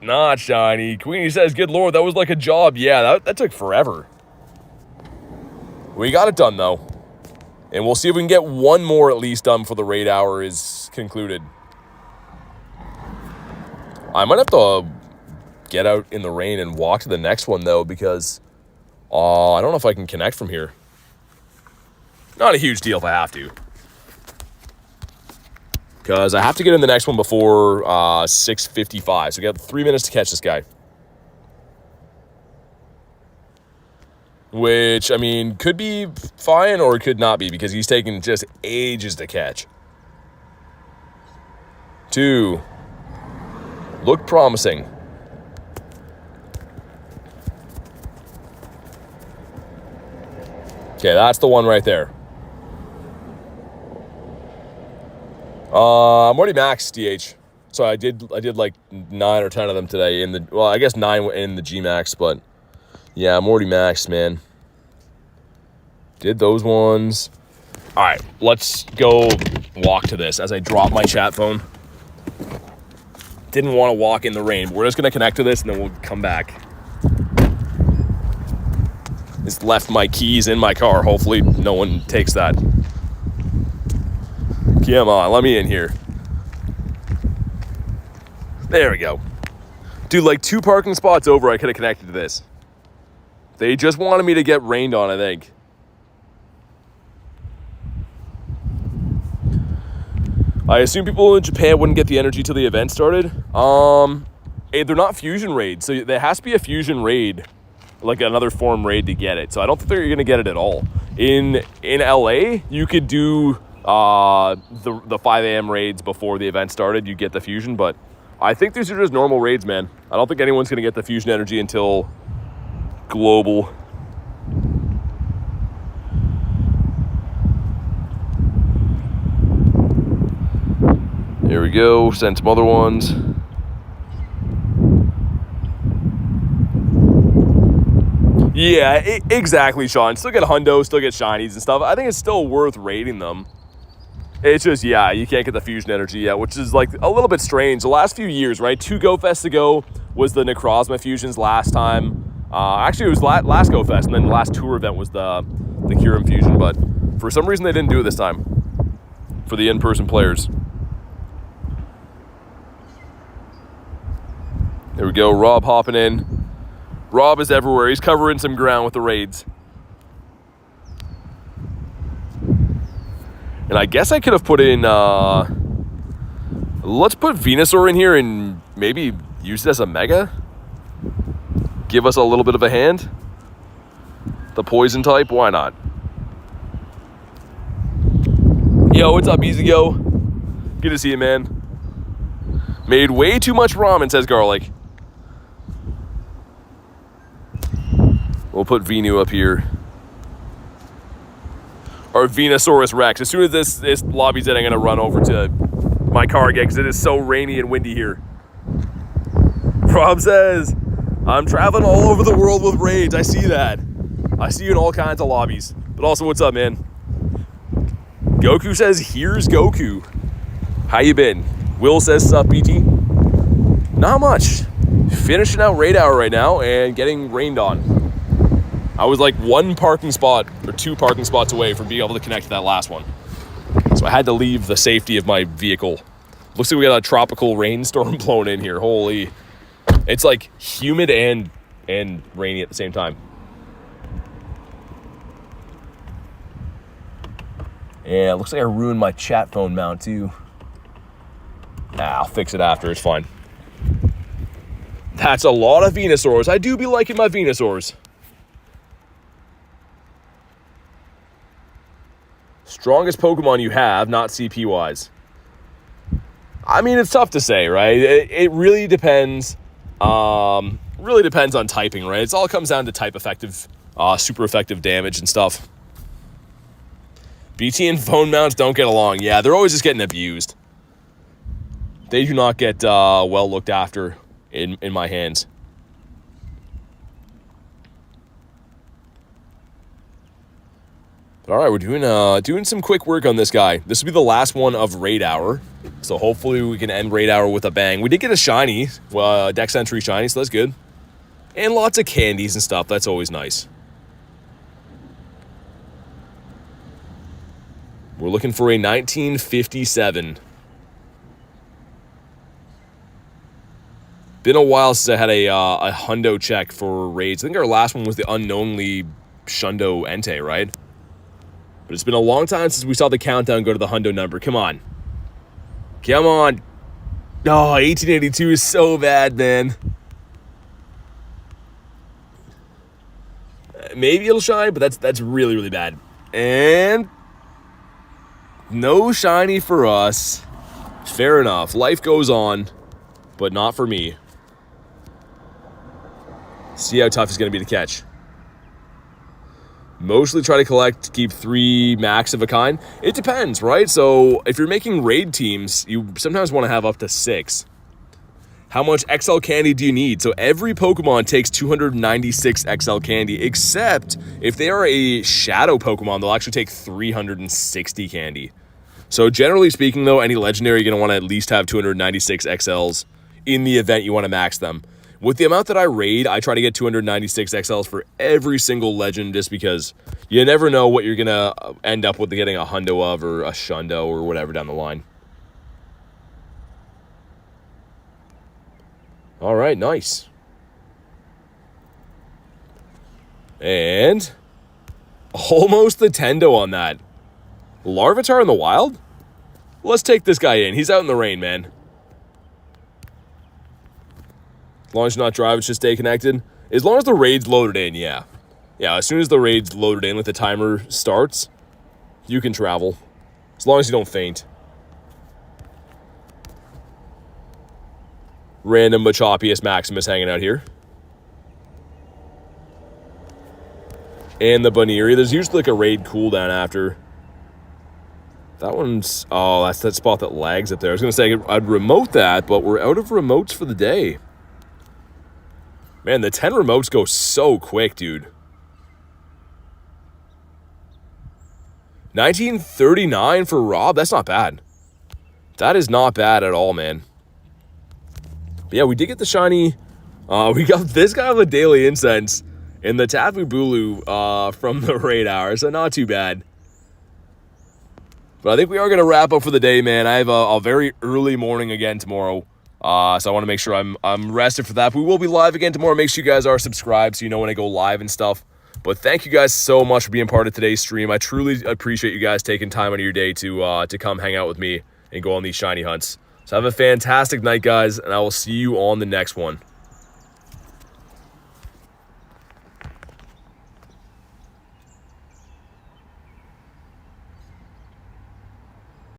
Not shiny. Queenie says, good lord, that was like a job. Yeah, that took forever. We got it done, though. And we'll see if we can get one more at least done before the raid hour is concluded. I might have to get out in the rain and walk to the next one, though, because I don't know if I can connect from here. Not a huge deal if I have to. Because I have to get in the next one before 6:55. So we got 3 minutes to catch this guy. Which, I mean, could be fine or it could not be because he's taking just ages to catch. 2. Look promising. Okay, that's the one right there. I'm already maxed DH. So I did like 9 or 10 of them today I guess 9 in the G Max, but yeah, I'm already maxed, man. Did those ones. All right, let's go walk to this as I drop my chat phone. Didn't want to walk in the rain, but we're just going to connect to this and then we'll come back. Just left my keys in my car. Hopefully no one takes that. Come on, let me in here. There we go. Dude, like 2 parking spots over, I could have connected to this. They just wanted me to get rained on, I think. I assume people in Japan wouldn't get the energy till the event started. They're not fusion raids, so there has to be a fusion raid, like another form raid to get it. So I don't think they're going to get it at all. In LA, you could do the 5 a.m. raids before the event started. You get the fusion, but I think these are just normal raids, man. I don't think anyone's going to get the fusion energy until global. Here we go, send some other ones. Yeah, exactly, Sean. Still get hundo, still get shinies and stuff. I think it's still worth raiding them. It's just, yeah, you can't get the fusion energy yet, which is like a little bit strange. The last few years, right? 2 Go Fest ago was the Necrozma fusions last time. Actually, it was last Go Fest, and then the last tour event was the Kyurem Fusion, but for some reason they didn't do it this time for the in-person players. There we go, Rob hopping in. Rob is everywhere. He's covering some ground with the raids. And I guess I could have put in, let's put Venusaur in here and maybe use it as a Mega. Give us a little bit of a hand. The poison type, why not? Yo, what's up, Easy Go? Good to see you, man. Made way too much ramen, says Garlic. We'll put Venu up here. Or Venusaurus Rex. As soon as this lobby's in, I'm going to run over to my car again because it is so rainy and windy here. Rob says, I'm traveling all over the world with raids. I see that. I see you in all kinds of lobbies. But also, what's up, man? Goku says, here's Goku. How you been? Will says, sup, BT? Not much. Finishing out Raid Hour right now and getting rained on. I was like 1 parking spot or 2 parking spots away from being able to connect to that last one. So I had to leave the safety of my vehicle. Looks like we got a tropical rainstorm blowing in here. Holy. It's like humid and rainy at the same time. Yeah, it looks like I ruined my chat phone mount too. I'll fix it after, it's fine. That's a lot of Venusaurs. I do be liking my Venusaurs. Strongest Pokemon you have, not CP-wise. I mean, it's tough to say, right? It really depends. Really depends on typing, right? It all comes down to type effective, super effective damage and stuff. BT and phone mounts don't get along. Yeah, they're always just getting abused. They do not get well looked after in my hands. But all right, we're doing some quick work on this guy. This will be the last one of Raid Hour, so hopefully we can end Raid Hour with a bang. We did get a shiny, Dex Entry shiny, so that's good. And lots of candies and stuff. That's always nice. We're looking for a 1957. Been a while since I had a hundo check for raids. I think our last one was the unknownly Shundo Entei, right? But it's been a long time since we saw the countdown go to the hundo number. Come on. Come on. Oh, 1882 is so bad, man. Maybe it'll shine, but that's really, really bad. And no shiny for us. Fair enough. Life goes on, but not for me. See how tough it's going to be to catch. Mostly try to collect to keep 3 max of a kind. It depends, right? So if you're making raid teams, you sometimes want to have up to 6. How much XL candy do you need? So every Pokemon takes 296 XL candy, except if they are a shadow Pokemon, they'll actually take 360 candy. So generally speaking, though, any legendary, you're going to want to at least have 296 XLs in the event you want to max them. With the amount that I raid, I try to get 296 XLs for every single legend just because you never know what you're going to end up with getting a hundo of or a shundo or whatever down the line. All right, nice. And almost the Tendo on that. Larvitar in the wild? Let's take this guy in. He's out in the rain, man. As long as you're not driving, just stay connected. As long as the raid's loaded in, yeah. Yeah, as soon as the raid's loaded in, like the timer starts, you can travel. As long as you don't faint. Random Machopius Maximus hanging out here. And the Baniri. There's usually like a raid cooldown after. That one's... Oh, that's that spot that lags up there. I was going to say I'd remote that, but we're out of remotes for the day. Man, the 10 remotes go so quick, dude. 1939 for Rob? That's not bad. That is not bad at all, man. But yeah, we did get the shiny We got this guy with Daily Incense and the Tapu Bulu from the Raid Hour, so not too bad. But I think we are going to wrap up for the day, man. I have a very early morning again tomorrow, so I want to make sure I'm rested for that. But we will be live again tomorrow. Make sure you guys are subscribed so you know when I go live and stuff. But thank you guys so much for being part of today's stream. I truly appreciate you guys taking time out of your day to come hang out with me and go on these shiny hunts. So have a fantastic night, guys, and I will see you on the next one.